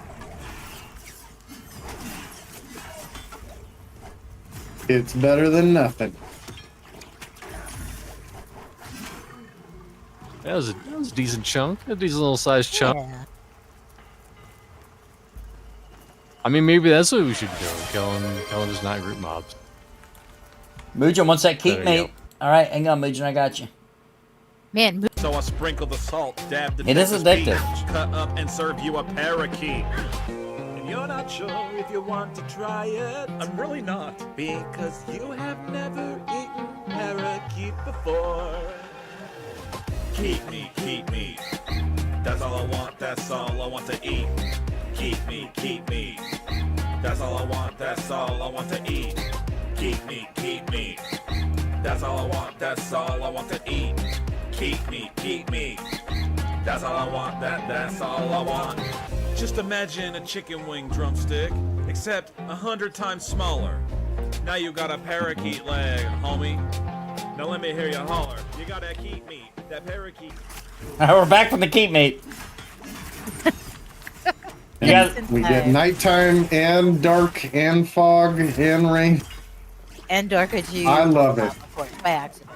It's better than nothing. That was a decent chunk, a decent little sized chunk. Yeah. I mean, maybe that's what we should do. Killing just not group mobs. Mujan wants that keep There you mate. go. All right, hang on, Mujan, I got you. Man, So I sprinkle the salt, dab the It is devil's addictive. peach, cut up and serve you a parakeet. And you're not sure if you want to try it. I'm really not. Because you have never eaten parakeet before. Keep me, keep me. That's all I want, that's all I want to eat. Keep me, keep me. That's all I want, that's all I want to eat. Keep me, keep me. That's all I want, that's all I want to eat. Keep me, keep me. That's all I want, that's all I want. Just imagine a chicken wing drumstick, except 100 times smaller. Now you got a parakeet leg, homie. Now let me hear you holler. You gotta keep me, that parakeet. We're back from the keep meet. You guys, We get nighttime and dark and fog and rain. and dark as you. I love it. Of course, by accident.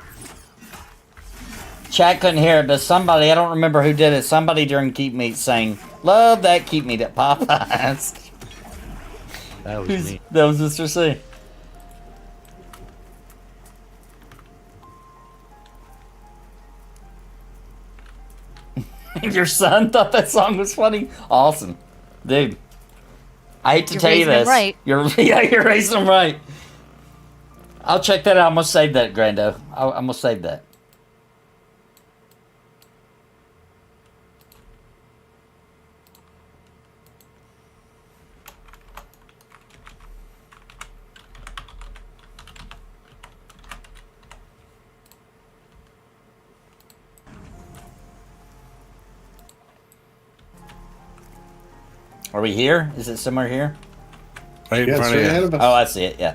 chat couldn't hear it, but somebody, I don't remember who did it, somebody during keep meet saying, love that keep meet at Popeyes. That was me. That was Mr. C. Your son thought that song was funny? Awesome. Dude. I hate to You're tell you raising 'em this. right. You're raising them right. I'll check that out. I'm gonna save that, Grando. I'm gonna save that. Are we here? Is it somewhere here? Right in Yeah, front straight of ahead you. of us. Oh, I see it. Yeah.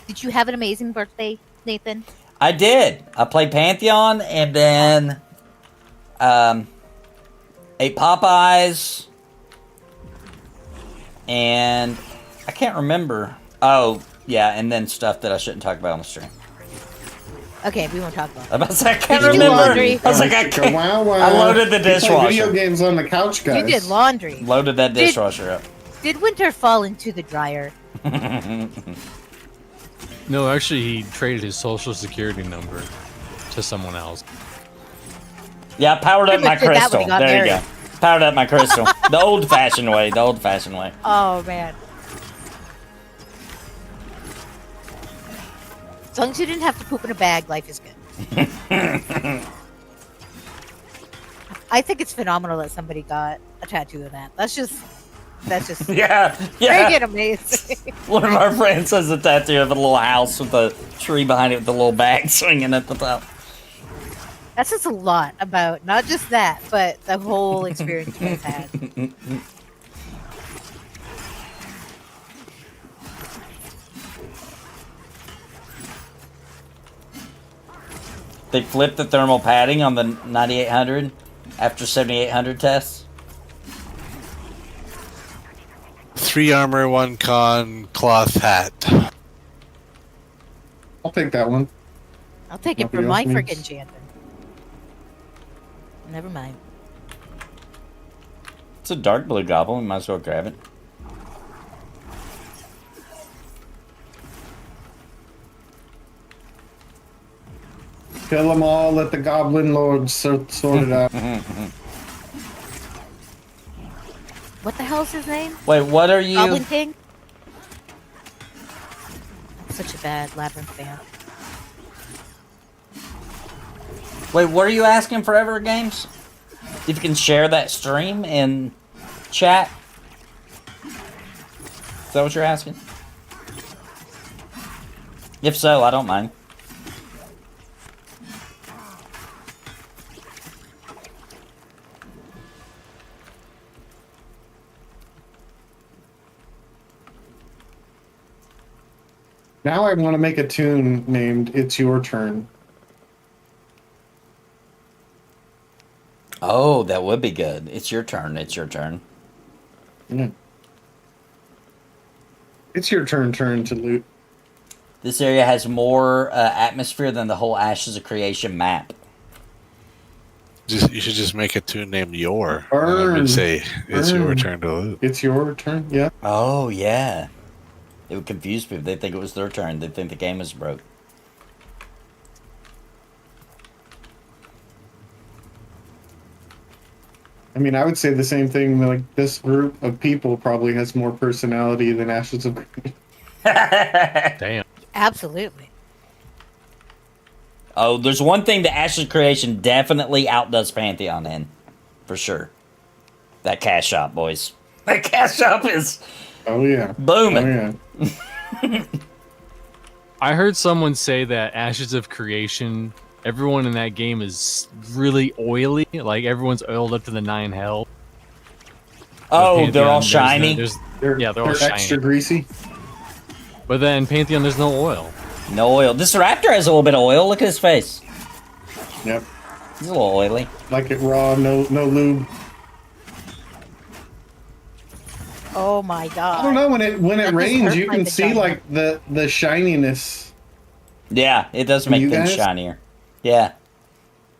Did you have an amazing birthday, Nathan? I did. I played Pantheon and then ate Popeyes. And I can't remember. Oh, yeah, and then stuff that I shouldn't talk about on the stream. Okay, we won't talk about it. I was about to say, I can't Did you do remember. laundry? I was like, I can't. Wow, wow. I loaded the You play dishwasher. video games on the couch, guys. You did laundry. Loaded that dishwasher up. Did winter fall into the dryer? No, actually, he traded his social security number to someone else. Yeah, I powered up Pretty my much did that when crystal. he got There you go. married. Powered up my crystal. The old-fashioned way. The old-fashioned way. Oh man. As long as you didn't have to poop in a bag, life is good. I think it's phenomenal that somebody got a tattoo of that. That's just Yeah, yeah. freaking amazing. One of our friends has a tattoo of a little house with a tree behind it with a little bag swinging at the top. That's just a lot about not just that, but the whole experience you guys had. They flipped the thermal padding on the 9800 after 7800 tests. 3 armor, 1 con, cloth hat. I'll take that one. I'll take it Nobody for my else freaking needs- champion. Never mind. It's a dark blue goblin. We might as well grab it. Kill them all. Let the goblin lord sort it out. What the hell's his name? Wait, what are you? Goblin King? Such a bad Labyrinth fan. Wait, what are you asking, Forever Games? If you can share that stream in chat? Is that what you're asking? If so, I don't mind. Now I want to make a tune named "It's Your Turn." Oh, that would be good. It's your turn. It's your turn. Yeah. It's your turn to loot. This area has more atmosphere than the whole Ashes of Creation map. You should just make a tune named Your. Burn. And say it's your Burn. turn to loot. It's your turn. Yeah. Oh, yeah. It would confuse people. They'd think it was their turn. They'd think the game was broke. I mean, I would say the same thing. Like, this group of people probably has more personality than Ashes of Creation. Damn. Absolutely. Oh, there's one thing that Ashes of Creation definitely outdoes Pantheon in, for sure. That cash shop, boys. That cash shop is booming. Oh, yeah. I heard someone say that Ashes of Creation, everyone in that game is really oily. Like, everyone's oiled up to the 9 hell. Oh, Pantheon, they're all shiny? They're all shiny. extra greasy. But then Pantheon, there's no oil. No oil. This raptor has a little bit of oil. Look at his face. Yep. He's a little oily. Like it raw, no lube. Oh my god. I don't know, when it That just rains, hurt you my can see vagina. like the shininess. Yeah, it does From make you things guys? shinier. Yeah.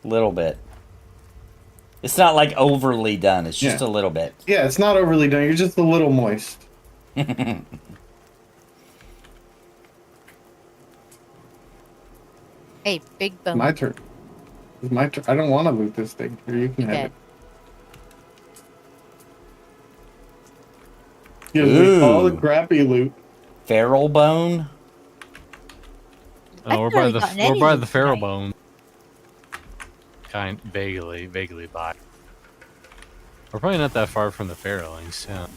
A little bit. It's not like overly done. It's just a little bit. Yeah, it's not overly done. You're just a little moist. Hey, big bone. My turn. It's my turn. I don't want to loot this thing. Here, you can have it. You loot all the crappy loot. Feral bone? Oh, we're by the feral bone. Kind vaguely by. We're probably not that far from the feralings. Yeah.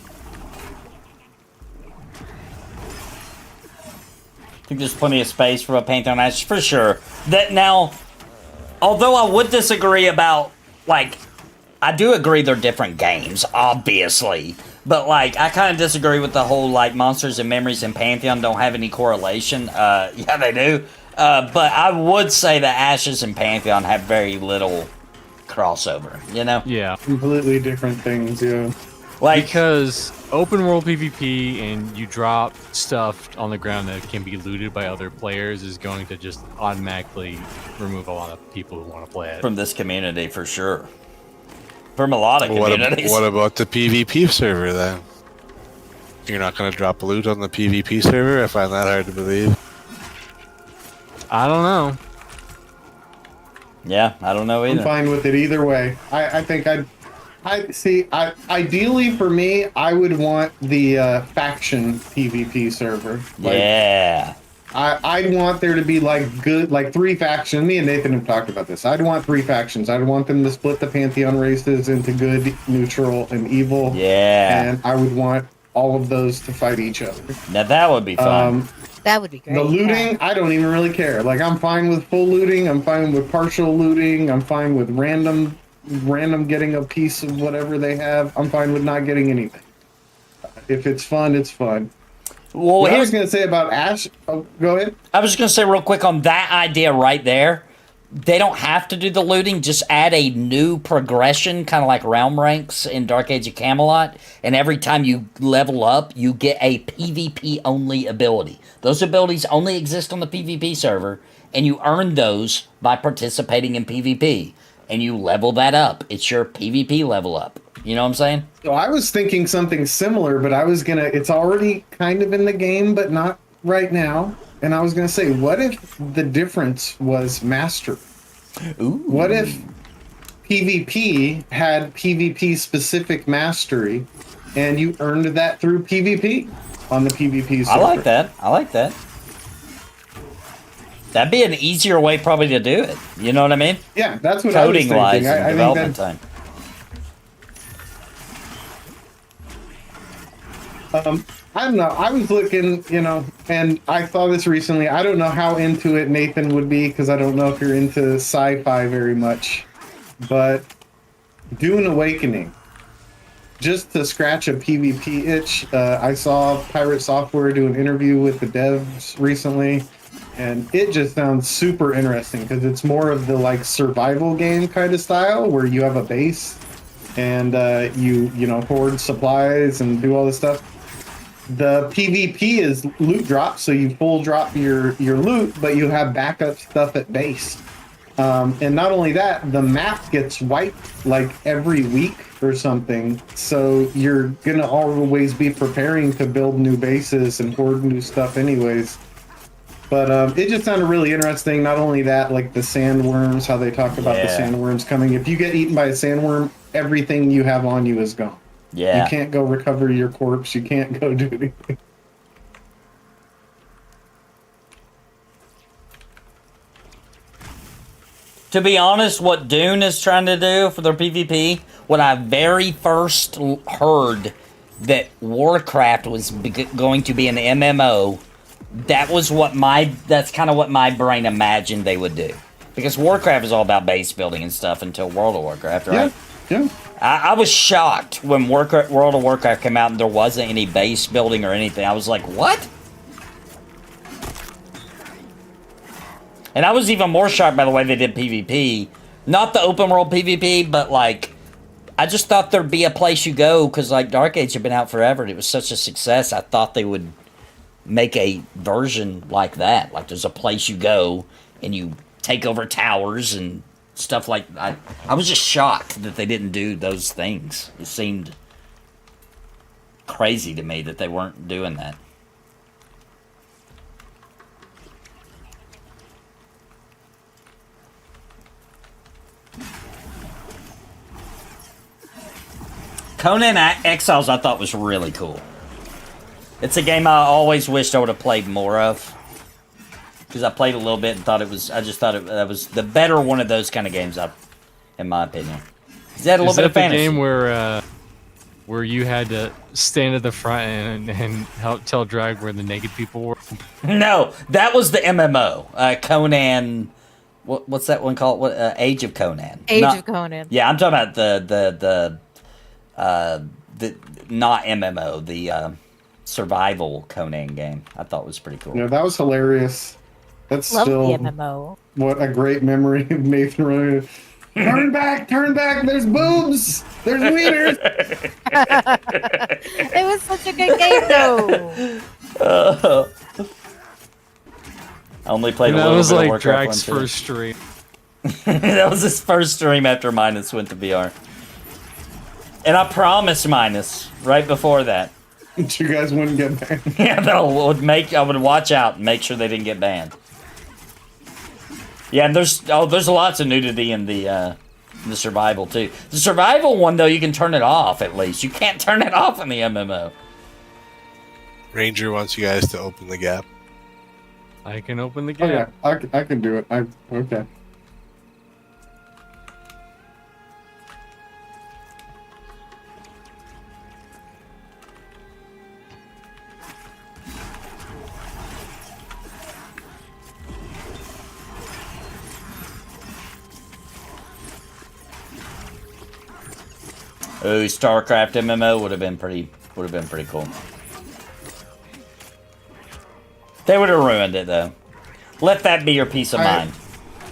I think there's plenty of space for a Pantheon Ashes, for sure. That now, although I would disagree about, like, I do agree they're different games, obviously. But, like, I kind of disagree with the whole, like, Monsters and Memories and Pantheon don't have any correlation. Yeah, they do. But I would say that Ashes and Pantheon have very little crossover, you know? Yeah. Completely different things, yeah. Like, because open world PvP and you drop stuff on the ground that can be looted by other players is going to just automatically remove a lot of people who want to play it. From this community, for sure. From a lot of communities. What about the PvP server, then? You're not going to drop loot on the PvP server? I find that hard to believe. I don't know. Yeah, I don't know either. I'm fine with it either way. I think ideally for me, I would want the faction PvP server. Like, yeah. I'd want there to be like good, like 3 factions. Me and Nathan have talked about this. I'd want 3 factions. I'd want them to split the Pantheon races into good, neutral, and evil. Yeah. And I would want all of those to fight each other. Now that would be fun. That would be great. The looting, I don't even really care. Like, I'm fine with full looting. I'm fine with partial looting. I'm fine with random getting a piece of whatever they have. I'm fine with not getting anything. If it's fun, it's fun. Well, what I was going to say about Ash... Oh, go ahead. I was just going to say real quick on that idea right there. They don't have to do the looting. Just add a new progression, kind of like realm ranks in Dark Age of Camelot. And every time you level up, you get a PvP-only ability. Those abilities only exist on the PvP server, and you earn those by participating in PvP. And you level that up. It's your PvP level up. You know what I'm saying? So I was thinking something similar, but I was gonna... It's already kind of in the game, but not right now. And I was gonna say, what if the difference was mastery? Ooh. What if PvP had PvP-specific mastery, and you earned that through PvP on the PvP server? I like that. I like that. That'd be an easier way probably to do it. You know what I mean? Yeah, that's what I was thinking. Coding-wise and I think development time. I don't know. I was looking, and I saw this recently. I don't know how into it Nathan would be, because I don't know if you're into sci-fi very much. But Dune Awakening, just to scratch a PvP itch, I saw Pirate Software do an interview with the devs recently, and it just sounds super interesting, because it's more of the like survival game kind of style, where you have a base and you hoard supplies and do all this stuff. The PvP is loot drop, so you full drop your loot, but you have backup stuff at base. And not only that, the map gets wiped like every week or something, so you're gonna always be preparing to build new bases and hoard new stuff anyways. But it just sounded really interesting. Not only that, like the sandworms, how they talk about the sandworms coming. If you get eaten by a sandworm, everything you have on you is gone. Yeah. You can't go recover your corpse. You can't go do anything. To be honest, what Dune is trying to do for their PvP, when I very first heard that Warcraft was going to be an MMO, that's kind of what my brain imagined they would do. Because Warcraft is all about base building and stuff until World of Warcraft, right? Yeah. I was shocked when World of Warcraft came out and there wasn't any base building or anything. I was like, what? And I was even more shocked by the way they did PvP. Not the open world PvP, but like, I just thought there'd be a place you go, because like Dark Age had been out forever and it was such a success. I thought they would make a version like that. Like there's a place you go and you take over towers and stuff like that. I was just shocked that they didn't do those things. It seemed crazy to me that they weren't doing that. Conan Exiles I thought was really cool. It's a game I always wished I would have played more of. Because I played a little bit and thought I just thought that was the better one of those kind of games, in my opinion. Is that a little bit of fantasy? Is that the game where you had to stand at the front and help tell Drag where the naked people were? No, that was the MMO. Conan... What's that one called? Age of Conan. Age of Conan. Yeah, I'm talking about the not MMO, the survival Conan game. I thought was pretty cool. Yeah, that was hilarious. That's Love still the MMO. What a great memory of Nathan running. Turn back! There's boobs! There's wieners! It was such a good game, though. I only played a that little was bit of like Warcraft Drag's first stream. That was his first stream after Minus went to VR. And I promised Minus right before that. You guys wouldn't get banned. Yeah, I would watch out and make sure they didn't get banned. Yeah, and there's lots of nudity in the survival too. The survival one though, you can turn it off at least. You can't turn it off in the MMO. Ranger wants you guys to open the gap. I can open the gap. Oh, yeah, I can do it. Okay. Ooh, StarCraft MMO would have been pretty cool. They would have ruined it though. Let that be your peace of mind.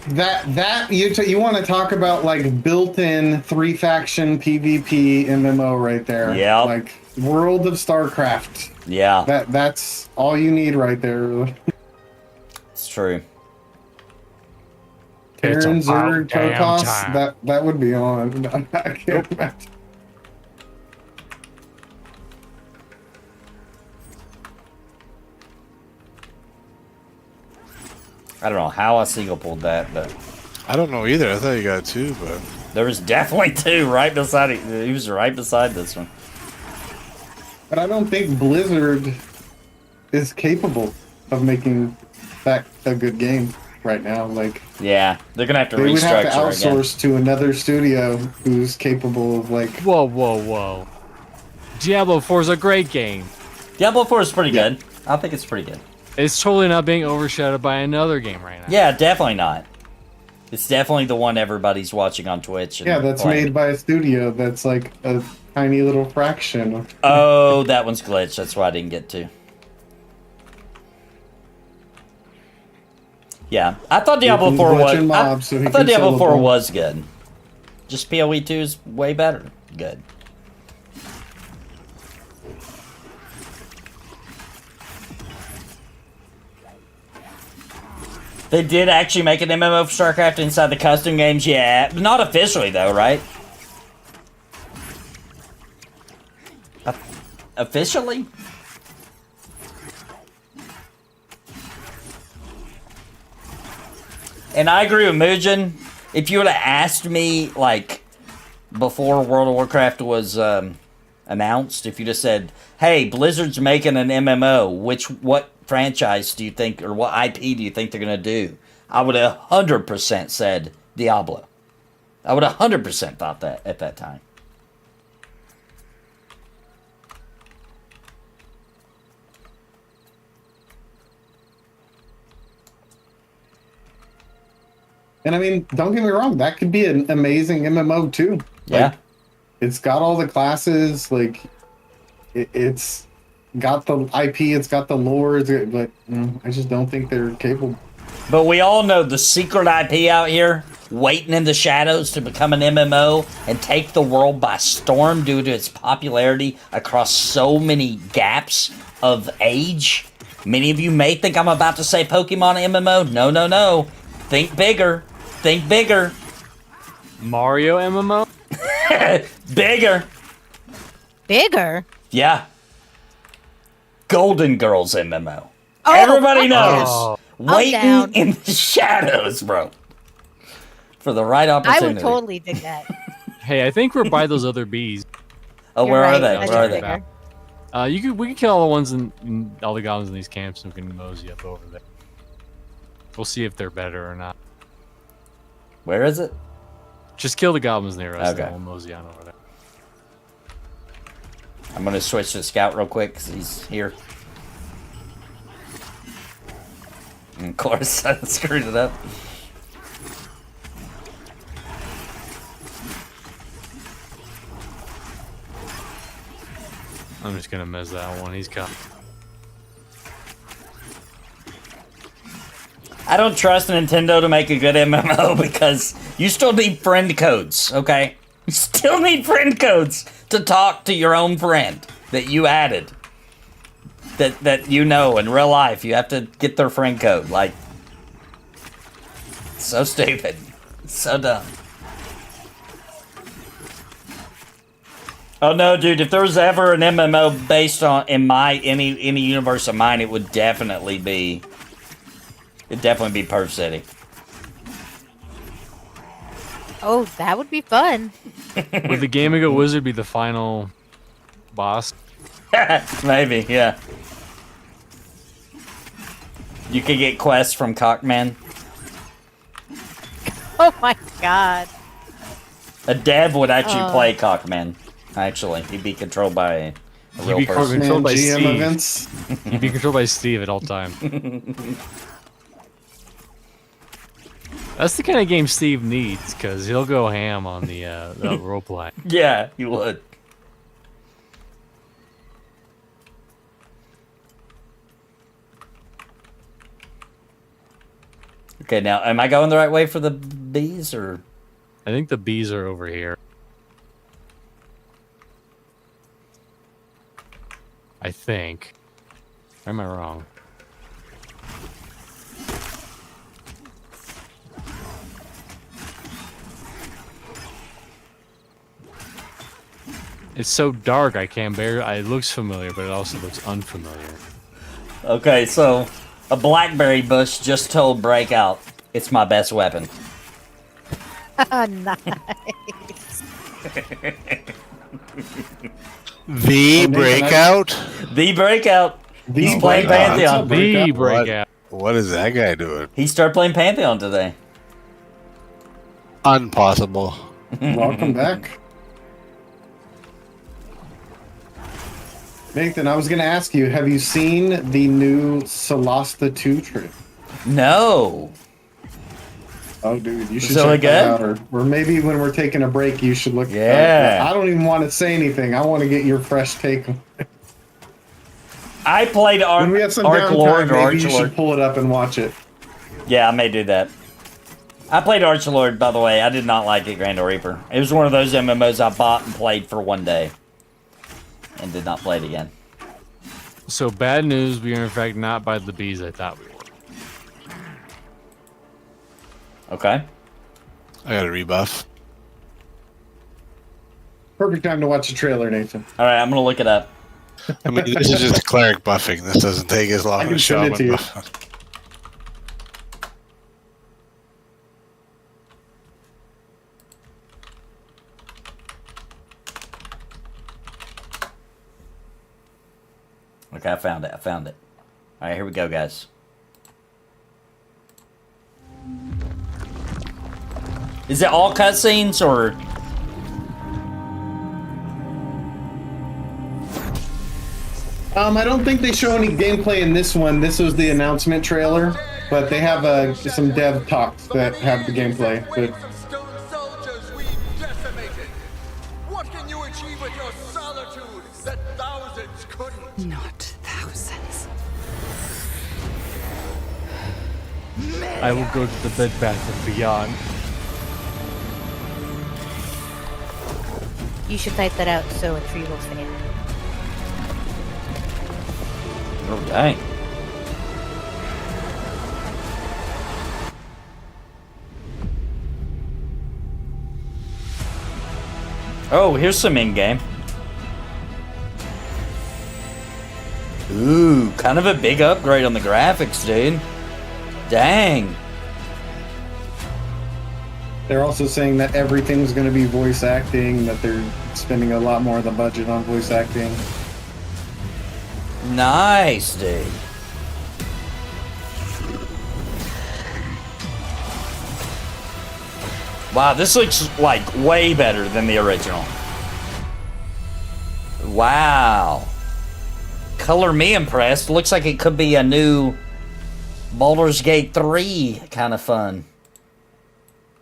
That you want to talk about like built-in 3-faction PvP MMO right there. Yeah. Like World of StarCraft. Yeah. That's all you need right there. It's true. Terran, Zerg, Protoss, that would be on. I can't imagine. I don't know how I single pulled that, but I don't know either. I thought you got 2, but there was definitely 2 right beside it. He was right beside this one. But I don't think Blizzard is capable of making that a good game right now. Like, yeah, they're gonna have to they would restructure have to outsource to another studio who's capable of like. Whoa! Diablo 4 is a great game. Diablo 4 is pretty good. I think it's pretty good. It's totally not being overshadowed by another game right now. Yeah, definitely not. It's definitely the one everybody's watching on Twitch. And Yeah, that's playing. made by a studio that's like a tiny little fraction of. Oh, that one's glitched. That's why I didn't get to. Yeah, I thought Diablo 4 was. I thought Diablo 4 was good. Just PoE 2 is way better. Good. They did actually make an MMO for StarCraft inside the custom games, yeah. Not officially, though, right? Officially? And I agree with Mugen. If you would have asked me, like, before World of Warcraft was announced, if you just said, "Hey, Blizzard's making an MMO. What franchise do you think, or what IP do you think they're gonna do?" I would have 100% said Diablo. I would have 100% thought that at that time. And I mean, don't get me wrong, that could be an amazing MMO too. Yeah. It's got all the classes, like it's got the IP, it's got the lore, but I just don't think they're capable. But we all know the secret IP out here, waiting in the shadows to become an MMO and take the world by storm due to its popularity across so many gaps of age. Many of you may think I'm about to say Pokemon MMO. No, no, no. Think bigger. Think bigger. Mario MMO? Bigger. Bigger? Yeah. Golden Girls MMO. Oh, Everybody knows. Oh. Waiting down. in the shadows, bro. For the right I opportunity. would totally dig that. Hey, I think we're by those other bees. Oh, You're where are right, they? that's Where are bigger. they? We can kill all the ones in all the goblins in these camps and we can mosey up over there. We'll see if they're better or not. Where is it? Just kill the goblins near us, Okay. then we'll mosey on over there. I'm gonna switch to Scout real quick because he's here. And of course, I screwed it up. I'm just gonna miss that one. He's coming. I don't trust Nintendo to make a good MMO because you still need friend codes, okay? You still need friend codes to talk to your own friend that you added. That you know in real life. You have to get their friend code. Like, so stupid. So dumb. Oh no, dude, if there was ever an MMO based on any universe of mine, it would definitely be Perth City. Oh, that would be fun. Would the Gaming Wizard be the final boss? Maybe, yeah. You could get quests from Cockman. Oh my god. A dev would actually play Cockman. Actually, he'd be controlled by a real He'd be person. controlled by GM Steve. events. He'd be controlled by Steve at all times. That's the kind of game Steve needs, because he'll go ham on the roleplay. Yeah, he would. Okay, now, am I going the right way for the bees, or? I think the bees are over here. I think. Or am I wrong? It's so dark I can't bear. It looks familiar, but it also looks unfamiliar. Okay, so a blackberry bush just told Breakout it's my best weapon. Nice. The Breakout? The Breakout. He's The playing Breakout. Pantheon. The breakout. What is that guy doing? He started playing Pantheon today. Unpossible. Welcome back. Nathan, I was going to ask you, have you seen the new Solasta 2 trip? No. Oh, dude, you should So check that good? out. Or maybe when we're taking a break, you should look. Yeah. I don't even want to say anything. I want to get your fresh take. I played When we have some Arc Lord downtime, or maybe you Archlord. should pull it up and watch it. Yeah, I may do that. I played Archlord, by the way. I did not like it, Grand Reaper. It was one of those MMOs I bought and played for one day. And did not play it again. So bad news, we are in fact not by the bees I thought we were. Okay. I got a rebuff. Perfect time to watch the trailer, Nathan. Alright, I'm gonna look it up. I mean, this is just cleric buffing. This doesn't take as long I can as send it to shaman you. buff. Okay, I found it. All right, here we go, guys. Is it all cutscenes or? I don't think they show any gameplay in this one. This was the announcement trailer, but they have some dev talks that have the gameplay. But What can you achieve with your solitude that thousands couldn't? Not thousands. I will go to the Bed Bath and Beyond. You should type that out so a tree will stand. Oh, dang. Oh, here's some in-game. Ooh, kind of a big upgrade on the graphics, dude. Dang. they're also saying that everything's going to be voice acting, that they're spending a lot more of the budget on voice acting. Nice, dude. Wow, this looks like way better than the original. Wow. Color me impressed. Looks like it could be a new Baldur's Gate 3 kind of fun.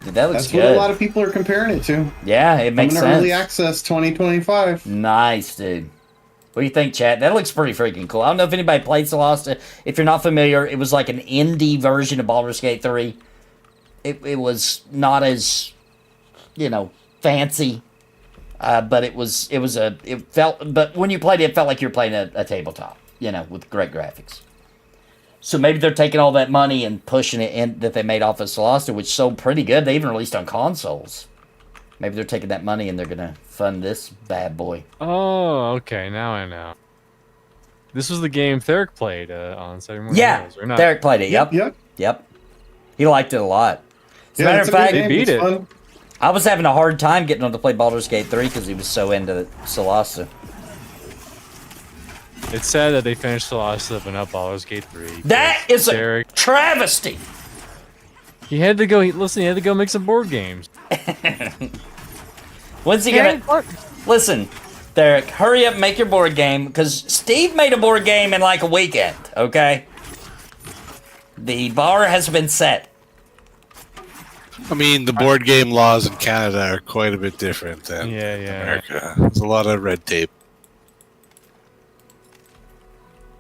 Dude, that looks That's good. what a lot of people are comparing it to. Yeah, it makes sense. Early access 2025. Nice, dude. What do you think, chat? That looks pretty freaking cool. I don't know if anybody played Celeste. If you're not familiar, it was like an indie version of Baldur's Gate 3. It was not as, you know, fancy, but it felt. But when you played it, it felt like you were playing a tabletop, you know, with great graphics. So maybe they're taking all that money and pushing it in that they made off of Celeste, which sold pretty good. They even released on consoles. Maybe they're taking that money and they're gonna fund this bad boy. Oh, okay. Now I know. This was the game Theric played on Saturday morning. Yeah, or not? Theric played it. Yep. He liked it a lot. As a matter of fact, he beat it. Fun. I was having a hard time getting him to play Baldur's Gate 3 because he was so into Celeste. It's sad that they finished Celeste but not Baldur's Gate 3. That is Theric, a travesty. he had to go. Listen, he had to go make some board games. When's he Very gonna important. listen? Theric, hurry up, make your board game because Steve made a board game in like a weekend. Okay, the bar has been set. I mean, the board game laws in Canada are quite a bit different than America. There's a lot of red tape.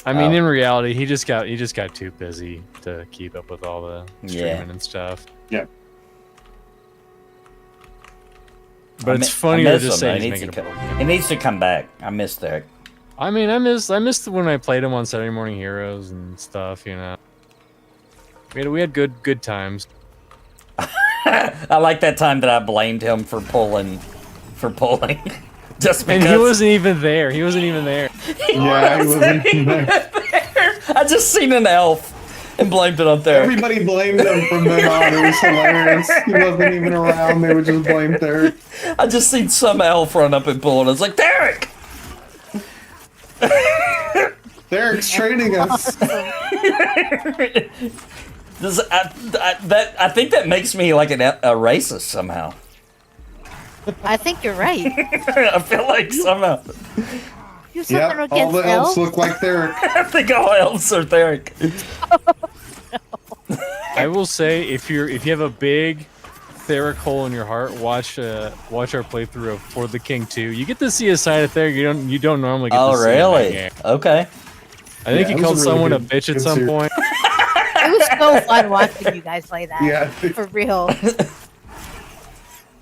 I mean, in reality, he just got too busy to keep up with all the streaming and stuff. Yeah. But it's funny to just say he's making a board game. He needs to come back. I miss Theric. I mean, I missed when I played him on Saturday Morning Heroes and stuff. You know, we had good times. I like that time that I blamed him for pulling. Just because. And he wasn't even there. He wasn't even there. Yeah, he wasn't even there. I just seen an elf and blamed it on Theric. Everybody blamed him from then on. It was hilarious. He wasn't even around. They would just blame Theric. I just seen some elf run up and pull, and I was like, Theric! Theric's training us. I think that makes me like a racist somehow. I think you're right. I feel like somehow. You have something Yep, against all the elves elves? look like Theric. I think all elves are Theric. I will say, if you have a big Theric hole in your heart, watch our playthrough of For the King 2. You get to see a side of Theric you don't normally get to see in that game. Okay. I think he it was called a really someone good- a bitch at good some series. point. It was so fun watching you guys play that. Yeah. For real.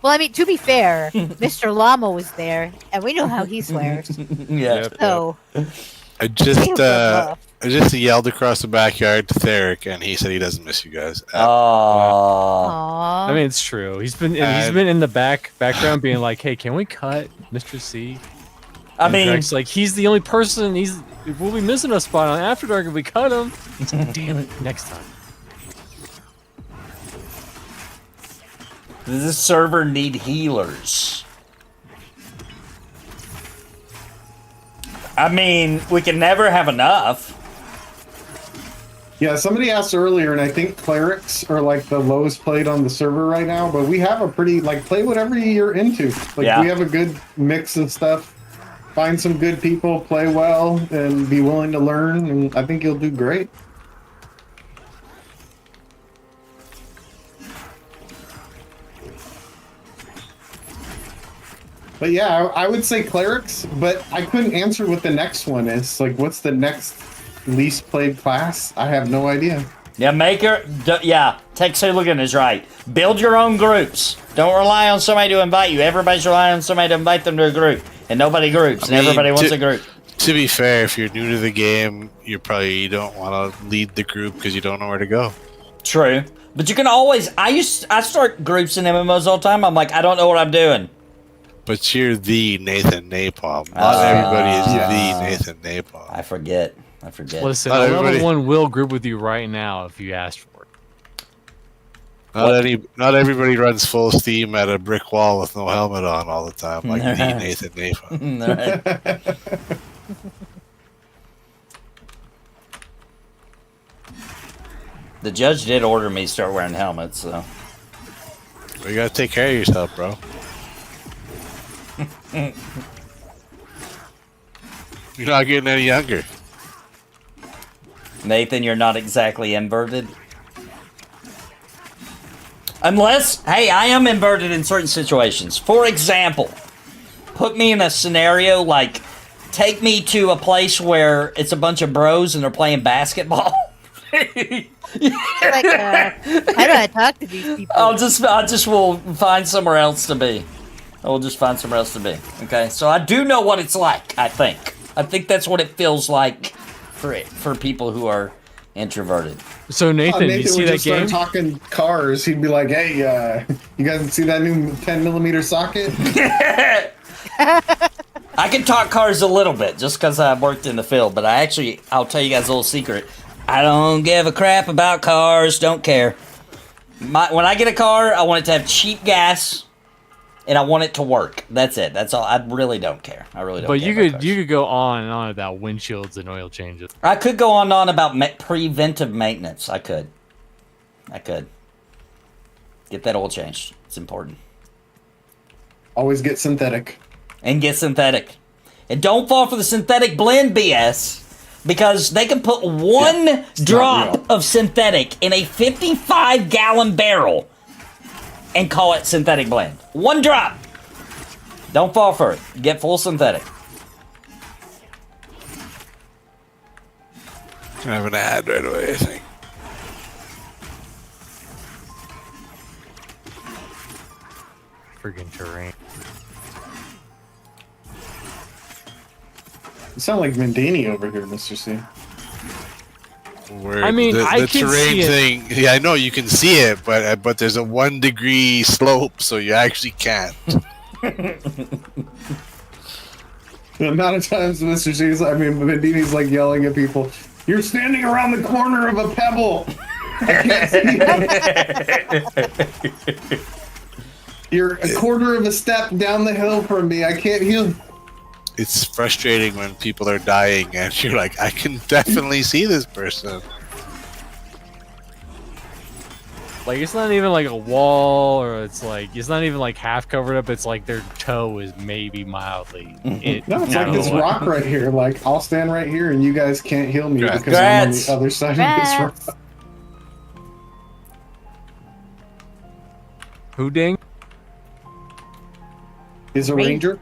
Well, I mean, to be fair, Mr. Llama was there, and we know how he swears. Yeah. Yep. So, I just yelled across the backyard to Theric, and he said he doesn't miss you guys. Aww. aww. I mean, it's true. He's been in the background being like, "Hey, can we cut Mr. C?" I And mean, Greg's like, he's the only person. We'll be missing a spot on After Dark if we cut him. He's like, damn it, next time. does this server need healers? I mean, we can never have enough. Yeah, somebody asked earlier, and I think clerics are like the lowest played on the server right now, but we have a pretty, like, play whatever you're into. Like, Yeah. we have a good mix of stuff. Find some good people, play well, and be willing to learn, and I think you'll do great. But yeah, I would say clerics, but I couldn't answer what the next one is. Like, what's the next least played class? I have no idea. Yeah, Tex Hooligan is right. Build your own groups. Don't rely on somebody to invite you. Everybody's relying on somebody to invite them to a group. And nobody groups, and everybody wants a group. To be fair, if you're new to the game, you don't want to lead the group because you don't know where to go. True. But you can always... I start groups in MMOs all the time. I'm like, I don't know what I'm doing. But you're the Nathan Napalm. Not everybody is the Nathan Napalm. I forget. Listen, a level 1 will group with you right now if you asked for it. Not everybody runs full steam at a brick wall with no helmet on all the time, like the Nathan Napalm. The judge did order me to start wearing helmets, so... Well, you gotta take care of yourself, bro. You're not getting any younger. Nathan, you're not exactly inverted. Unless, hey, I am inverted in certain situations. For example, put me in a scenario like, take me to a place where it's a bunch of bros and they're playing basketball. Like, how do I talk to these people? I just will find somewhere else to be. I will just find somewhere else to be. Okay, so I do know what it's like. I think that's what it feels like for people who are introverted. So Nathan, you see would that just game? start talking cars. He'd be like, "Hey, you guys see that new 10mm socket?" I can talk cars a little bit just because I worked in the field, but I'll tell you guys a little secret. I don't give a crap about cars. Don't care. When I get a car, I want it to have cheap gas, and I want it to work. That's it. That's all. I really don't care. I really don't. But care you could go on and on about windshields and oil changes. I could go on and on about preventive maintenance. I could. Get that oil changed. It's important. Always get synthetic. And get synthetic. And don't fall for the synthetic blend BS. Because they can put one drop of synthetic in a 55-gallon barrel and call it synthetic blend. One drop. Don't fall for it. Get full synthetic. I have an ad right away, I think. Friggin' terrain. You sound like Mendini over here, Mr. C. I mean, I the can terrain see it. thing. Yeah, I know you can see it, but there's a 1 degree slope, so you actually can't. The amount of times Mr. C's, Mendini's like yelling at people, "You're standing around the corner of a pebble. I can't see you. You're a quarter of a step down the hill from me. I can't heal." It's frustrating when people are dying and you're like, I can definitely see this person. Like, it's not even like a wall, or it's not even like half covered up. It's like their toe is maybe mildly. No, it's like this rock right here. Like, I'll stand right here and you guys can't heal me because I'm on the other side of this rock. Who ding? Is a ranger?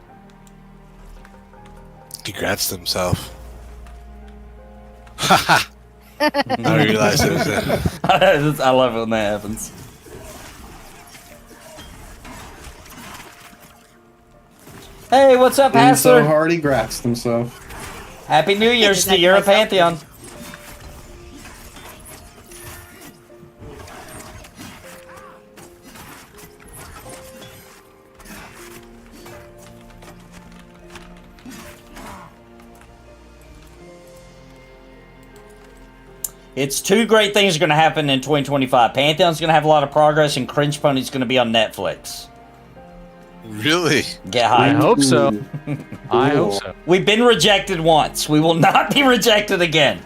Congrats to himself. Haha. I realized it was it. I love it when that happens. Hey, what's up, And so Hassler? hard he grasped himself. Happy New Year, Steve. You're a Pantheon. It's two great things going to happen in 2025. Pantheon's going to have a lot of progress, and Cringe Pony's going to be on Netflix. Really? Get I hyped. hope so. Ooh. I hope Cool. so. We've been rejected once. We will not be rejected again.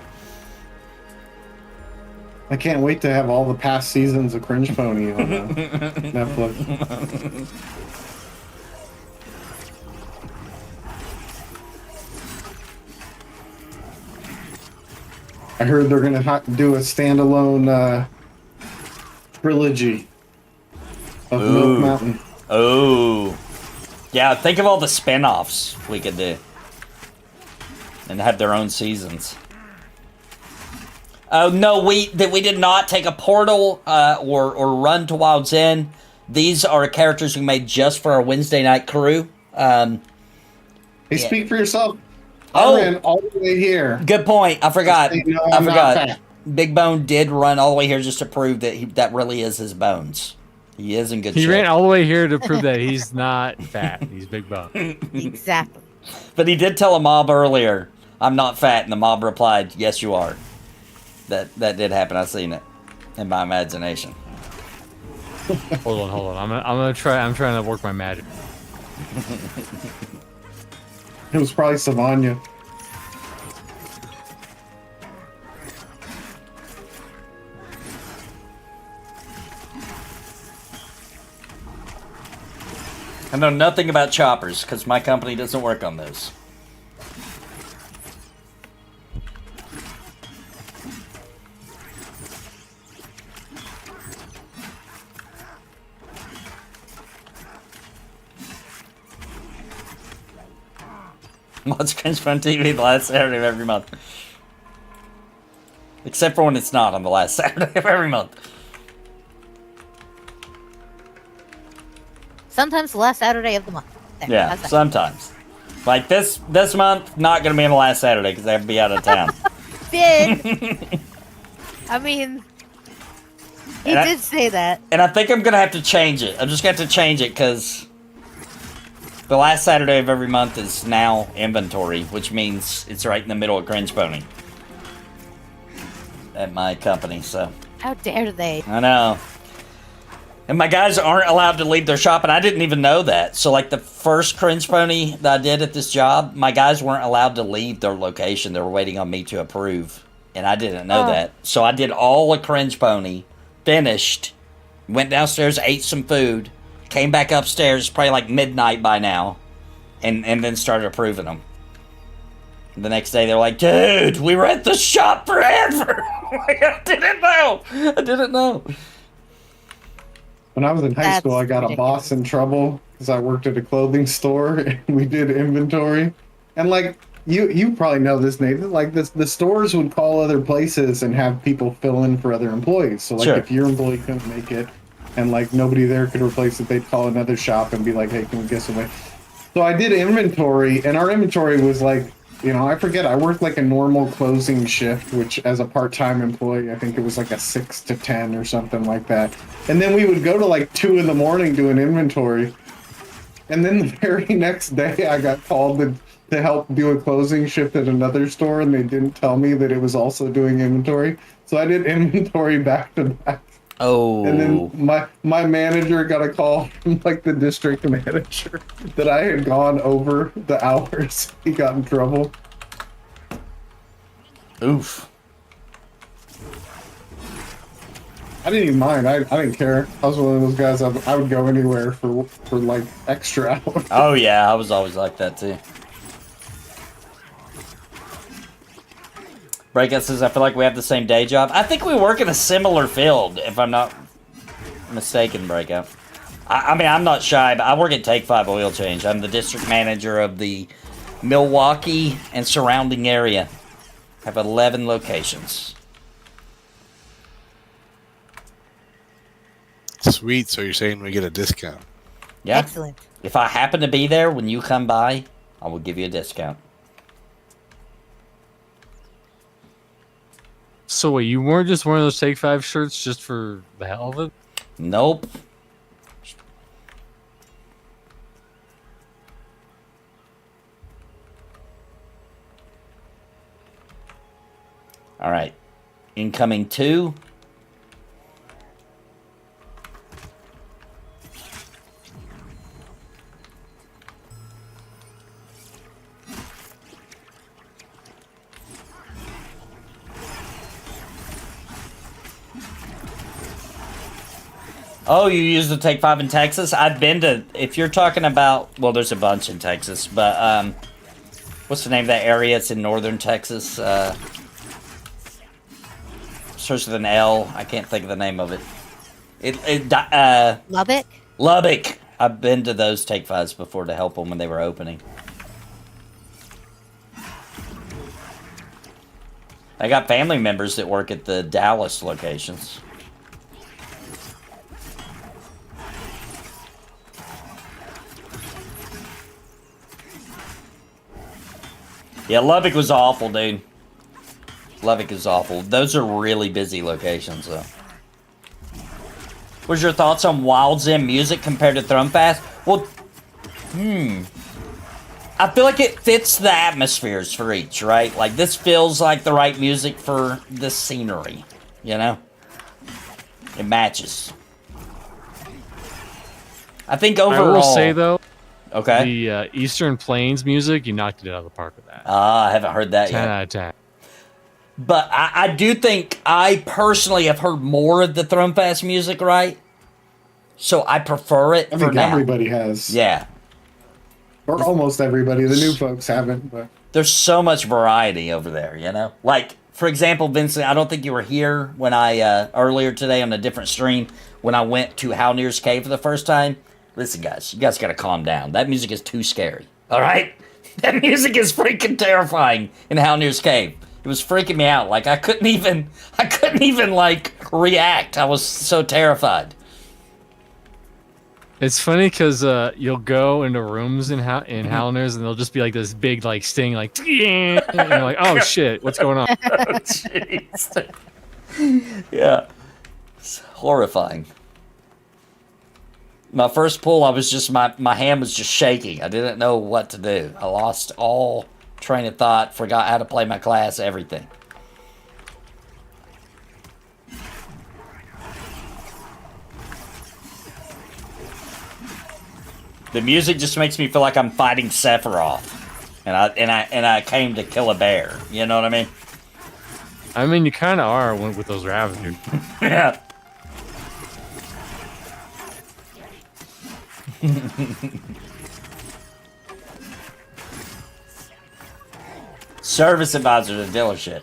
I can't wait to have all the past seasons of Cringe Pony on Netflix. I heard they're gonna do a standalone trilogy of Milk Mountain. Oh. Yeah, think of all the spin-offs we could do. And have their own seasons. Oh, no, we did not take a portal or run to Wild's End. These are characters we made just for our Wednesday night crew. Hey, Yeah. speak for yourself. Oh. I ran all the way here. Good point. I forgot. Just so you know, I I'm not forgot. fat. Big Bone did run all the way here just to prove that that really is his bones. He is in good He shape. ran all the way here to prove that he's not fat. He's big bone. Exactly. But he did tell a mob earlier, "I'm not fat," and the mob replied, "Yes, you are." That did happen. I've seen it in my imagination. Hold on. I'm gonna try. I'm trying to work my magic. It was probably Savanya. I know nothing about choppers because my company doesn't work on those. What's Cringe Fun TV the last Saturday of every month? Except for when it's not on the last Saturday of every month. Sometimes the last Saturday of the month. There, Yeah, how's that? sometimes. Like this month, not gonna be on the last Saturday because I have to be out of town. Did. I mean, he And did say that. And I think I'm gonna have to change it. I'm just gonna have to change it because the last Saturday of every month is now inventory, which means it's right in the middle of Cringe Pony at my company. So How dare they? I know. And my guys aren't allowed to leave their shop, and I didn't even know that. So, like, the first Cringe Pony that I did at this job, my guys weren't allowed to leave their location. They were waiting on me to approve, and I didn't know that. So I did all of Cringe Pony, finished, went downstairs, ate some food, came back upstairs, probably like midnight by now, and then started approving them. The next day, they were like, "Dude, we were at the shop forever." Like, I didn't know. When I was in high That's school, I got a boss in trouble because I worked at a clothing store and we did inventory. And like you probably know this, Nathan. Like the stores would call other places and have people fill in for other employees. So like Sure. if your employee couldn't make it and like nobody there could replace it, they'd call another shop and be like, "Hey, can we get somebody?" So I did inventory, and our inventory was like, you know, I forget, I worked like a normal closing shift, which as a part-time employee, I think it was like a 6 to 10 or something like that. And then we would go to like 2 in the morning doing inventory. And then the very next day I got called to help do a closing shift at another store, and they didn't tell me that it was also doing inventory. So I did inventory back to back. Oh. And then my manager got a call from like the district manager that I had gone over the hours. He got in trouble. Oof. I didn't even mind. I didn't care. I was one of those guys. I would go anywhere for like extra hours. Oh yeah, I was always like that too. Breakout says, "I feel like we have the same day job." I think we work in a similar field, if I'm not mistaken, Breakout. I mean, I'm not shy, but I work at Take 5 Oil Change. I'm the district manager of the Milwaukee and surrounding area. I have 11 locations. Sweet. So you're saying we get a discount? Yeah. Excellent. If I happen to be there when you come by, I will give you a discount. So wait, you weren't just wearing those Take 5 shirts just for the hell of it? Nope. All right. Incoming 2. Oh, you used the Take 5 in Texas? I've been to... If you're talking about... Well, there's a bunch in Texas, but... what's the name of that area? It's in northern Texas. Starts with an L. I can't think of the name of it. Lubbock? Lubbock. I've been to those Take 5s before to help them when they were opening. I got family members that work at the Dallas locations. Yeah, Lubbock was awful, dude. Lubbock is awful. Those are really busy locations, though. What's your thoughts on Wild Zen music compared to Thrumfast? Well, I feel like it fits the atmospheres for each, right? Like, this feels like the right music for the scenery, you know? It matches. I think overall... I will say, though, okay, the Eastern Plains music, you knocked it out of the park with that. I haven't heard that 10 yet. 10 out of 10. But I do think I personally have heard more of the Thrumfast music, right? So I prefer it I for think now. everybody has. Yeah. Or almost everybody. The new folks haven't, but There's so much variety over there, you know? Like, for example, Vincent, I don't think you were here when I, earlier today on a different stream, when I went to Halnir's Cave for the first time. Listen, guys, you guys gotta calm down. That music is too scary, alright? That music is freaking terrifying in Halnir's Cave. It was freaking me out. Like, I couldn't even, like, react. I was so terrified. It's funny because you'll go into rooms in Halliners and they'll just be like this big like sting like and you're like, oh shit, what's going on? Oh, jeez. Yeah. It's horrifying. My first pull, I was just, my hand was just shaking. I didn't know what to do. I lost all train of thought, forgot how to play my class, everything. The music just makes me feel like I'm fighting Sephiroth, and I came to kill a bear. You know what I mean? I mean, you kind of are with those Ravagers. Yeah. Service advisor to dealership.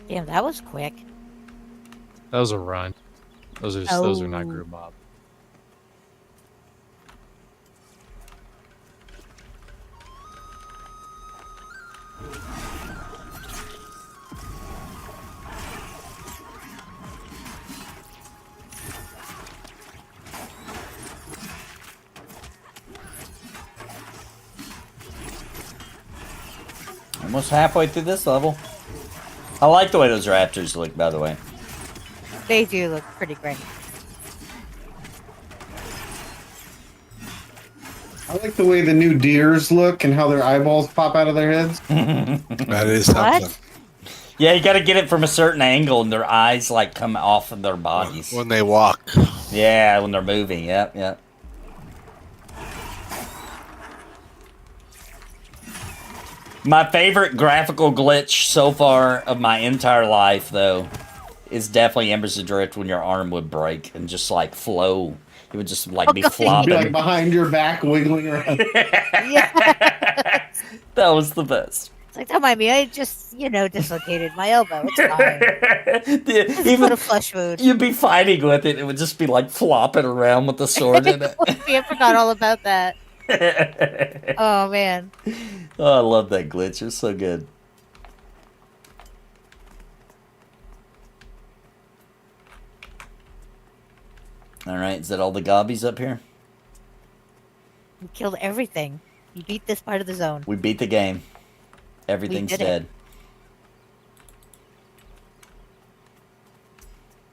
Damn, that was quick. That was a run. Those are not group mob. Almost halfway through this level. I like the way those raptors look, by the way. They do look pretty great. I like the way the new deers look and how their eyeballs pop out of their heads. That is something. What? Yeah, you gotta get it from a certain angle and their eyes like come off of their bodies. When they walk. Yeah, when they're moving, yep, yep. My favorite graphical glitch so far of my entire life, though, is definitely Embers Adrift when your arm would break and just, like, flow. It would just, like, be flopping. Be like behind your back, wiggling around. Yeah. That was the best. It's like, don't mind me. I just, dislocated my elbow. It's fine. Even put a flesh wound. You'd be fighting with it. It would just be, like, flopping around with the sword in it. I forgot all about that. Oh, man. Oh, I love that glitch. It's so good. Alright, is that all the gobbies up here? You killed everything. You beat this part of the zone. We beat the game. Everything's did it. dead.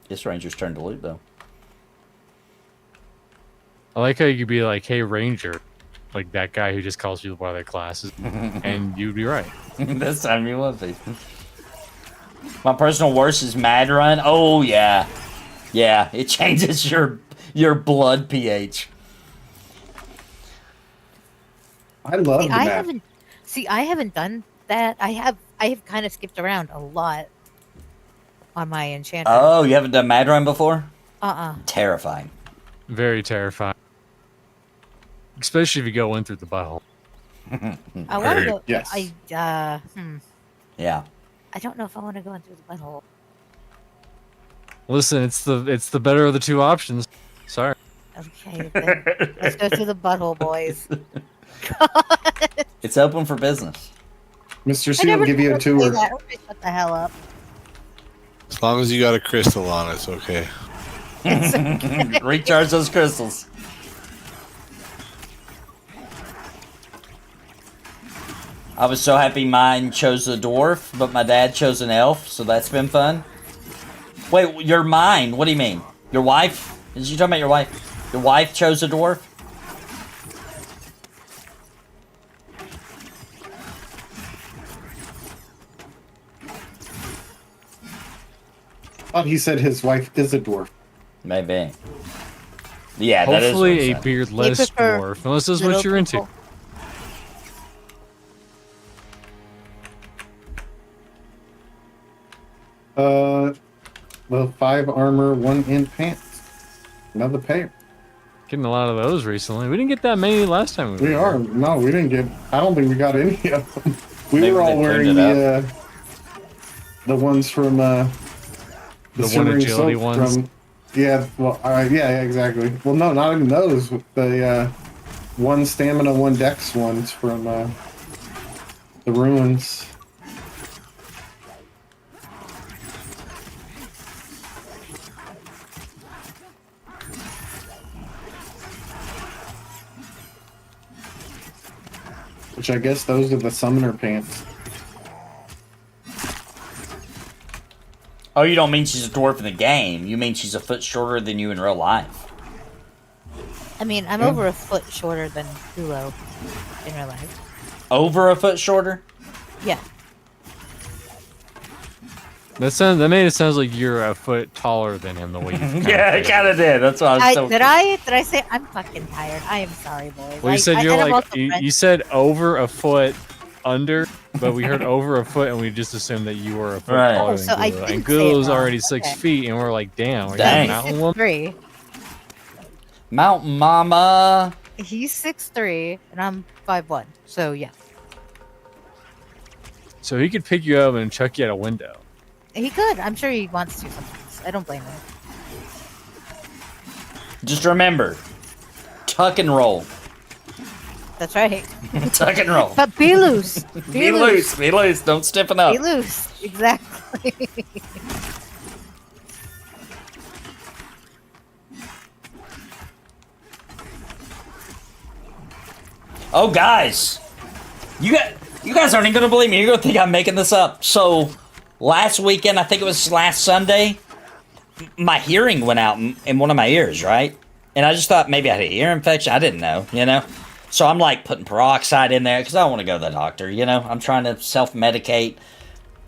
It's Ranger's turn to loot, though. I like how you could be like, hey, Ranger, like that guy who just calls people by their classes, and you'd be right. This time you will be. My personal worst is Mad Run. Oh yeah, yeah. It changes your blood pH. I love the map. I haven't done that. I have kind of skipped around a lot on my enchanter. Oh, you haven't done Mad Run before? Terrifying. Very terrifying. Especially if you go in through the butthole. I want to go. Yes. Yeah. I don't know if I want to go in through the butthole. Listen, it's the better of the two options. Sorry. Okay, then let's go through the butthole, boys. It's open for business. Mr. C will give you a tour. Shut the hell up. As long as you got a crystal on, it's okay. It's okay. Recharge those crystals. I was so happy mine chose a dwarf, but my dad chose an elf, so that's been fun. Wait, you're mine? What do you mean? Your wife? Is you talking about your wife? Your wife chose a dwarf? Oh, he said his wife is a dwarf. Maybe. Yeah, that is. Hopefully a beardless dwarf, unless that's what you're into. Well, 5 armor, 1 in pants. Another pair. Getting a lot of those recently. We didn't get that many last time. We are. No, we didn't get. I don't think we got any of them. We were all wearing the ones from the one agility ones. From, yeah. Well, yeah, exactly. Well, no, not even those. The 1 stamina, 1 dex ones from the ruins. Which I guess those are the summoner pants. Oh, you don't mean she's a dwarf in the game. You mean she's a foot shorter than you in real life. I mean, I'm over a foot shorter than Hulo in real life. Over a foot shorter? Yeah. That made it sound like you're a foot taller than him the way you Yeah, it kind of did. That's why I was so... Did I say I'm fucking tired? I am sorry, boys. Well, you said you said over a foot under, but we heard over a foot and we just assumed that you were a foot taller than Gulo. And Gulo's already 6 feet, and we're like, damn, are you a mountain woman? 6'3". Mountain mama. He's 6'3", and I'm 5'1". So yeah. So he could pick you up and chuck you out a window. He could. I'm sure he wants to sometimes. I don't blame him. Just remember, tuck and roll. That's right. Tuck and roll. But be loose. Be loose. Be loose. Don't stiffen up. Be loose. Exactly. Oh, guys. You guys aren't even going to believe me. You're going to think I'm making this up. So... last weekend, I think it was last Sunday, my hearing went out in one of my ears, right? And I just thought maybe I had an ear infection. I didn't know, you know? So I'm like putting peroxide in there because I don't want to go to the doctor, you know? I'm trying to self-medicate.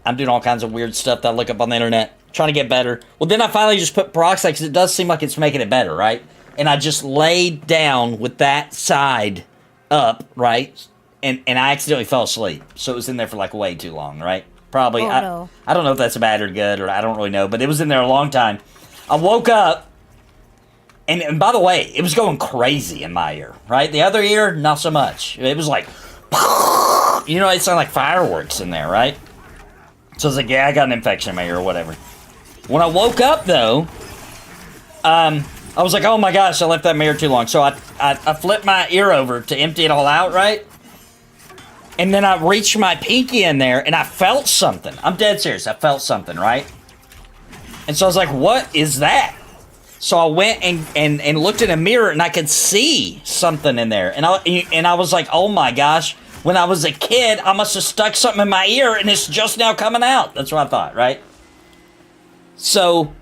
I'm doing all kinds of weird stuff that I look up on the internet, trying to get better. Well, then I finally just put peroxide because it does seem like it's making it better, right? And I just laid down with that side up, right? And I accidentally fell asleep. So it was in there for like way too long, right? Probably. I don't know if that's bad or good, or I don't really know, but it was in there a long time. I woke up, and by the way, it was going crazy in my ear, right? The other ear, not so much. It was like, you know, it sounded like fireworks in there, right? So I was like, yeah, I got an infection in my ear or whatever. When I woke up, though, I was like, oh my gosh, I left that mirror too long. So I flipped my ear over to empty it all out, right? And then I reached my pinky in there, and I felt something. I'm dead serious. I felt something, right? And so I was like, what is that? So I went and looked in a mirror, and I could see something in there. And I was like, oh my gosh. When I was a kid, I must have stuck something in my ear, and it's just now coming out. That's what I thought, right? So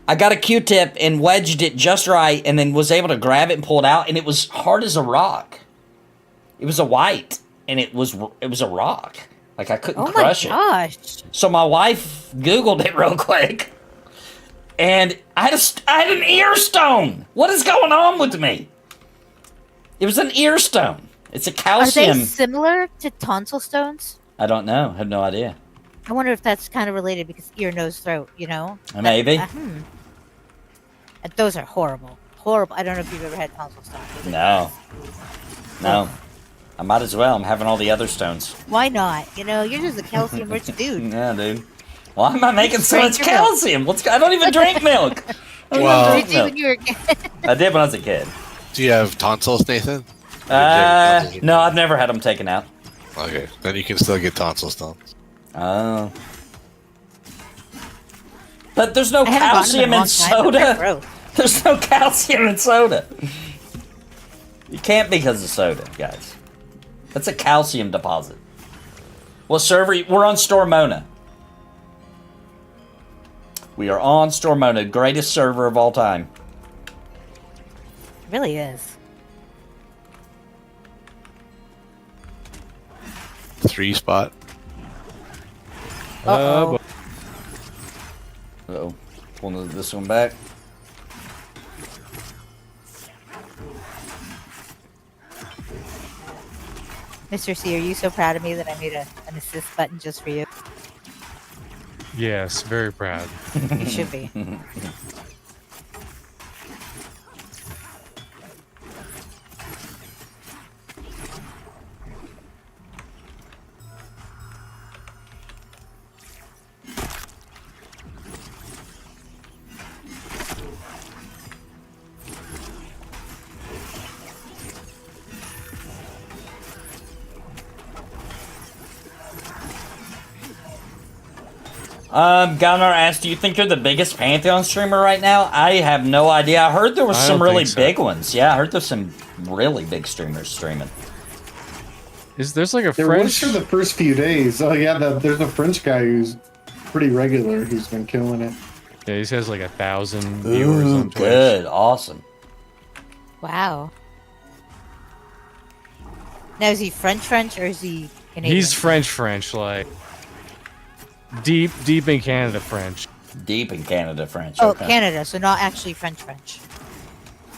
I got a Q-tip and wedged it just right, and then was able to grab it and pull it out, and it was hard as a rock. It was a white, and it was a rock. Like I couldn't Oh my crush it. gosh. So my wife Googled it real quick, and I had an ear stone. What is going on with me? It was an ear stone. It's a Are calcium. they similar to tonsil stones? I don't know. I have no idea. I wonder if that's kind of related because ear, nose, throat, you know? Maybe. Those are horrible. Horrible. I don't know if you've ever had tonsil stones. No. No. I might as well. I'm having all the other stones. Why not? You know, you're just a calcium-rich dude. Yeah, dude. Why am I making so much Drink your milk. calcium? I don't even drink milk. Well, Did you when you were a kid? I did when I was a kid. Do you have tonsils, Nathan? No, I've never had them taken out. Okay, then you can still get tonsil stones. Oh. But there's no I haven't gotten them calcium in a in long time, but they're soda. gross. There's no calcium in soda. You can't because of soda, guys. That's a calcium deposit. What server? We're on Stormona. We are on Stormona, greatest server of all time. It really is. 3 spot. Uh-oh. Uh-oh. Pulling this one back. Mr. C, are you so proud of me that I made an assist button just for you? Yes, very proud. You should be. Gunnar asked, do you think you're the biggest Pantheon streamer right now? I have no idea. I heard there was I some don't really think so. big ones. Yeah, I heard there's some really big streamers streaming. There's like a There French. was for the first few days. Oh yeah, there's a French guy who's pretty regular who's been killing it. Yeah, he has like 1,000 viewers on Twitch. Good, awesome. Wow. Now, is he French or is he Canadian? He's French, like deep in Canada French. Deep in Canada French. Oh, okay. Canada, so not actually French.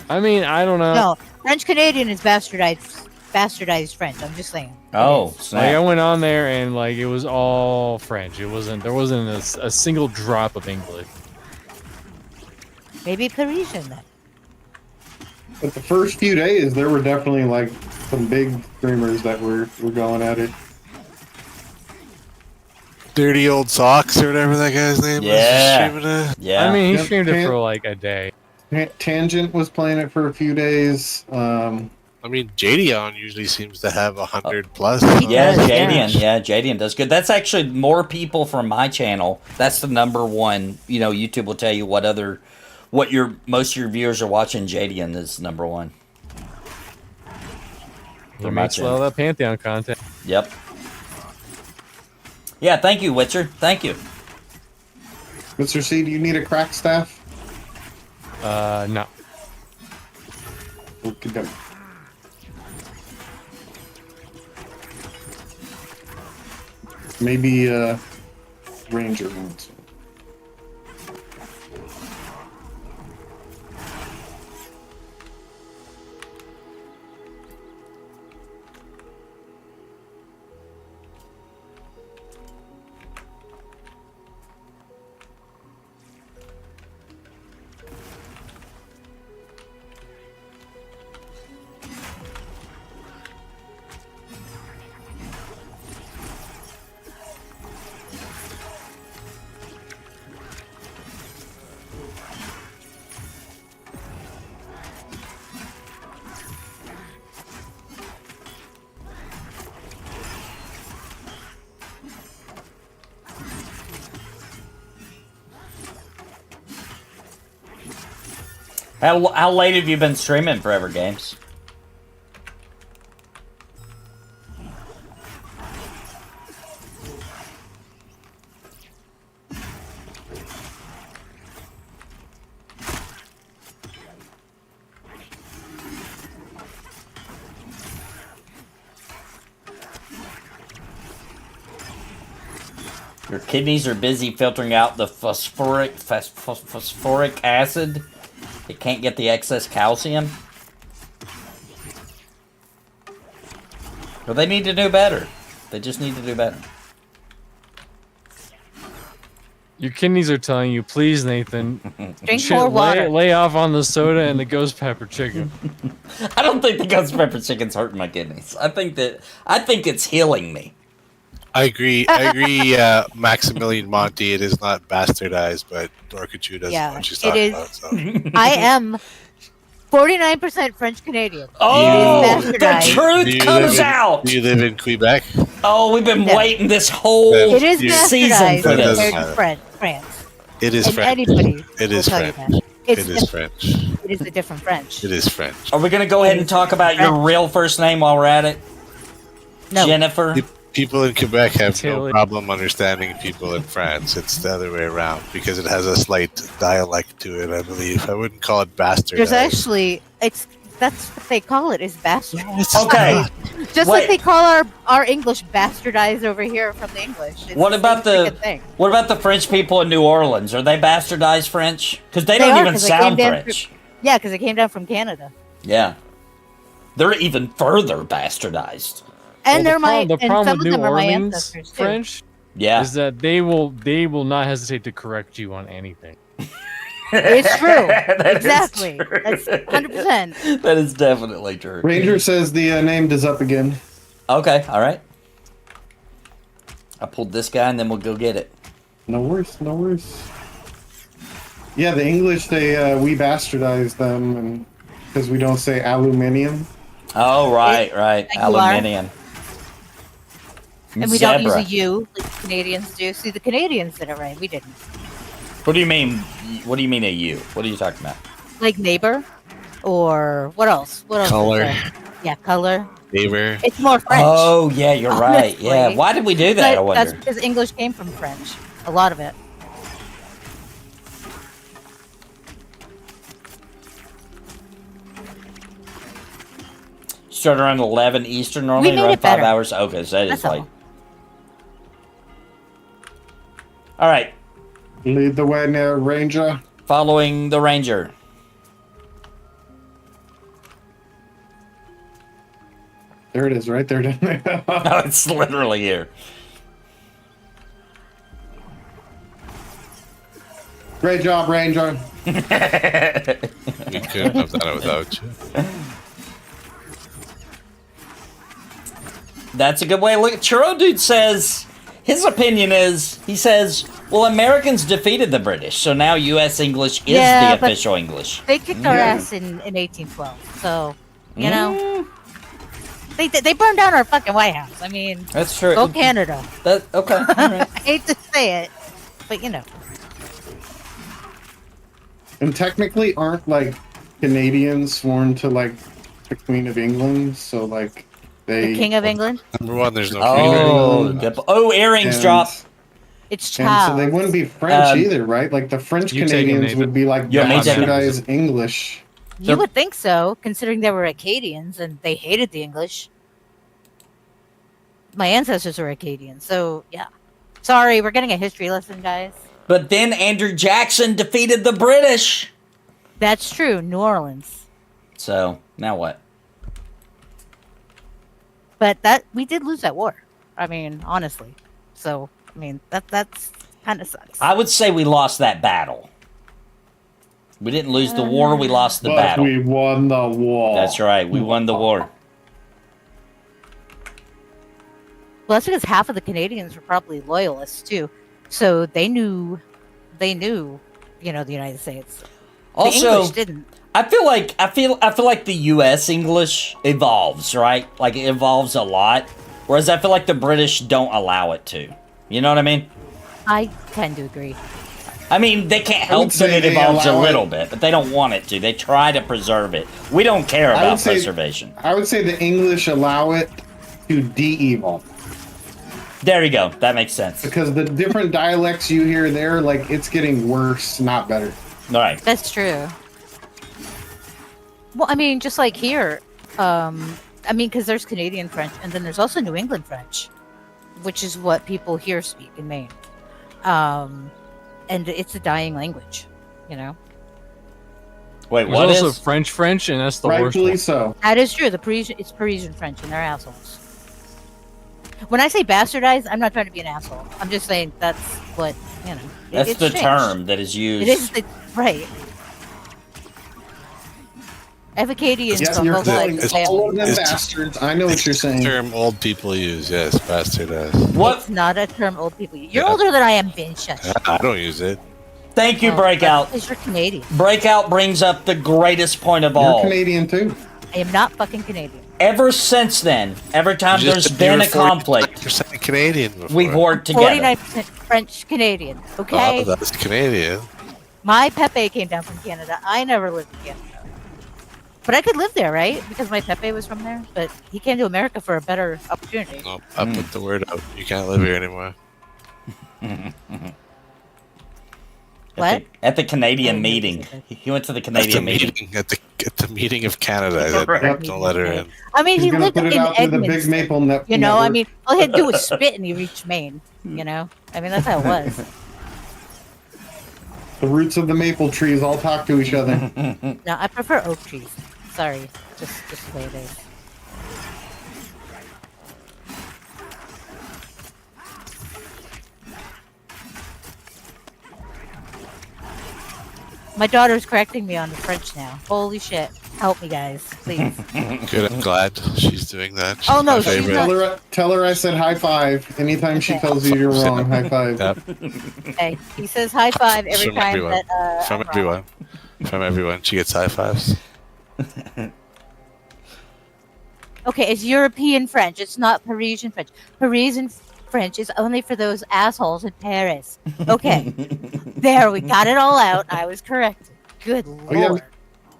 I mean, I don't know. No, French Canadian is bastardized French. I'm just saying. Oh, Like I snap. went on there and like it was all French. There wasn't a single drop of English. Maybe Parisian then. But the first few days, there were definitely like some big streamers that were going at it. Dirty Old Socks or whatever that guy's name Yeah. was. Streaming it. Yeah. I mean, he Yep, streamed it can't- for like a day. Tangent was playing it for a few days. I mean, Jadion usually seems to have 100 plus. Yeah, does, Jadian. Yeah, Jadian does good. That's actually more people from my channel. That's the number one. You know, YouTube will tell you what most of your viewers are watching. Jadian is number one. He For my makes a lot of that Pantheon content. Yep. Yeah, thank you, Witcher. Thank you. Mr. C, do you need a crack staff? No. Okay. Maybe Ranger wants it. How late have you been streaming Forever Games? Your kidneys are busy filtering out the phosphoric acid. It can't get the excess calcium. Well, they need to do better. They just need to do better. Your kidneys are telling you, please, Nathan, Drink more water. lay off on the soda and the ghost pepper chicken. I don't think the ghost pepper chicken's hurting my kidneys. I think it's healing me. I agree, Maximilian Monty. It is not bastardized, but Dorkachu doesn't know what she's talking about. So. I am 49% French Canadian. Oh, It is the bastardized. truth comes out. Do you live in Quebec? Oh, we've been waiting this whole It is season bastardized for this. compared to France. It is And French. anybody It is will tell you French. that. It It's is French. It is a different French. It is French. Are we going to go ahead and talk about your real first name while we're at it? No. Jennifer? People in Quebec have Taylor. no problem understanding people in France. It's the other way around because it has a slight dialect to it, I believe. I wouldn't call it bastard. There's actually that's what they call it, is bastard. Okay. Just Wait. like they call our English bastardized over here from the English. It's What the about same the freaking thing. what about the French people in New Orleans? Are they bastardized French? Because they They don't are, even 'cause they sound came down French. Yeah, because it came down from Canada. Yeah. They're even further bastardized. And they're the and problem some with of New them are my Orleans ancestors too. French Yeah. is that they will not hesitate to correct you on anything. It's true. That is Exactly. true. That's 100%. That is definitely true. Ranger says the name is up again. Okay, all right. I pulled this guy and then we'll go get it. No worries, no worries. Yeah, the English, we bastardize them, and because we don't say aluminium. Oh, right. Like you are. Aluminium. And we don't use Zebra. a U like the Canadians do. See, the Canadians did it right. We didn't. What do you mean? What do you mean a U? What are you talking about? Like neighbor, or what else? What else? is Color. there? Yeah, color. Neighbor. It's more French. Oh, yeah, you're right. Honestly. Yeah. Why did we do that? I But wonder. that's because English came from French. A lot of it. Start around 11 Eastern normally, We made around it 5 better. hours. Okay, so that is That's like. all. All right, Lead the way now, Ranger. following the ranger. There it is, right there. Down there. No, it's literally here. Great job, Ranger. We couldn't have done it without you. That's a good way to look. Churro Dude says his opinion is he says, well, Americans defeated the British, so now U.S. English is Yeah, the but- official English. They kicked our Yeah. ass in 1812. So, you know, they burned down our fucking White House. I mean, That's true. go Canada. That okay. All right. I hate to say it, but you know. And technically, aren't like Canadians sworn to like the Queen of England? So like they. The King of England. Number one, there's no Oh, England. good. Oh, earrings And- drop. It's And Charles. so they wouldn't be French Um, either, right? Like the French You take it, Canadians Nathan. would be like You want me to take it? bastardized English. You would think so, considering they were Acadians and they hated the English. My ancestors were Acadians, so yeah. Sorry, we're getting a history lesson, guys. But then Andrew Jackson defeated the British. That's true, New Orleans. So now what? But that we did lose that war. I mean, honestly. So I mean that's kind of sucks. I would say we lost that battle. We didn't lose the war, we lost the But battle. we won the war. That's right, we won the war. Well, that's because half of the Canadians were probably loyalists too, so they knew, you know, the United States. The Also, English didn't. I feel like the U.S. English evolves, right? Like it evolves a lot, whereas I feel like the British don't allow it to. You know what I mean? I tend to agree. I mean, they can't I would help that say it they evolves a allow little it. bit, but they don't want it to. They try to preserve it. We don't care I would about say- preservation. I would say the English allow it to de-evolve. There you go. That makes sense. Because the different dialects you hear there, like, it's getting worse, not better. All right. That's true. Well, I mean, just like here, I mean, because there's Canadian French, and then there's also New England French, which is what people here speak in Maine. And it's a dying language, you know. Wait, There's what also is? French, and that's the worst Rightfully one. so. That is true. It's Parisian French, and they're assholes. When I say bastardized, I'm not trying to be an asshole. I'm just saying that's what, you know. That's it's the changed. term that is used. It is the right. Evocadians Yeah, on you're both sides of the calling all of family. them bastards. I know what you're saying. Term old people use, yes, bastardized. What? It's not a term old people use. You're Yeah. older than I am, Vin. Shush. I don't use it. Thank you, Oh, Breakout. Because you're Canadian. Breakout brings up the greatest point of You're all. Canadian too. I am not fucking Canadian. Ever since then, every time You there's just- been you a were conflict, 49% Canadian before. we've worked together. 49% French Canadian. Okay. Oh, that's Canadian. My Pepe came down from Canada. I never lived in Canada. But I could live there, right? Because my Pepe was from there. But he came to America for a better opportunity. Oh, I put the word out. You can't live here anymore. What? At the Canadian Oh, meeting. okay. He went to the At the Canadian meeting. meeting, at the meeting of Canada, I said, Right. don't let her in. I mean, He's he gonna lived put in it out to the Edmonton. big maple You know, I network. mean, all he had to do was spit and he reached Maine. You know? I mean, that's how it was. The roots of the maple trees all talk to each other. No, I prefer oak trees. Sorry. Just the way it is. My daughter's correcting me on the French now. Holy shit. Help me, guys. Please. Good, I'm glad she's doing that. She's Oh, no, my she's favorite. not- Tell her I said high five. Anytime she Okay. tells you you're wrong, high five. Yep. Okay. He says high five every From time everyone. that, From I'm wrong. everyone. From everyone. She gets high fives. Okay, it's European French. It's not Parisian French. Parisian French is only for those assholes in Paris. Okay. There, we got it all out. I was corrected. Good Oh, yeah. lord.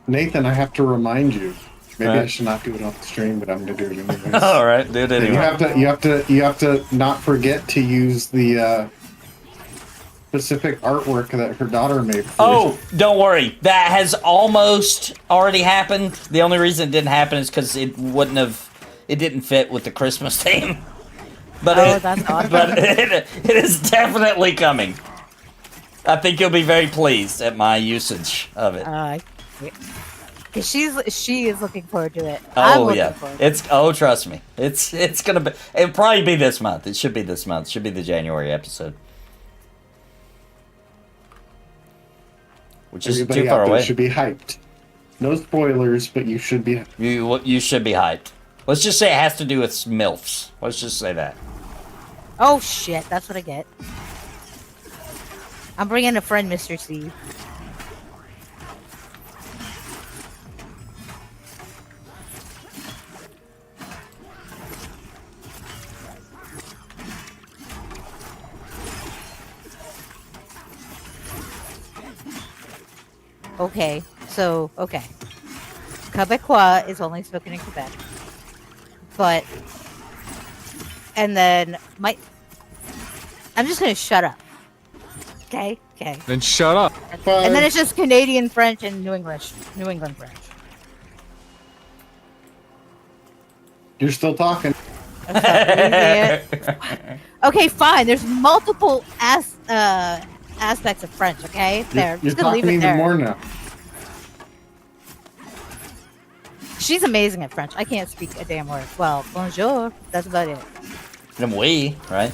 Nathan, I have to remind you. Maybe I Right. should not do it off the stream, but I'm gonna do it anyways. All right, do it You anyway. have to not forget to use the specific artwork that her daughter made. For Oh, don't worry. That has almost already happened. The only reason it didn't happen is because it didn't fit with the Christmas theme. But Oh, that's awesome. But it is definitely coming. I think you'll be very pleased at my usage of it. Cause she is looking forward to it. I'm Oh looking yeah, forward to it. trust me, it's gonna be. It'll probably be this month. It should be this month. It should be the January episode, which isn't everybody too out far there away. should be hyped. No spoilers, but you should be. You should be hyped. Let's just say it has to do with MILFs. Let's just say that. Oh shit, that's what I get. I'm bringing a friend, Mr. C. Okay, so, okay. Quebecois is only spoken in Quebec. But, and then, I'm just gonna shut up. Okay? Okay. Then shut up. And then it's just Canadian French and New England French. You're still talking. Okay, fine. There's multiple aspects of French, okay? There. I'm You're just gonna leave talking it even there. more now. She's amazing at French. I can't speak a damn word. Well, bonjour. That's about it. And we, right?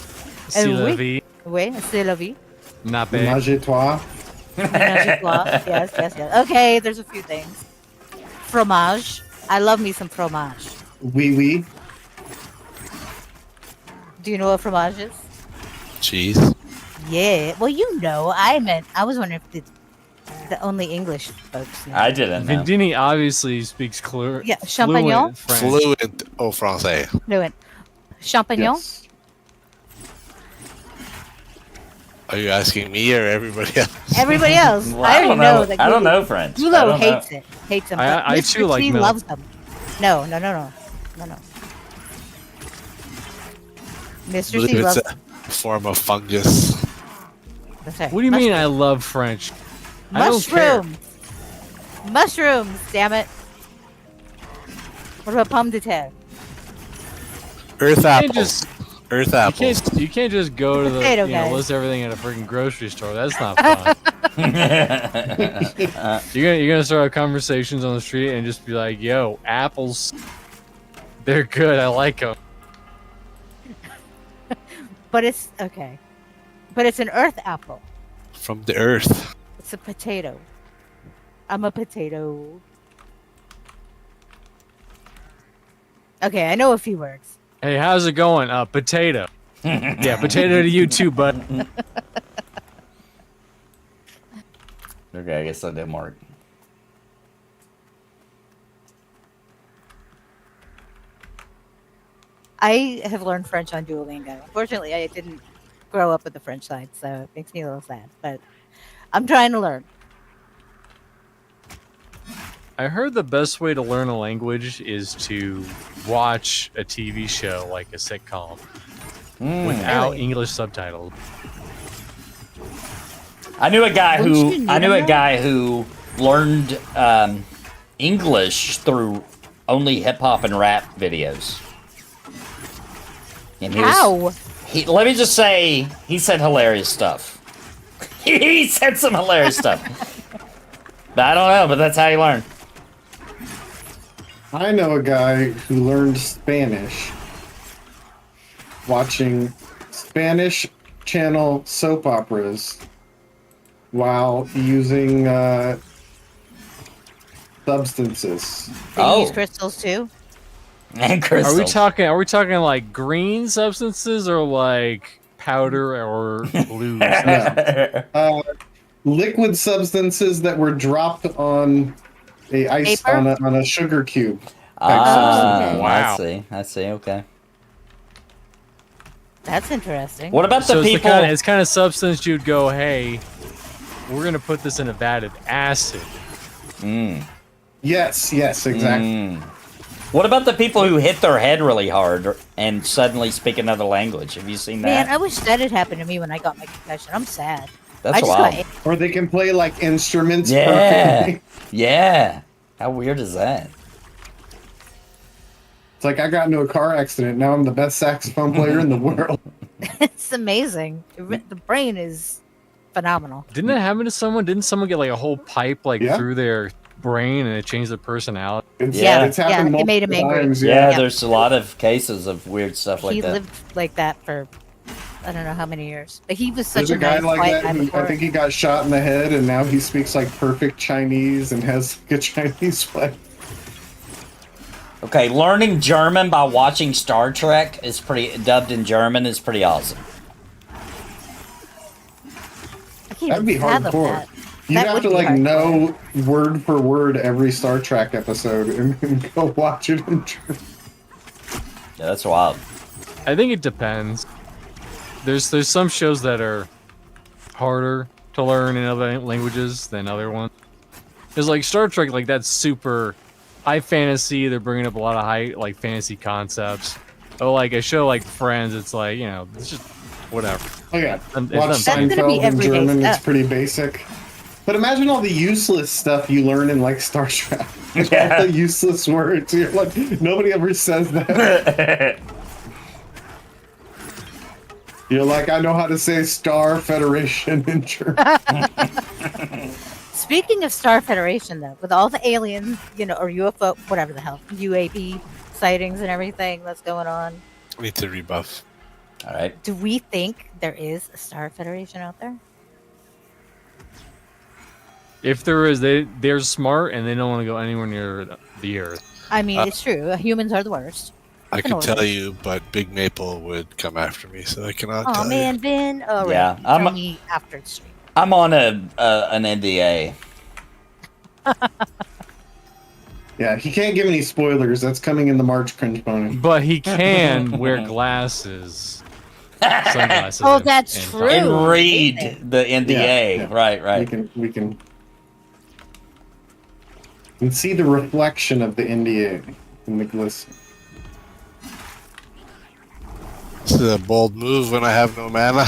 C'est la oui. vie. Oui, c'est la vie. Nappe. Mangez-toi. Ménage à trois. Yes, yes, yes. Okay, there's a few things. Fromage. I love me some fromage. Oui, oui. Do you know what fromage is? Cheese. Yeah. Well, you know. I was wondering if the only English folks know. I didn't know. Vindini obviously speaks Yeah, champignon? fluent French. Fluent au français. Fluent. Champignon? Yes. Are you asking me or everybody else? Everybody else. Well, I already know that. I don't know French. I Gulo don't know. hates it. Hates them. I but Mr. too like T milk. loves them. No. Mr. I believe T it's loves a form of fungus. That's right. What do you mean I love French? I don't care. Mushrooms, damn it. What about pomme de terre? Earth You apple. can't just Earth apples. You can't just go to the Potato guys. list everything at a freaking grocery store. That's not fun. You're gonna start conversations on the street and just be like, "Yo, apples, they're good. I like them." But it's okay. But it's an earth apple. From the earth. It's a potato. I'm a potato. Okay, I know a few words. Hey, how's it going? Potato. Yeah, potato to you too, bud. Okay, I guess that didn't work. I have learned French on Duolingo. Unfortunately, I didn't grow up with the French side, so it makes me a little sad. But I'm trying to learn. I heard the best way to learn a language is to watch a TV show like a sitcom without Really? English subtitles. I knew a guy Wouldn't you who need I knew a them? guy who learned English through only hip hop and rap videos. And How? Let me just say, he said hilarious stuff. He said some hilarious stuff. But I don't know, but that's how you learn. I know a guy who learned Spanish watching Spanish channel soap operas while using substances. They use crystals too. And crystals. Are we talking like green substances or like powder or blue? Liquid substances that were dropped on a ice Paper? on a sugar cube. Ah, Wow. I see, okay. That's interesting. What about So the people... it's kind of substance you'd go, hey, we're gonna put this in a vat of acid. Yes, exactly. What about the people who hit their head really hard and suddenly speak another language? Have you seen that? Man, I wish that had happened to me when I got my concussion. I'm sad. That's I just wild. got Or they can play like instruments Yeah. perfectly. Yeah. How weird is that? It's like I got into a car accident. Now I'm the best saxophone player in the world. It's amazing. The brain is phenomenal. Didn't it happen to someone? Didn't someone get like a whole pipe like Yeah. through their brain and it changed their personality? It's, Yeah. it's happened Yeah, it made him multiple angry. times, Yeah, Yeah. there's a lot of cases of weird stuff like He that. lived like that for I don't know how many years. But he was such There's a a guy nice, like quiet that guy who before. I think he got shot in the head and now he speaks like perfect Chinese and has like a Chinese way. Okay, learning German by watching Star Trek is dubbed in German is pretty awesome. I can't That'd be even fathom hardcore. that. You'd That have would to be like hardcore. know word for word every Star Trek episode and go watch it in German. Yeah, that's wild. I think it depends. There's some shows that are harder to learn in other languages than other ones. There's like Star Trek, like that's super high fantasy. They're bringing up a lot of high like fantasy concepts. Oh, like a show like Friends, it's like it's just whatever. Oh yeah, It's watch not- That's gonna be Seinfeld in everyday German. It's stuff. pretty basic. But imagine all the useless stuff you learn in like Star Trek. Yeah. All the useless words. You're like nobody ever says that. You're like, I know how to say Star Federation in German. Speaking of Star Federation, though, with all the aliens, or UFO, whatever the hell, UAP sightings and everything that's going on, Need to rebuff. All right. do we think there is a Star Federation out there? If there is, they're smart and they don't want to go anywhere near the Earth. I mean, it's true. Humans are the worst. I Can could order. tell you, but Big Maple would come after me, so I cannot Oh tell man, you. Ben. All right. Yeah, Tell me after the stream. I'm on an NDA. Yeah, he can't give any spoilers. That's coming in the March cringe bonus. But he can wear glasses, sunglasses. Oh, and- that's and true. And read the NDA. Yeah. Right. We can see the reflection of the NDA in the glisten. This is a bold move when I have no mana.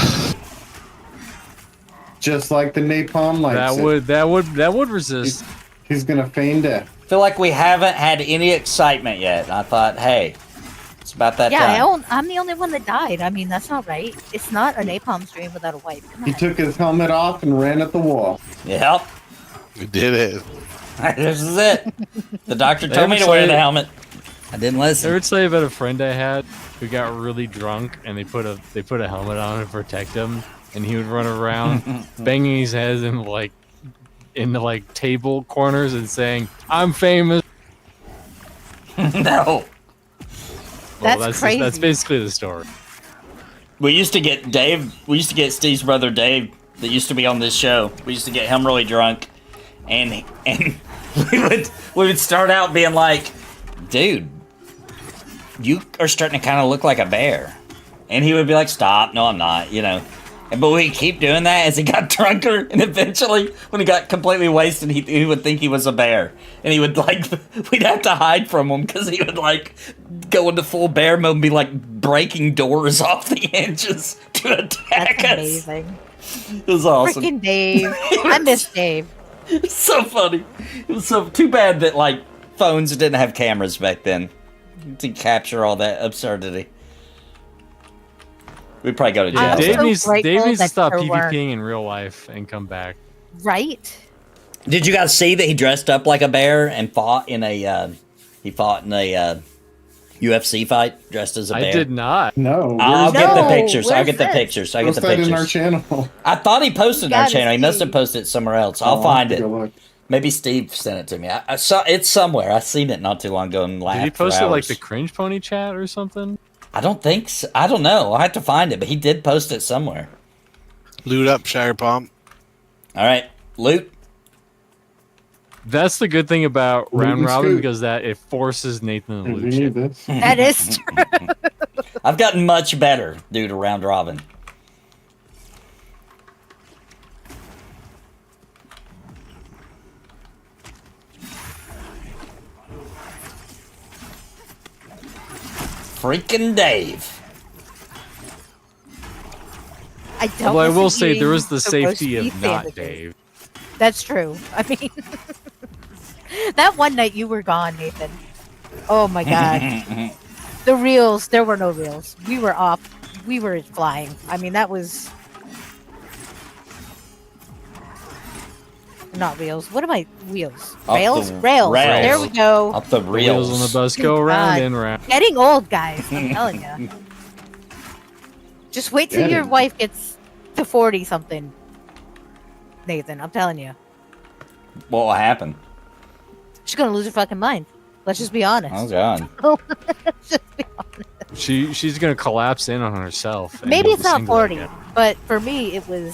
Just like the napalm likes That would resist. He's gonna feign death. Feel like we haven't had any excitement yet. I thought, hey, It's about that Yeah, time. I'm the only one that died. I mean, that's not right. It's not a napalm stream without a wife. Come He on. took his helmet off and ran at the wall. Yep. We did it. This is it. The doctor They told me ever to wear say- the helmet. I didn't I listen. would tell you about a friend I had who got really drunk and they put a helmet on to protect him, and he would run around banging his head in like table corners and saying, "I'm famous." No. That's crazy. That's basically the story. We used to get Dave. We used to get Steve's brother Dave, that used to be on this show. We used to get him really drunk, and we would start out being like, "Dude, you are starting to kind of look like a bear," and he would be like, "Stop, no, I'm not," you know. But we keep doing that as he got drunker, and eventually, when he got completely wasted, he would think he was a bear, and he would we'd have to hide from him because he would go into full bear mode and be breaking doors off the hinges to attack That's us. amazing. It was awesome. Freaking Dave. I miss Dave. It's so funny. It was so too bad that phones didn't have cameras back then to capture all that absurdity. We'd probably go to jail. I'm Dave so needs grateful to that stop there weren't. PvPing in real life and come back. Right? Did you guys see that he dressed up like a bear and fought in a UFC fight dressed as a bear? I did not. No. I'll get the No, pictures. I'll where's get the this? pictures. I'll get Post the that in our pictures. channel. I thought he posted it on our gotta channel. He must see. have posted it somewhere else. I'll I'll find have it. to go look. Maybe Steve sent it to me. I saw it's somewhere. I seen it not too long ago and laughed. Did he for post it hours. the cringe pony chat or something? I don't think so. I don't know. I'll have to find it, but he did post it somewhere. Loot up, Shire Palm. All right, loot. That's the good thing about Loot round and robin, scoot. because that it forces Nathan to If you loot need shit. this. That is true. I've gotten much better due to round robin. Freaking Dave. I don't. Well, I miss will him say there eating was the roast safety beef of not sandwiches. Dave. That's true. I mean, that one night you were gone, Nathan. Oh my god. The reels, there were no reels. We were off. We were flying. I mean, that was not reels. What am I? Wheels. Off Rails? the Rails. rails. There we go. Up the The wheels on the reels. bus go Good round God. and round. Getting old, guys. I'm telling you. Just wait till your Getting. wife gets to 40 something, Nathan. I'm telling you. What will happen? She's gonna lose her fucking mind. Let's just be honest. Oh god. Let's just be honest. She's gonna collapse in on herself. and Maybe be it's not single 40, again. but for me, it was.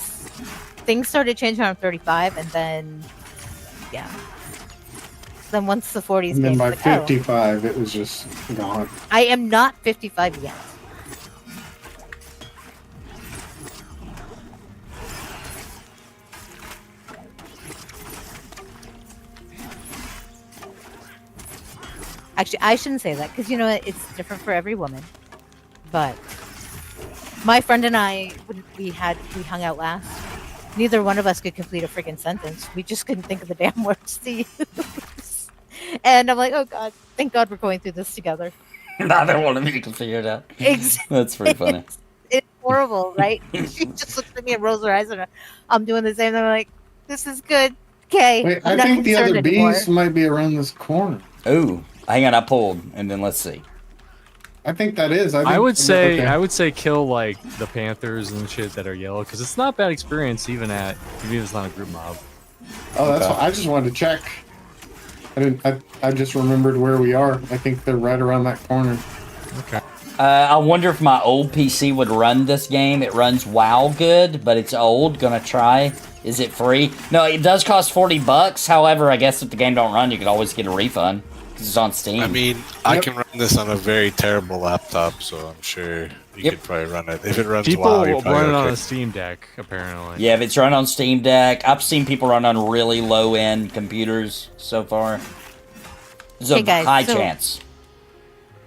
Things started changing around 35, and then, yeah. Then once the 40s And then came, by it's like, oh, 55, it was just gone. I am not 55 yet. Actually, I shouldn't say that because you know what? It's different for every woman. But my friend and I, when we hung out last. Neither one of us could complete a freaking sentence. We just couldn't think of the damn words to use. And I'm like, oh god, thank God we're going through this together. Neither one of you can figure it out. Exactly. That's pretty funny. It's horrible, right? She just looks at me and rolls her eyes, and I'm doing the same. And I'm like, this is good. Okay. Wait, I'm I not think the other concerned anymore. bees might be around this corner. Ooh, hang on. I pulled, and then let's see. I think that is. I would say okay. I would say kill like the panthers and shit that are yellow, because it's not bad experience even if it's not a group mob. Oh, that's. Okay. I just wanted to check. I didn't. I just remembered where we are. I think they're right around that corner. Okay. I wonder if my old PC would run this game. It runs WoW good, but it's old. Gonna try. Is it free? No, it does cost $40. However, I guess if the game don't run, you could always get a refund because it's on Steam. I mean, I Yep. can run this on a very terrible laptop, so I'm sure you Yep. could probably run it. If it runs People well, you're run probably it on okay. a Steam Deck apparently. yeah, if it's run on Steam Deck, I've seen people run on really low-end computers so far. There's a Hey, guys, high so- chance.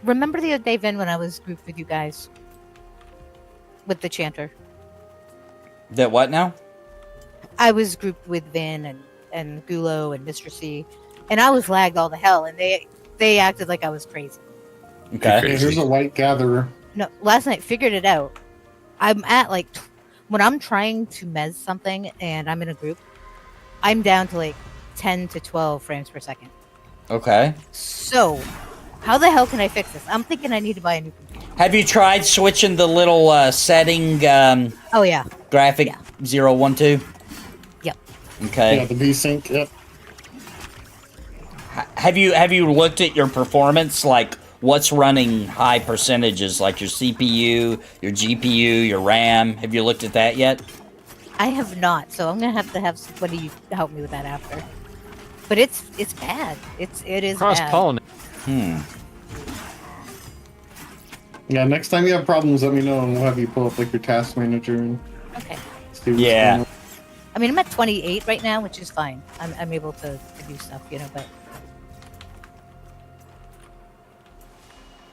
Remember the other day, Vin, when I was grouped with you guys with the chanter? That what now? I was grouped with Vin and Gulo and Mr. C, and I was lagged all the hell, and they acted like I was crazy. Okay. Crazy. Here's a white gatherer. No, last night figured it out. I'm at like when I'm trying to mez something and I'm in a group, I'm down to like 10 to 12 frames per second. Okay. So, how the hell can I fix this? I'm thinking I need to buy a new computer. Have you tried switching the little setting Oh yeah. graphic 012? Yep. Okay. Yeah, the V-Sync. Yep. Have you looked at your performance, like what's running high percentages, like your CPU, your GPU, your RAM? Have you looked at that yet? I have not, so I'm gonna have somebody help me with that after. But it's bad. It is Cross bad. pollinate. Yeah, next time you have problems, let me know, and we'll have you pull up like your task manager and Okay. see what's Yeah. going on. I mean, I'm at 28 right now, which is fine. I'm able to do stuff, you know. But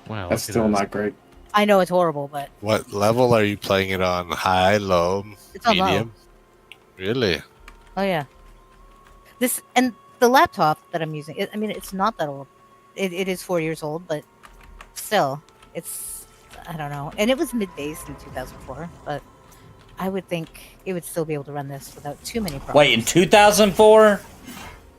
Wow, That's look at still us. not great. I know it's horrible. But What level are you playing it on? High, low, it's on low. medium? Really? Oh yeah. This and the laptop that I'm using. I mean, it's not that old. It is 4 years old, but still, it's I don't know. And it was mid-base in 2004, but I would think it would still be able to run this without too many problems. Wait, in 2004?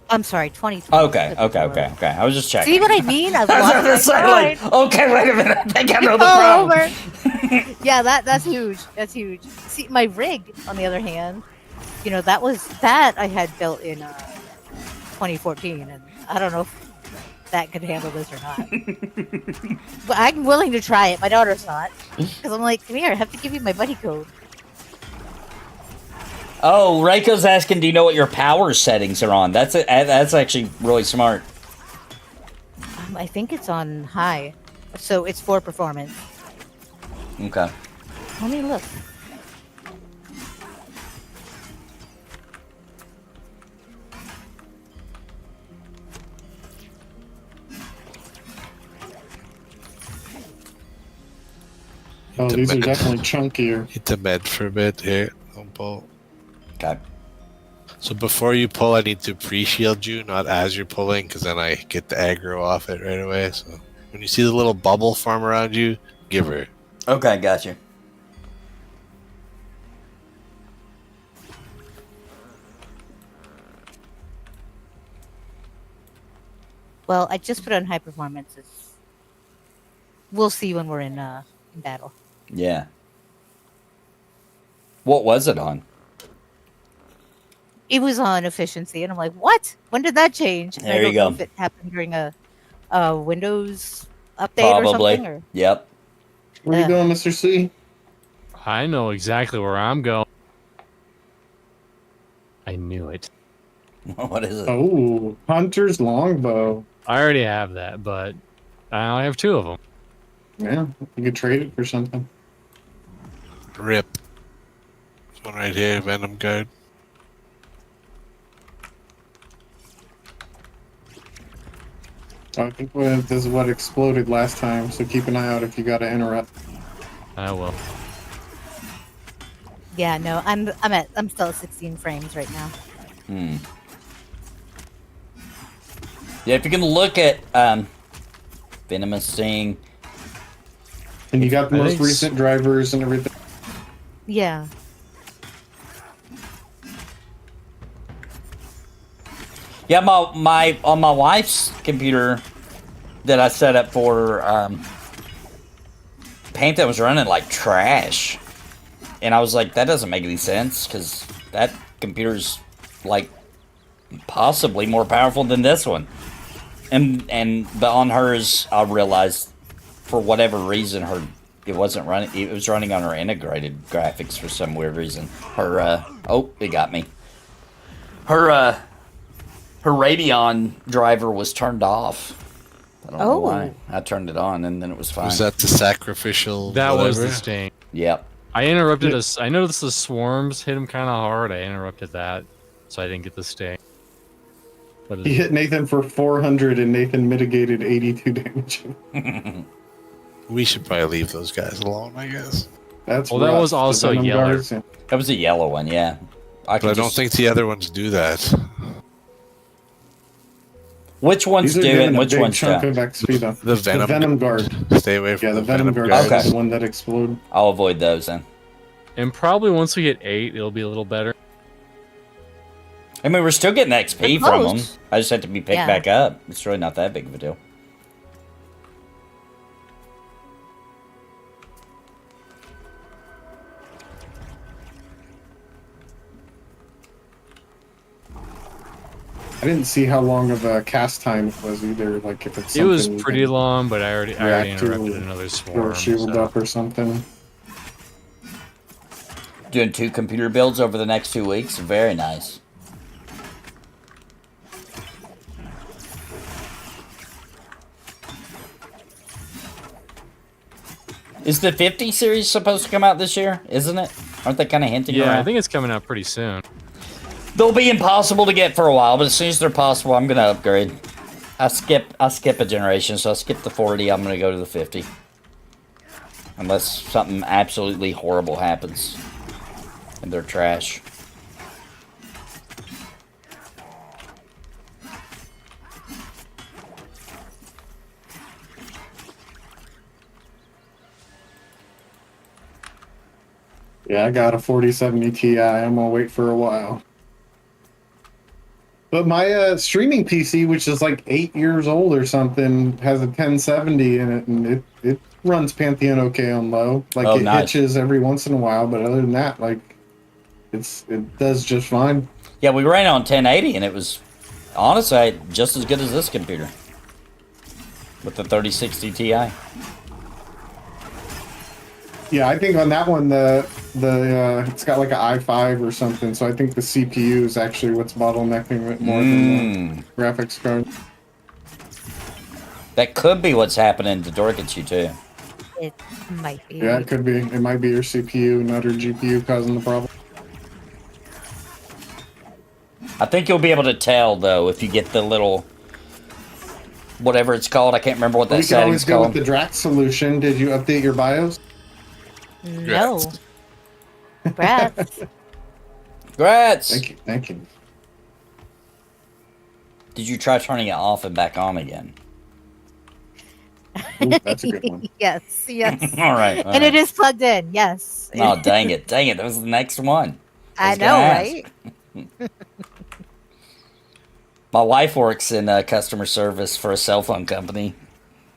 I'm sorry, 2020. Okay. I was just checking. See what I mean? I've I was lost gonna say, my like, mind. okay, wait a minute. I think I know the Oh, problem. over. Yeah, that's huge. That's huge. See, my rig, on the other hand, you know, that I had built in 2014, and I don't know if that could handle this or not. But I'm willing to try it. My daughter's not, because I'm like, come here, I have to give you my buddy code. Oh, Reiko's asking, do you know what your power settings are on? That's actually really smart. I think it's on high, so it's for performance. Okay. Let me look. Oh, these are definitely chunkier. Hit the med for a bit here. Don't pull. Okay. So before you pull, I need to pre-shield you, not as you're pulling, because then I get the aggro off it right away. So when you see the little bubble form around you, give her. Okay, gotcha. Well, I just put on high performance. We'll see when we're in battle. Yeah. What was it on? It was on efficiency, and I'm like, what? When did that change? And There I don't you go. know if it happened during a Windows update or Probably. something. Or... Yep. Where you going, Mr. C? I know exactly where I'm going. I knew it. What is it? Oh, Hunter's longbow. I already have that, but I only have 2 of them. Yeah, you could trade it for something. Rip. This one right here, Venom Guard. I think this is what exploded last time, so keep an eye out if you got to interrupt. I will. Yeah, no, I'm still at 16 frames right now. Yeah, if you can look at Venomous Sing. And you got the most recent drivers and everything. Yeah. Yeah, my on my wife's computer that I set up for Pantheon was running like trash, and I was like, that doesn't make any sense because that computer's like possibly more powerful than this one, but on hers I realized for whatever reason it wasn't running. It was running on her integrated graphics for some weird reason. Her it got me. Her Radeon driver was turned off. I don't know why. I turned it on and then it was fine. Was that the sacrificial? That was the whatever? sting. Yep. I interrupted us. I noticed the swarms hit him kind of hard. I interrupted that, so I didn't get the sting. But He hit Nathan for 400 and Nathan mitigated 82 damage. We should probably leave those guys alone, I guess. That's well, that rough. was The also Venom yellow. guards, yeah. That was a yellow one, yeah. But I don't think the other ones do that. Which ones These are do it giving and a which big ones chunk don't? of XP though. The Venom Guard. Stay away from Yeah, the the Venom Guard Okay. is the one that explode. I'll avoid those then. And probably once we hit 8, it'll be a little better. I mean, we're still getting XP They're from them. close. I just have to be picked Yeah. back up. It's really not that big of a deal. I didn't see how long of a cast time it was either. Like if it's It was something you pretty can long, but I already react to interrupted another or swarm. shield so- up or something. Doing 2 computer builds over the next 2 weeks. Very nice. Is the 50 series supposed to come out this year? Isn't it? Aren't they kind of hinting Yeah, around? I think it's coming out pretty soon. They'll be impossible to get for a while, but as soon as they're possible, I'm gonna upgrade. I skip a generation, so I skip the 40. I'm gonna go to the 50, unless something absolutely horrible happens and they're trash. Yeah, I got a 4070 Ti. I'm gonna wait for a while. But my streaming PC, which is like 8 years old or something, has a 1070 in it, and it runs Pantheon okay on low. Like Oh, it nice. hitches every once in a while, but other than that, like it does just fine. Yeah, we ran on 1080, and it was honestly just as good as this computer with the 3060 Ti. Yeah, I think on that one the it's got like an i5 or something, so I think the CPU is actually what's bottlenecking it more than the graphics card. That could be what's happening to Dorkitsu too. It might be. Yeah, it could be. It might be your CPU, not your GPU, causing the problem. I think you'll be able to tell though if you get the little whatever it's called. I can't remember what that We can always setting's go with called. the Drax solution. Did you update your BIOS? No. Brats. Congrats! Thank you. Thank you. Did you try turning it off and back on again? Ooh, that's a good one. Yes, yes. All right. And it is plugged in, yes. Oh, dang it. Dang it. That was the next one. I was know, gonna ask. right? My wife works in customer service for a cell phone company,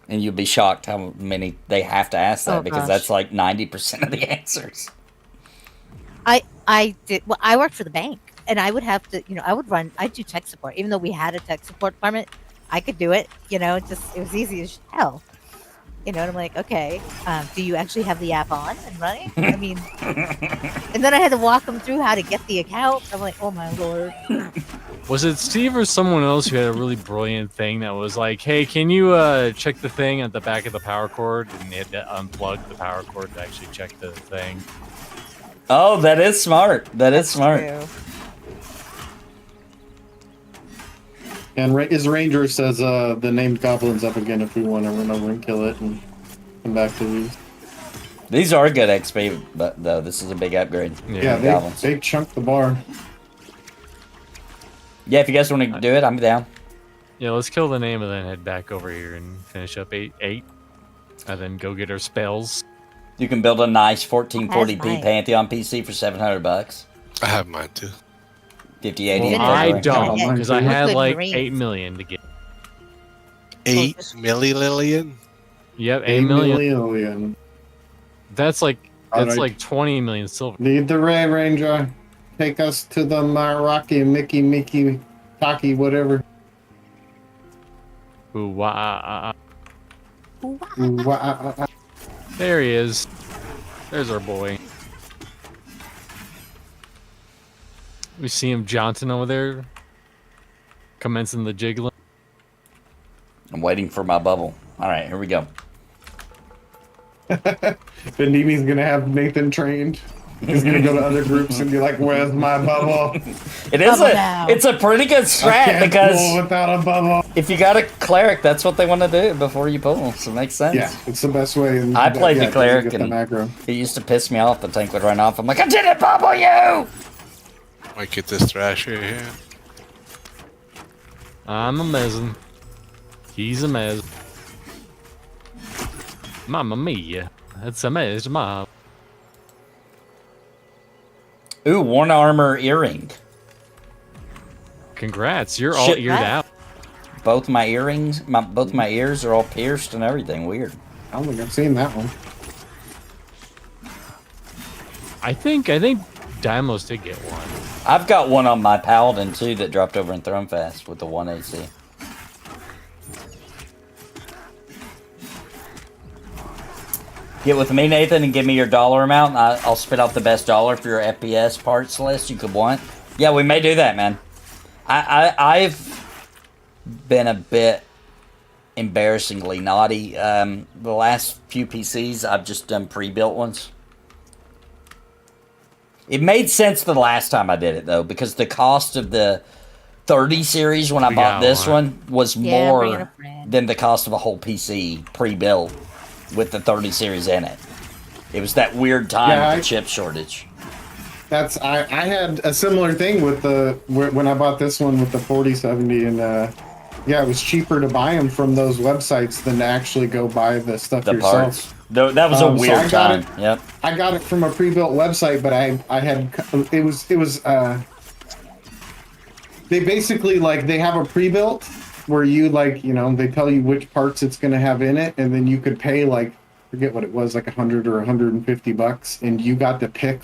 and you'll be shocked how many they have to ask that Oh, because gosh. that's like 90% of the answers. I did. Well, I worked for the bank, and I would have to, I'd do tech support, even though we had a tech support department. I could do it. It was easy as hell. And I'm like, okay, do you actually have the app on and running? I mean, and then I had to walk them through how to get the account. I'm like, oh my lord. Was it Steve or someone else who had a really brilliant thing that was like, hey, can you check the thing at the back of the power cord? And they had to unplug the power cord to actually check the thing. Oh, that is smart. That's smart. True. And his ranger says the named goblin's up again if we want to run over and kill it and come back to these. These are good XP, but though this is a big upgrade. Yeah, Goblins. they chunked the bar. Yeah, if you guys want to do it, I'm down. Yeah, let's kill the name and then head back over here and finish up 8, and then go get our spells. You can build a nice 1440p That's mine. Pantheon PC for $700. I have mine too. 5080. Well, I February. don't, Yeah, because I mine too. had Liquid like Marines. 8 million to get. 8 millillion? Yep, 8 million. Million. That's like Alright. 20 million silver. Lead the way, Ranger. Take us to the Rocky, Mickey, Taki, whatever. Ooh, wah, Ooh, wah, There he is. There's our boy. We see him Johnson over there, commencing the jiggling. I'm waiting for my bubble. All right, here we go. Benimi's gonna have Nathan trained. He's gonna go to other groups and be like, "Where's my bubble? It is Bubble down. it's a pretty good I strat can't because pull without a bubble." if you got a cleric, that's what they want to do before you pull. So it makes sense. Yeah, it's the best way. And I played the it doesn't cleric get the and aggro. it used to piss me off. The tank would run off. I'm like, I didn't bubble you. Might get this thrasher here. I'm a mezzin. He's a mess. Mamma mia. That's a mess, mom. Ooh, one armor earring. Congrats, you're all Shit. eared out. Both my earrings, both my ears are all pierced and everything. Weird. I don't think I've seen that one. I think Dymos did get one. I've got one on my Paladin too that dropped over in Thronefast with the 1 AC. Get with me, Nathan, and give me your dollar amount, and I'll spit out the best dollar for your FPS parts list you could want. Yeah, we may do that, man. I've been a bit embarrassingly naughty. The last few PCs, I've just done pre-built ones. It made sense the last time I did it, though, because the cost of the 30 series when I bought this one was more than the cost of a whole PC pre-built with the 30 series in it. It was that weird time with the chip shortage. I had a similar thing with when I bought this one with the 4070, and yeah, it was cheaper to buy them from those websites than to actually go buy the stuff yourself. Parts. That was a weird time. Yep. I got it from a pre-built website, but I had it was they basically they have a pre-built where you they tell you which parts it's going to have in it, and then you could pay forget what it was, $100 or $150, and you got to pick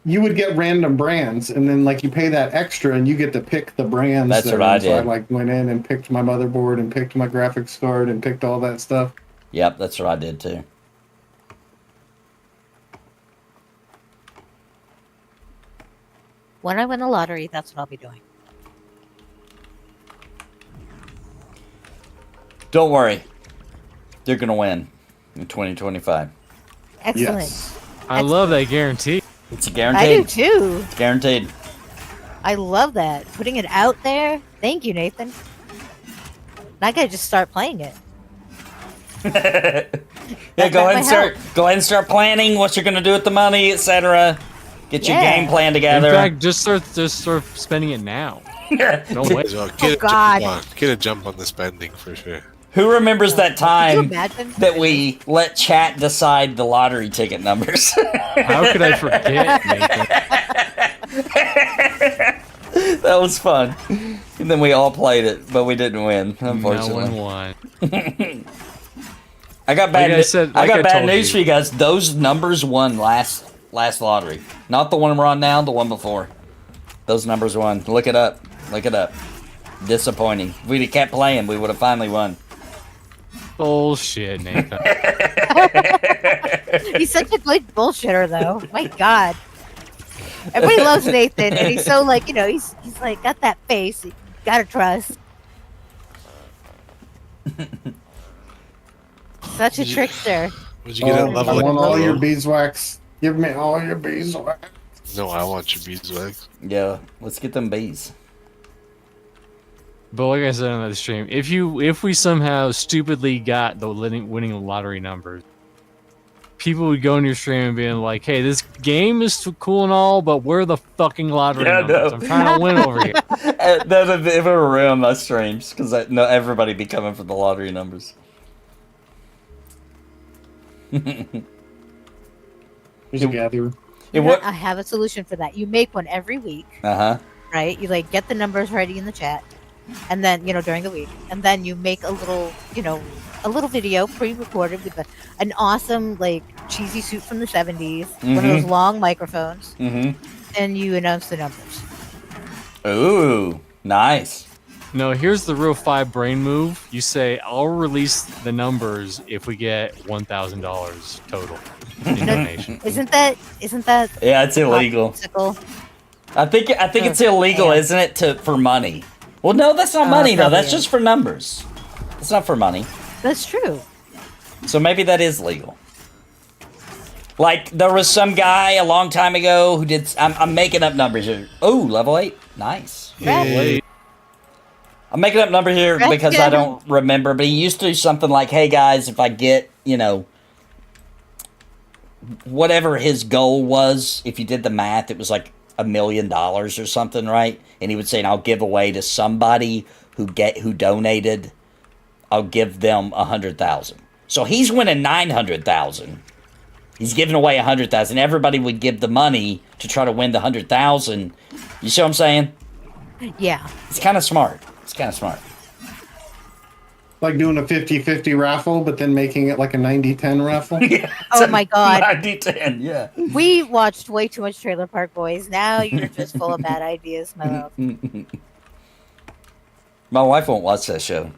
you would get random brands, and then you pay that extra and you get to pick the brands. That's what I did. So I went in and picked my motherboard and picked my graphics card and picked all that stuff. Yep, that's what I did too. When I win the lottery, that's what I'll be doing. Don't worry. They're going to win in 2025. Excellent. Yes. I love that guarantee. It's a guarantee. I do too. It's guaranteed. I love that. Putting it out there. Thank you, Nathan. I gotta just start playing it. Yeah, go ahead and start planning what you're gonna do with the money, etc. Get your game plan together. In fact, just start spending it now. Don't wait. So get a jump on the spending for sure. Who remembers that time imagine? that we let chat decide the lottery ticket numbers? How could I forget, Nathan? That was fun. And then we all played it, but we didn't win, unfortunately. No one won. I got bad, I got bad news you. for you guys. Those numbers won last lottery. Not the one we're on now, the one before. Those numbers won. Look it up. Look it up. Disappointing. If we'd have kept playing, we would have finally won. Bullshit, Nathan. He's such a good bullshitter, though. My God. Everybody loves Nathan, and he's so he's got that face. You gotta trust. Such a trickster. Would you get a level? I want all your beeswax. Give me all your beeswax. No, I want your beeswax. Yeah, let's get them bees. But like I said on the stream, if we somehow stupidly got the winning lottery numbers, people would go in your stream and be like, "Hey, this game is cool and all, but where are the fucking lottery numbers? I'm trying to win over here." That'd be around my streams because I know everybody be coming for the lottery numbers. Here's a gatherer. I have a solution for that. You make one every week. Right? You get the numbers ready in the chat, and then during the week, and then you make a little video pre-recorded with an awesome cheesy suit from the 70s, one of those long microphones, and you announce the numbers. Ooh, nice. No, here's the real 5 brain move. You say, "I'll release the numbers if we get $1,000 total in donation." Isn't that? Yeah, it's illegal. I think it's illegal, isn't it, for money? Well, no, that's not money though. That's just for numbers. It's not for money. That's true. So maybe that is legal. There was some guy a long time ago who did. I'm making up numbers here. Oh, level 8, nice. Wait. I'm making up numbers here because I don't remember, but he used to do something like, "Hey guys, if I get whatever his goal was, if you did the math, it was $1 million or something, right?" And he would say, "And I'll give away to somebody who donated I'll give them 100,000. So he's winning 900,000. He's giving away 100,000. Everybody would give the money to try to win the 100,000. You see what I'm saying? Yeah. It's kind of smart. It's kind of smart. Like doing a 50-50 raffle, but then making it like a 90-10 raffle. Yeah, Oh my god. 90-10, yeah. We watched way too much Trailer Park Boys. Now you're just full of bad ideas, my love. My wife won't watch that show.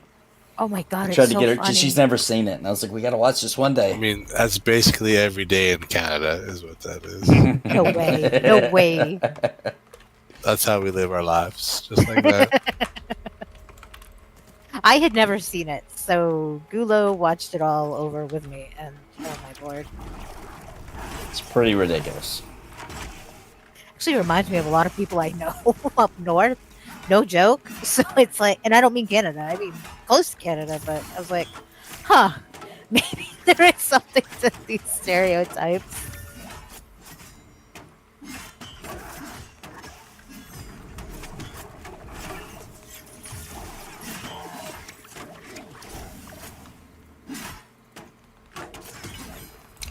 Oh my god, I it's tried to so get her funny. because she's never seen it, and I was like, "We got to watch this one day." I mean, that's basically every day in Canada, is what that is. No way. No way. That's how we live our lives, just like that. I had never seen it, so Gulo watched it all over with me, and oh my lord. It's pretty ridiculous. Actually reminds me of a lot of people I know up north. No joke. So it's like, and I don't mean Canada, I mean close to Canada, but I was like, huh, maybe there is something to these stereotypes.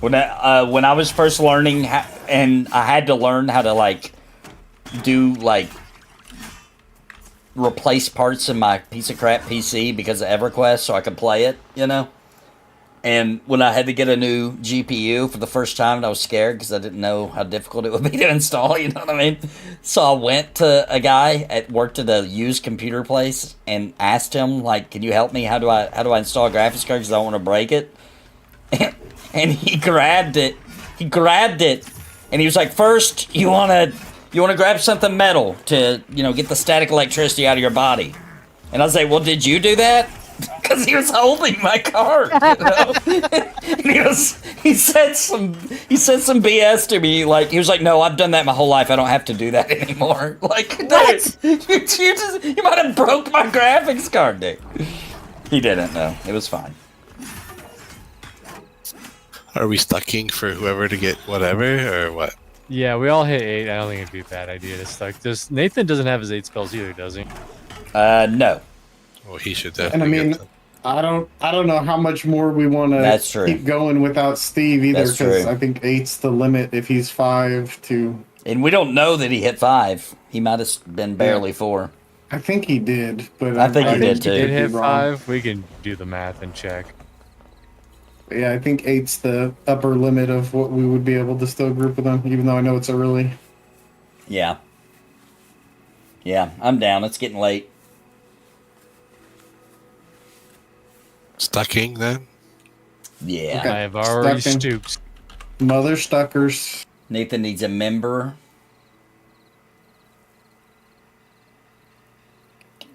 When I was first learning, and I had to learn how to like do like replace parts in my piece of crap PC because of EverQuest, so I could play it, you know. And when I had to get a new GPU for the first time, I was scared because I didn't know how difficult it would be to install. You know what I mean? So I went to a guy worked at a used computer place and asked him, like, "Can you help me? How do I install a graphics card because I don't want to break it?" And he grabbed it. He grabbed it, and he was like, "First, you wanna grab something metal to, you know, get the static electricity out of your body." And I was like, "Well, did you do that?" Because he was holding my card, you know? And he said some BS to me. Like, he was like, "No, I've done that my whole life. I don't have to do that anymore." Like, What? dude, you might have broke my graphics card, dude. He didn't know. It was fine. Are we stucking for whoever to get whatever, or what? Yeah, we all hit 8. I don't think it'd be a bad idea to stuck. Nathan doesn't have his 8 spells either, does he? No. Well, he should And definitely I mean, get them. I don't know how much more we want That's to true. keep going without Steve either, That's because true. I think 8's the limit if he's 5 to. And we don't know that he hit 5. He might have been barely 4. I think he did, but I think he did too. Did could be hit wrong. 5? We can do the math and check. Yeah, I think 8's the upper limit of what we would be able to still group with them, even though I know it's early. Yeah. Yeah, I'm down. It's getting late. Stucking then? Yeah. Okay. I have already Stucking. stooped. Mother Stuckers. Nathan needs a member.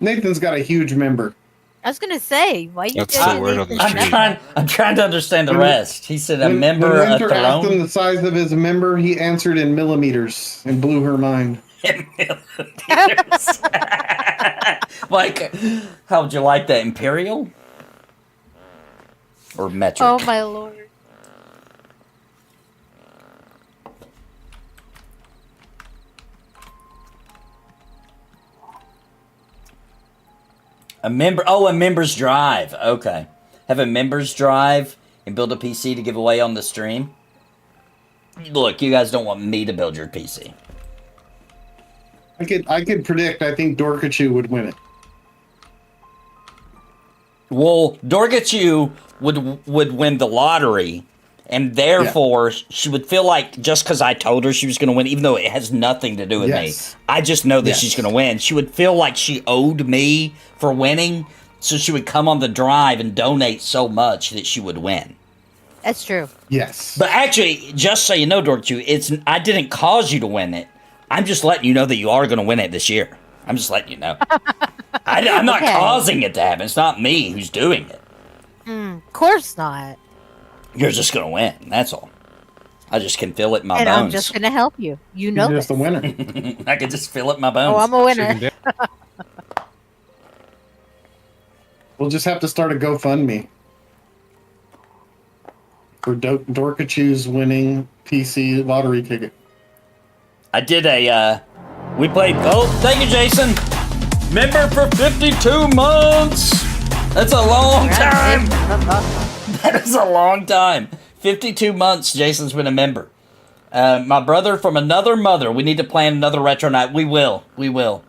Nathan's got a huge member. I was gonna say, why you That's getting the word on the Nathan's street. number? I'm trying to understand the When- rest. He said a When member Winter of their asked him own. the size of his member, he answered in millimeters and blew her mind. Like, how would you like that? Imperial? Or metric? Oh my lord. A member's drive. Okay. Have a member's drive and build a PC to give away on the stream. Look, you guys don't want me to build your PC. I could predict. I think Dorkachu would win it. Well, Dorgachu would win the lottery, and therefore she would feel like just because I told her she was going to win, even though it has nothing to do with Yes. me, I just know that Yes. she's going to win. She would feel like she owed me for winning, so she would come on the drive and donate so much that she would win. That's true. Yes. But actually, just so you know, Dorgachu, I didn't cause you to win it. I'm just letting you know that you are going to win it this year. I'm just letting you know. I'm not Okay. causing it to happen. It's not me who's doing it. Of course not. You're just gonna win. That's all. I just can feel it in my And bones. I'm just gonna help you. You know You're this. just a winner. I can just feel it in my bones. Oh, I'm a winner. Chicken dip. We'll just have to start a GoFundMe for Dorkachu's winning PC lottery ticket. I did we played. Oh, thank you, Jason. Member for 52 months. That's a long time. That's awesome. That is a long time. 52 months Jason's been a member. My brother from another mother. We need to plan another retro night. We will. We will.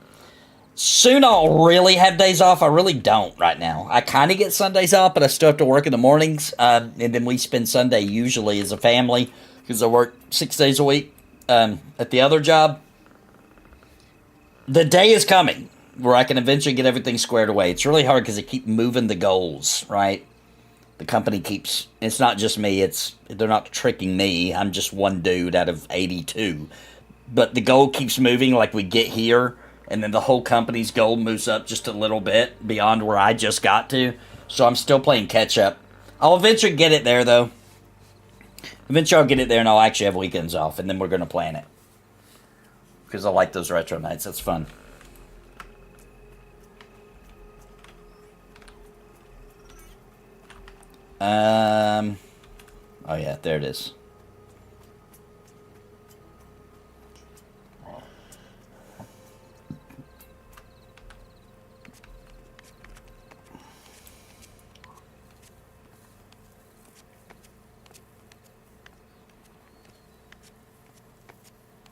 Soon I'll really have days off. I really don't right now. I kind of get Sundays off, but I still have to work in the mornings. And then we spend Sunday usually as a family because I work 6 days a week at the other job. The day is coming where I can eventually get everything squared away. It's really hard because they keep moving the goals, right? The company keeps... It's not just me. They're not tricking me. I'm just one dude out of 82. But the goal keeps moving. Like we get here... And then the whole company's goal moves up just a little bit beyond where I just got to. So I'm still playing catch up. I'll eventually get it there, though. Eventually I'll get it there and I'll actually have weekends off. And then we're going to plan it. Because I like those retro nights. That's fun. Oh yeah, there it is.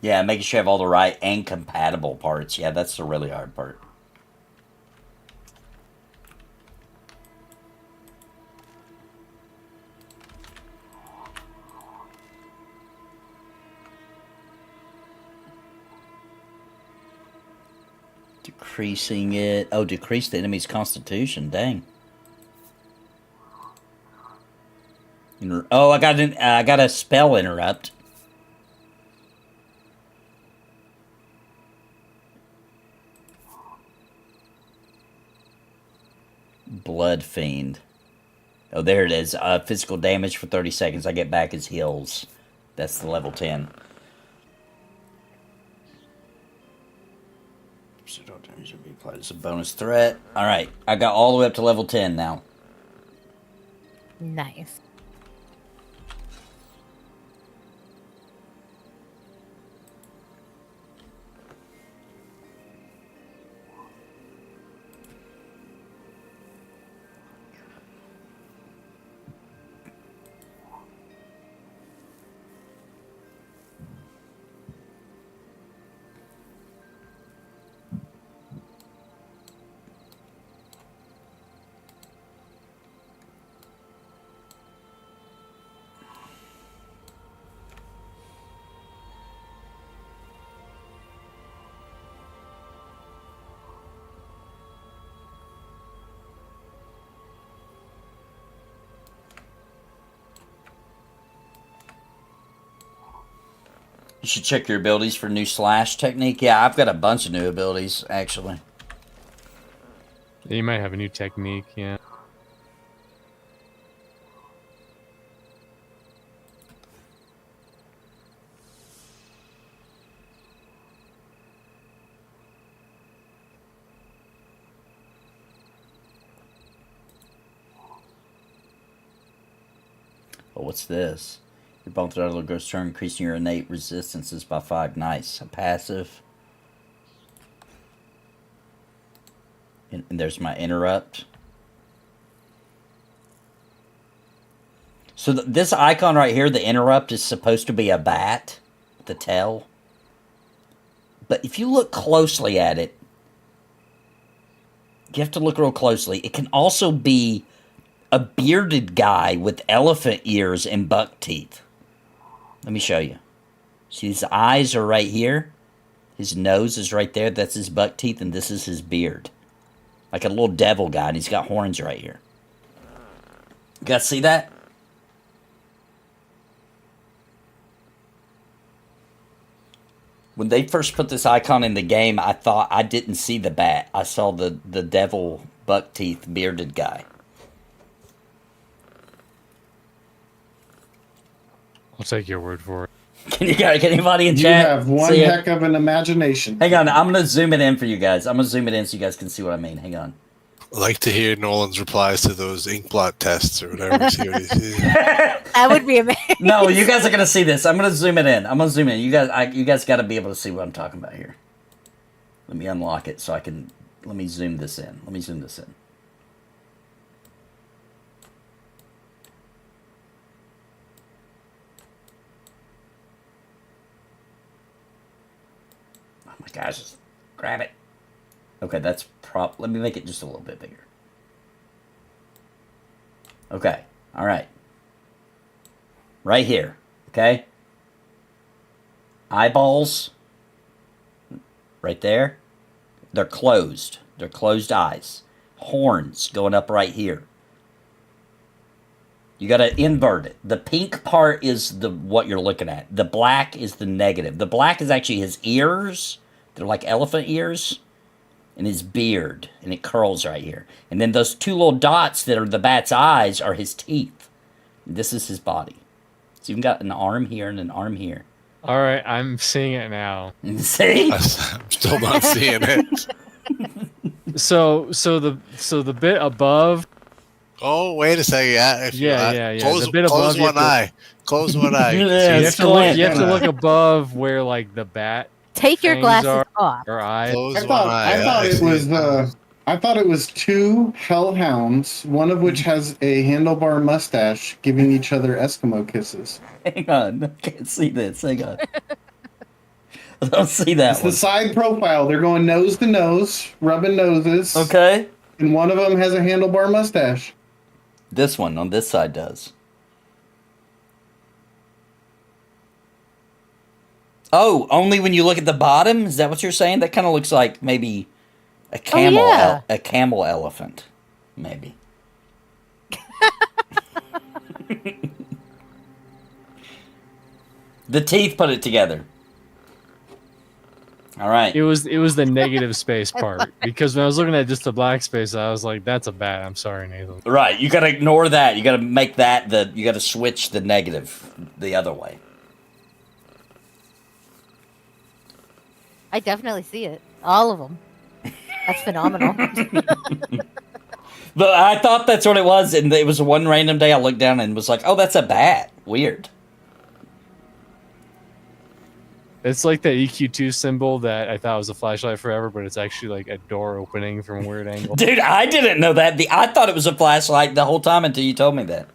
Yeah, making sure you have all the right and compatible parts. Yeah, that's the really hard part. Decreasing it. Oh, decrease the enemy's constitution. Dang. Oh, I got a spell interrupt. Blood Fiend. Oh, there it is. Physical damage for 30 seconds. I get back his heals. That's the level 10. Pseudo damage will be applied as a bonus threat. Alright, I got all the way up to level 10 now. Nice. You should check your abilities for new slash technique. Yeah, I've got a bunch of new abilities, actually. Yeah, you might have a new technique, yeah. Oh, what's this? Your bump throughout a goes turn, increasing your innate resistances by 5. Nice. A passive. And there's my interrupt. So this icon right here, the interrupt, is supposed to be a bat, the tail. But if you look closely at it, you have to look real closely. It can also be a bearded guy with elephant ears and buck teeth. Let me show you. See, his eyes are right here. His nose is right there. That's his buck teeth, and this is his beard. Like a little devil guy, and he's got horns right here. You guys see that? When they first put this icon in the game, I thought I didn't see the bat. I saw the devil buck teeth bearded guy. I'll take your word for it. Can anybody in You chat? have one see it? heck of an imagination. Hang on, I'm gonna zoom it in for you guys. I'm gonna zoom it in so you guys can see what I mean. Hang on. I like to hear Nolan's replies to those inkblot tests or whatever. See what he sees. That would be amazing. No, you guys are gonna see this. I'm gonna zoom it in. I'm gonna zoom in. You guys got to be able to see what I'm talking about here. Let me unlock it so I can. Let me zoom this in. Let me zoom this in. my gosh, just grab it. Okay, that's let me make it just a little bit bigger. Okay, all right. Right here, okay? Eyeballs, right there. They're closed. They're closed eyes. Horns going up right here. You gotta invert it. The pink part is what you're looking at. The black is the negative. The black is actually his ears. They're like elephant ears. And his beard. And it curls right here. And then those two little dots that are the bat's eyes are his teeth. This is his body. So you've got an arm here and an arm here. All right, I'm seeing it now. See? I'm still not seeing it. So the bit above. Oh, wait a second. Yeah, Yeah. Close, The bit above, close one eye. Close one eye. Yeah, You have to look above where like the bat. Take your fangs glasses are, off. or eyes. Close I one thought eye. it was I thought it was two hellhounds, one of which has a handlebar mustache, giving each other Eskimo kisses. Hang on. I can't see this. Hang on. I don't see that It's one. the side profile. They're going nose to nose, rubbing noses. Okay. And one of them has a handlebar mustache. This one on this side does. Oh, only when you look at the bottom? Is that what you're saying? That kind of looks like maybe a camel, yeah. a camel elephant, maybe. The teeth put it together. All right. It was the negative space part, because when I was looking at just the black space, I was like, "That's a bat." I'm sorry, Nathan. Right. You got to ignore that. You got to make that you got to switch the negative the other way. I definitely see it. All of them. That's phenomenal. But I thought that's what it was, and it was one random day I looked down and was like, "Oh, that's a bat." Weird. It's like that EQ2 symbol that I thought was a flashlight forever, but it's actually like a door opening from a weird angle. Dude, I didn't know that. I thought it was a flashlight the whole time until you told me that.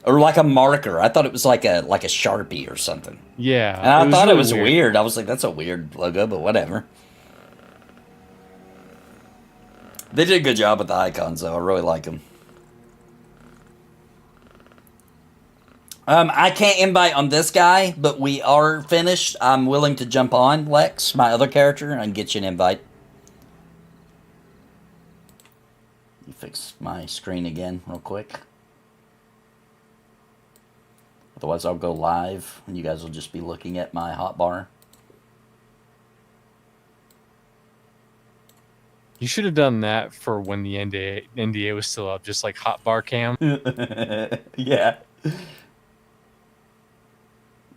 Or like a marker. I thought it was like a Sharpie or something. Yeah. And I thought really it was weird. I was like, that's a weird logo, but whatever. They did a good job with the icons, though. I really like them. I can't invite on this guy, but we are finished. I'm willing to jump on Lex, my other character, and get you an invite. Let me fix my screen again real quick. Otherwise, I'll go live, and you guys will just be looking at my hotbar. You should have done that for when the NDA was still up, just like hotbar cam. Yeah.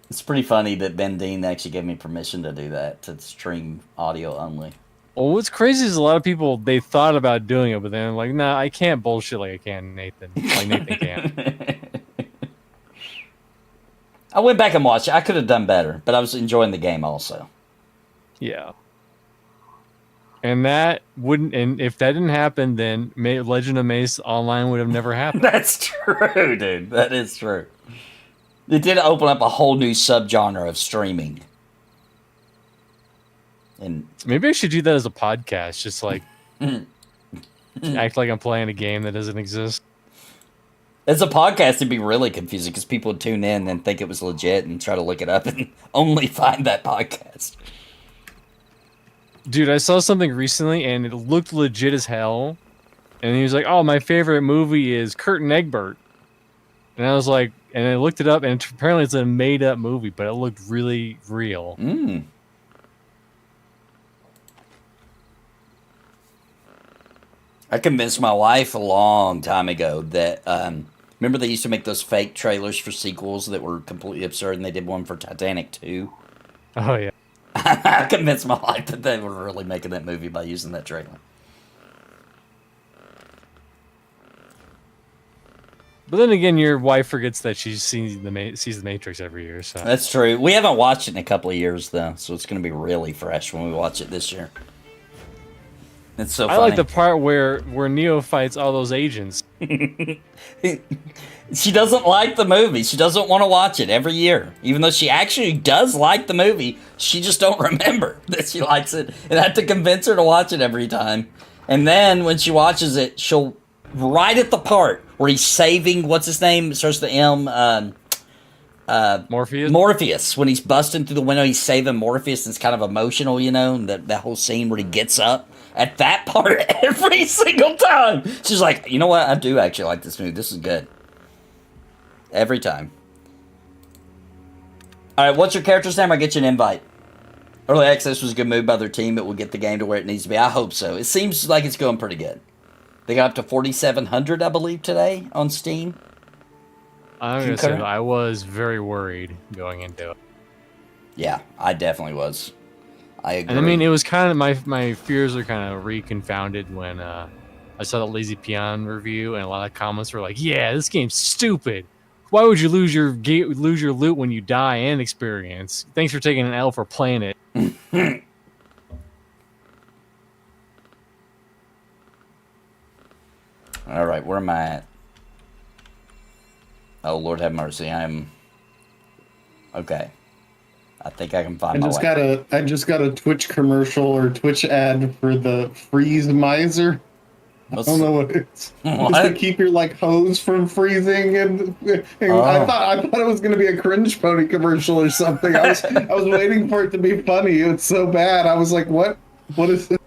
It's pretty funny that Ben Dean actually gave me permission to do that, to stream audio only. Well, what's crazy is a lot of people, they thought about doing it, but then like, nah, I can't bullshit like I can Nathan. Like Nathan can. I went back and watched it. I could have done better, but I was enjoying the game also. Yeah. And that wouldn't, and if that didn't happen, then Legend of Mace Online would have never happened. That's true, dude. That is true. It did open up a whole new subgenre of streaming. And maybe I should do that as a podcast, just like act like I'm playing a game that doesn't exist. as a podcast, it'd be really confusing because people would tune in and think it was legit and try to look it up and only find that podcast. Dude, I saw something recently and it looked legit as hell. And he was like, "Oh, my favorite movie is Kurt and Egbert." And I was like, and I looked it up, and apparently it's a made-up movie, but it looked really real. Mm. I convinced my wife a long time ago that, remember they used to make those fake trailers for sequels that were completely absurd, and they did one for Titanic 2? Oh, yeah. I convinced my wife that they were really making that movie by using that trailer. But then again, your wife forgets that she sees the Matrix every year. So That's true. We haven't watched it in a couple of years, though, so it's going to be really fresh when we watch it this year. It's so I funny. like the part where Neo fights all those agents. She doesn't like the movie. She doesn't want to watch it every year. Even though she actually does like the movie, she just don't remember that she likes it. And I have to convince her to watch it every time. And then when she watches it, she'll right at the part where he's saving, what's his name? It starts with the M. Morpheus? Morpheus. When he's busting through the window, he's saving Morpheus. And it's kind of emotional, you know, and that whole scene where he gets up. At that part, every single time, she's like, you know what? I do actually like this movie. This is good. Every time. Alright, what's your character's name? I'll get you an invite. Early Access was a good move by their team. It will get the game to where it needs to be. I hope so. It seems like it's going pretty good. They got up to 4,700, I believe, today on Steam. I'm going to say I was very worried going into it. Yeah, I definitely was. I agree. And I mean, it was kind of, my fears are kind of reconfounded when I saw the Lazy Peon review, and a lot of comments were like, yeah, this game's stupid. Why would you lose your loot when you die and experience? Thanks for taking an L for playing it. All right, where am I at? Oh, Lord have mercy. I'm... Okay. I think I can find my way. I just got a Twitch commercial or Twitch ad for the Freeze Miser. I don't know what it's. What? It's to keep your like hose from freezing, and I thought it was gonna be a Cringe Pony commercial or something. I was waiting for it to be funny. It's so bad. I was like, what? What is this?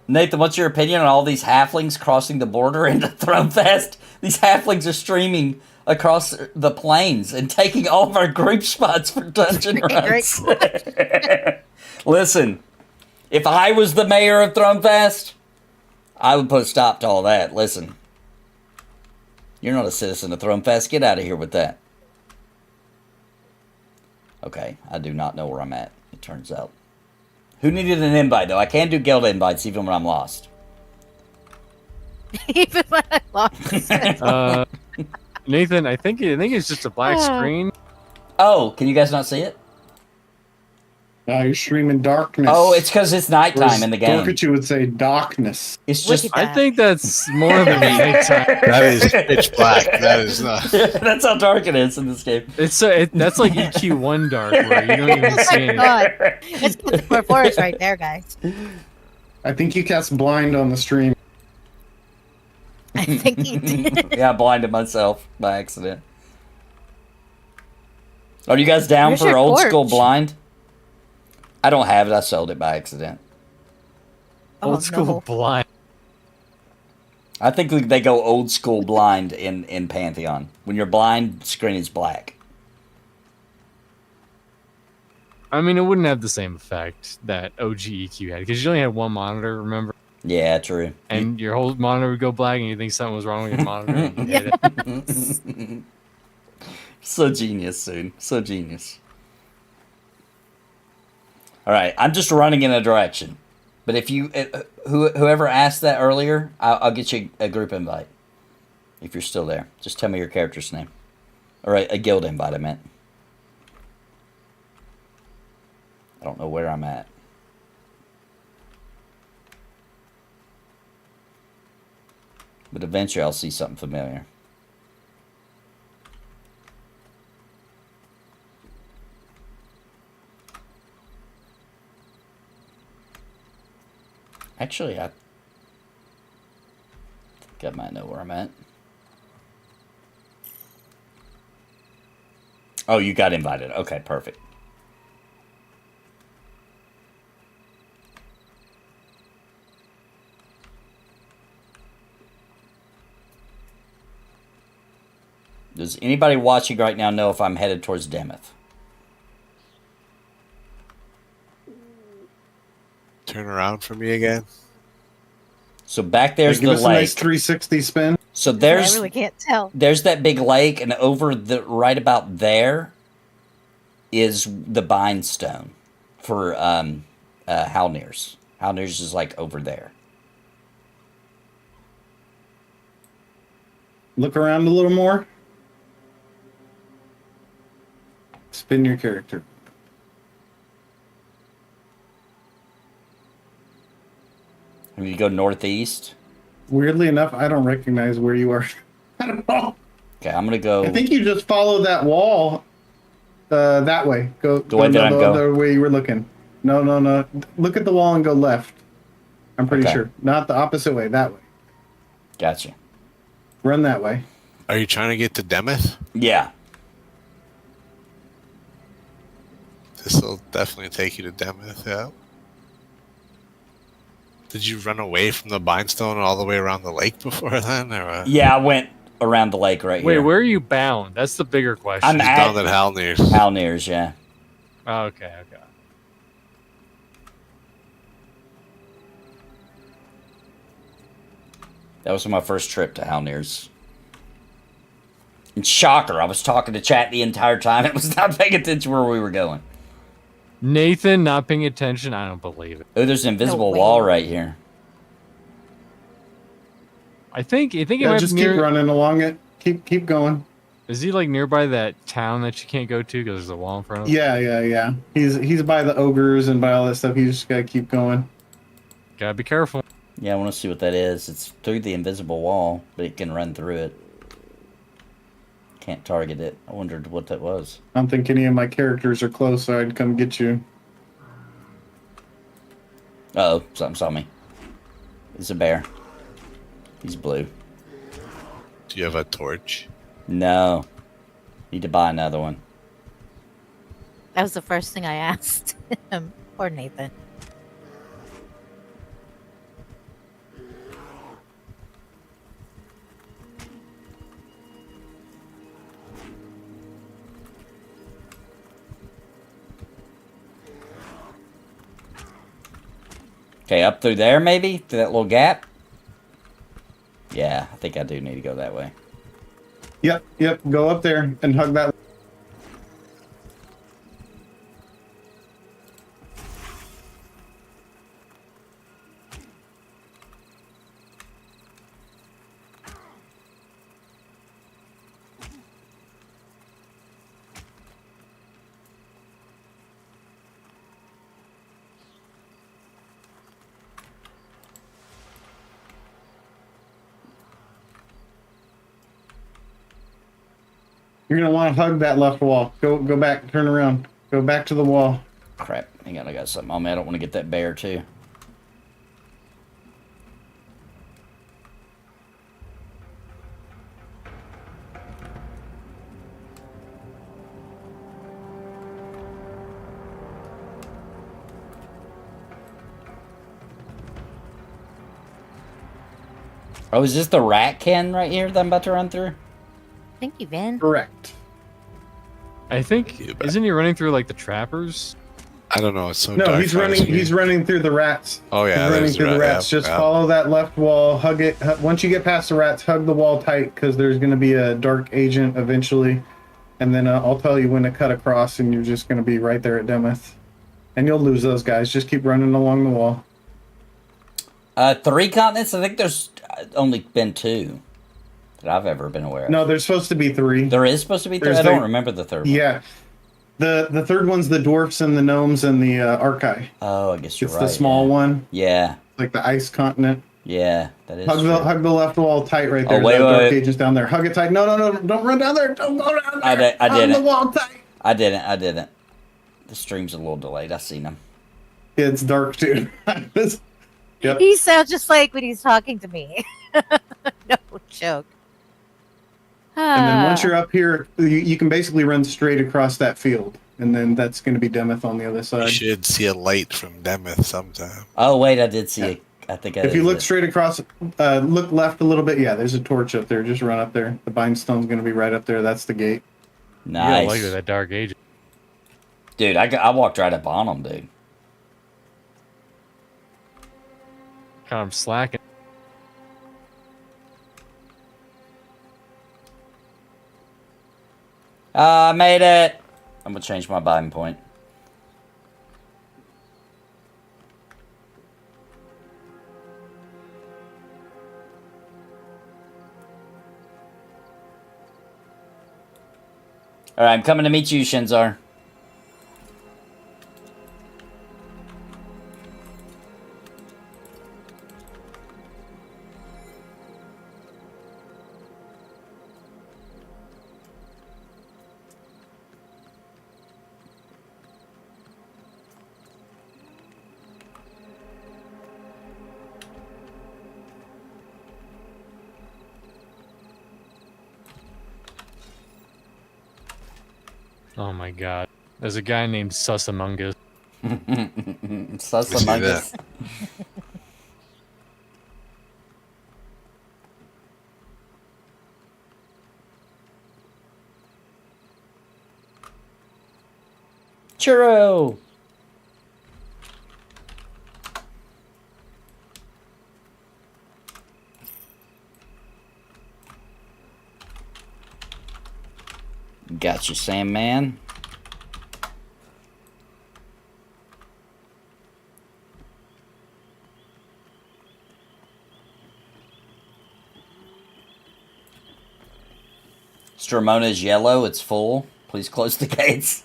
Nathan, what's your opinion on all these halflings crossing the border into Thrumfest? These halflings are streaming across the plains and taking all of our group spots for dungeon runs. Listen, if I was the mayor of Thrumfest, I would put a stop to all that. Listen, you're not a citizen of Thrumfest. Get out of here with that. Okay, I do not know where I'm at, it turns out. Who needed an invite, though? I can do guild invites even when I'm lost. Even when I'm lost. Nathan, I think it's just a black screen. Oh, can you guys not see it? You're streaming darkness. Oh, it's because it's nighttime in the game. Dorkachu would say darkness. It's just. I think that's more than nighttime. That is pitch black. That is not. That's how dark it is in this game. It's that's like EQ1 dark, where you don't even see it. God. It's the forest right there, guys. I think you cast blind on the stream. I think he did. Yeah, I blinded myself by accident. Are you guys down Where's for your old torch? school blind? I don't have it. I sold it by accident. Old school no. blind. I think they go old school blind in Pantheon. When you're blind, screen is black. I mean, it wouldn't have the same effect that OG EQ had, because you only had one monitor, remember? Yeah, true. And your whole monitor would go black, and you think something was wrong with your monitor. And you hit it. So genius, dude. So genius. All right, I'm just running in a direction. But if you, whoever asked that earlier, I'll get you a group invite. If you're still there, just tell me your character's name. All right, a guild invite, I meant. I don't know where I'm at. But eventually I'll see something familiar. Actually, I think I might know where I'm at. Oh, you got invited. Okay, perfect. Does anybody watching right now know if I'm headed towards Demeth? Turn around for me again. So back there's Give the us lake. a nice 360 spin. So I there's really can't tell. there's that big lake, and over the right about there is the bind stone for Halnirs. Halnirs is like over there. Look around a little more. Spin your character. You go northeast. Weirdly enough, I don't recognize where you are. I don't know. Okay, I'm gonna go. I think you just follow that wall that way. Go The way that I'm the going. other way you were looking. No. Look at the wall and go left. I'm pretty sure. Not the opposite way, that way. Gotcha. Run that way. Are you trying to get to Demeth? Yeah. This will definitely take you to Demeth, yeah. Did you run away from the Bindstone all the way around the lake before then? Or, Yeah, I went around the lake right Wait, here. where are you bound? That's the bigger question. I'm He's bound at Halnir's. Halnir's, yeah. Oh, okay. That was my first trip to Halnir's. And shocker, I was talking to chat the entire time. It was not paying attention where we were going. Nathan not paying attention? I don't believe it. Oh, there's an invisible wall right here. I think it Yeah, might just be keep near... running along it. Keep going. Is he like nearby that town that you can't go to because there's a wall in front of him? Yeah. He's by the ogres and by all that stuff. You just gotta keep going. Gotta be careful. Yeah, I want to see what that is. It's through the invisible wall, but it can run through it. Can't target it. I wondered what that was. I don't think any of my characters are close, so I'd come get you. Uh-oh, something saw me. It's a bear. He's blue. Do you have a torch? No. Need to buy another one. That was the first thing I asked him or Nathan. Okay, up through there maybe? Through that little gap? Yeah, I think I do need to go that way. Yep. Go up there and hug that. You're gonna want to hug that left wall. Go back, turn around. Go back to the wall. Crap, hang on, I got something on me. I don't want to get that bear too. Oh, is this the rat can right here that I'm about to run through? Thank you, Vin. Correct. I think isn't he running through like the trappers? I don't know. It's so No, dark. he's running. He's running through the rats. Oh yeah, he's running there's through the rats. yeah, Just follow that left wall. Hug it. Once you get past the rats, hug the wall tight because there's going to be a dark agent eventually, and then I'll tell you when to cut across, and you're just going to be right there at Demeth, and you'll lose those guys. Just keep running along the wall. 3 continents? I think there's only been 2 that I've ever been aware of. No, there's supposed to be 3. There is supposed to be 3? I don't remember the third one. Yeah. The third one's the dwarfs and the gnomes and the Archai. Oh, I guess you're right. It's the small one. Yeah. Like the ice continent. Yeah, that is hug the left wall tight right there. Oh, wait, dark wait. agent's down there. Hug it tight. No, don't run down there. Don't go down there. I didn't. Hug the wall tight. I didn't. The stream's a little delayed. I seen them. It's dark too. Yep. He sounds just like when he's talking to me. No joke. And then once you're up here, you can basically run straight across that field. And then that's going to be Demeth on the other You side. should see a light from Demeth sometime. Oh, wait, I did see it. I think If you look straight across, look left a little bit. Yeah, there's a torch up there. Just run up there. The Bindstone's going to be right up there. That's the gate. Nice. Yeah, like that dark agent. Dude, I walked right up on them, dude. Kind of slacking. I made it. I'm going to change my buying point. Alright, I'm coming to meet you, Shinzar. Oh my god. There's a guy named Sus Among Us. Sus We see Among that. Us. Churro! Got you, Sandman. Stramona's yellow. It's full. Please close the gates.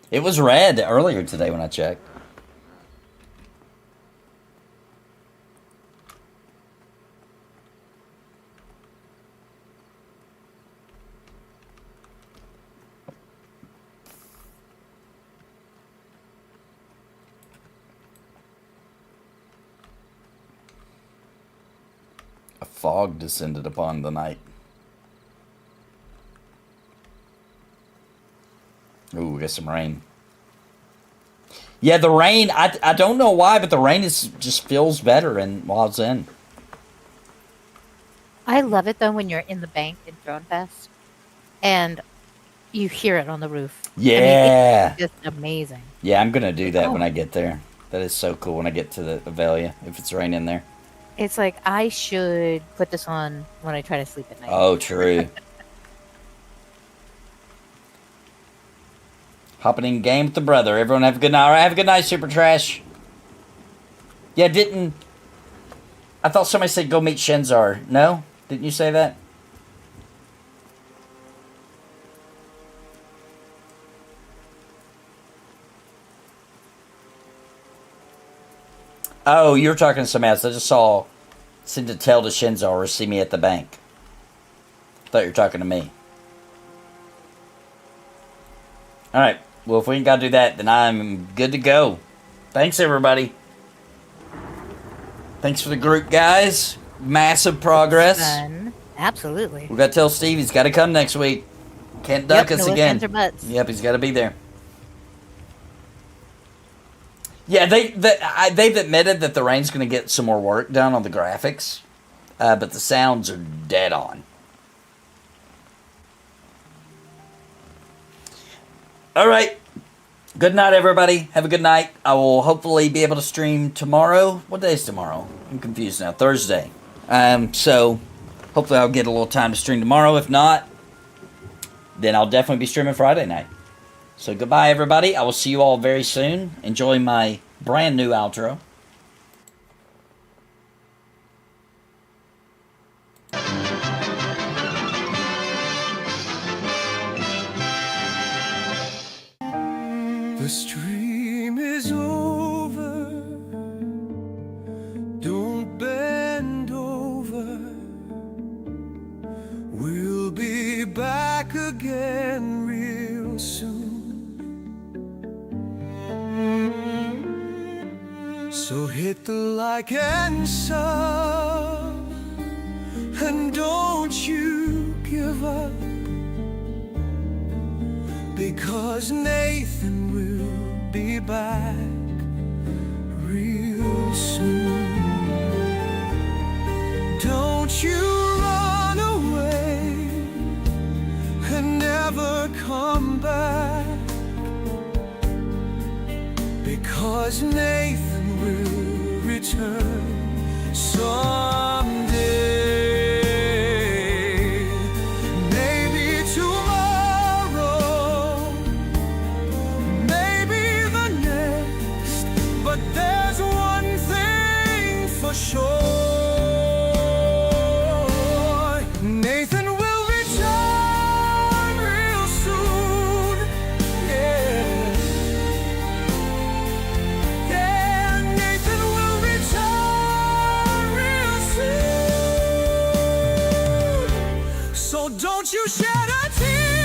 It was red earlier today when I checked. A fog descended upon the night. Ooh, we got some rain. Yeah, the rain, I don't know why, but the rain just feels better in WoW's End. I love it though when you're in the bank in Drone Fest and you hear it on the roof. Yeah. I mean, it's just amazing. Yeah, I'm going to do that when I get there. That is so cool when I get to the Avelia, if it's raining there. It's like I should put this on when I try to sleep at night. Oh, true. Hopping in game with the brother. Everyone have a good night. All right, have a good night, Super Trash. Yeah, I thought somebody said go meet Shenzar. No? Didn't you say that? Oh, you were talking to somebody else. I just saw send to tell to Shenzar or see me at the bank. Thought you were talking to me. Alright. Well, if we ain't got to do that, then I'm good to go. Thanks, everybody. Thanks for the group, guys. Massive progress. Fun. Absolutely. We got to tell Steve he's got to come next week. Can't duck us no again. ifs, ands, or buts. Yep, he's got to be there. Yeah, they've admitted that the rain's going to get some more work done on the graphics, but the sounds are dead on. All right. Good night, everybody. Have a good night. I will hopefully be able to stream tomorrow. What day is tomorrow? I'm confused now. Thursday. So hopefully I'll get a little time to stream tomorrow. If not, then I'll definitely be streaming Friday night. So goodbye, everybody. I will see you all very soon. Enjoy my brand new outro. The stream is over. Don't bend over. We'll be back again real soon. So hit the like and sub, and don't you give up, because Nathan will be back real soon. Don't you run away and never come back, because Nathan will return someday. Maybe tomorrow, maybe the next, but there's one thing for sure. Nathan will return real soon. Yeah. Yeah, Nathan will return real soon. So don't you shed a tear.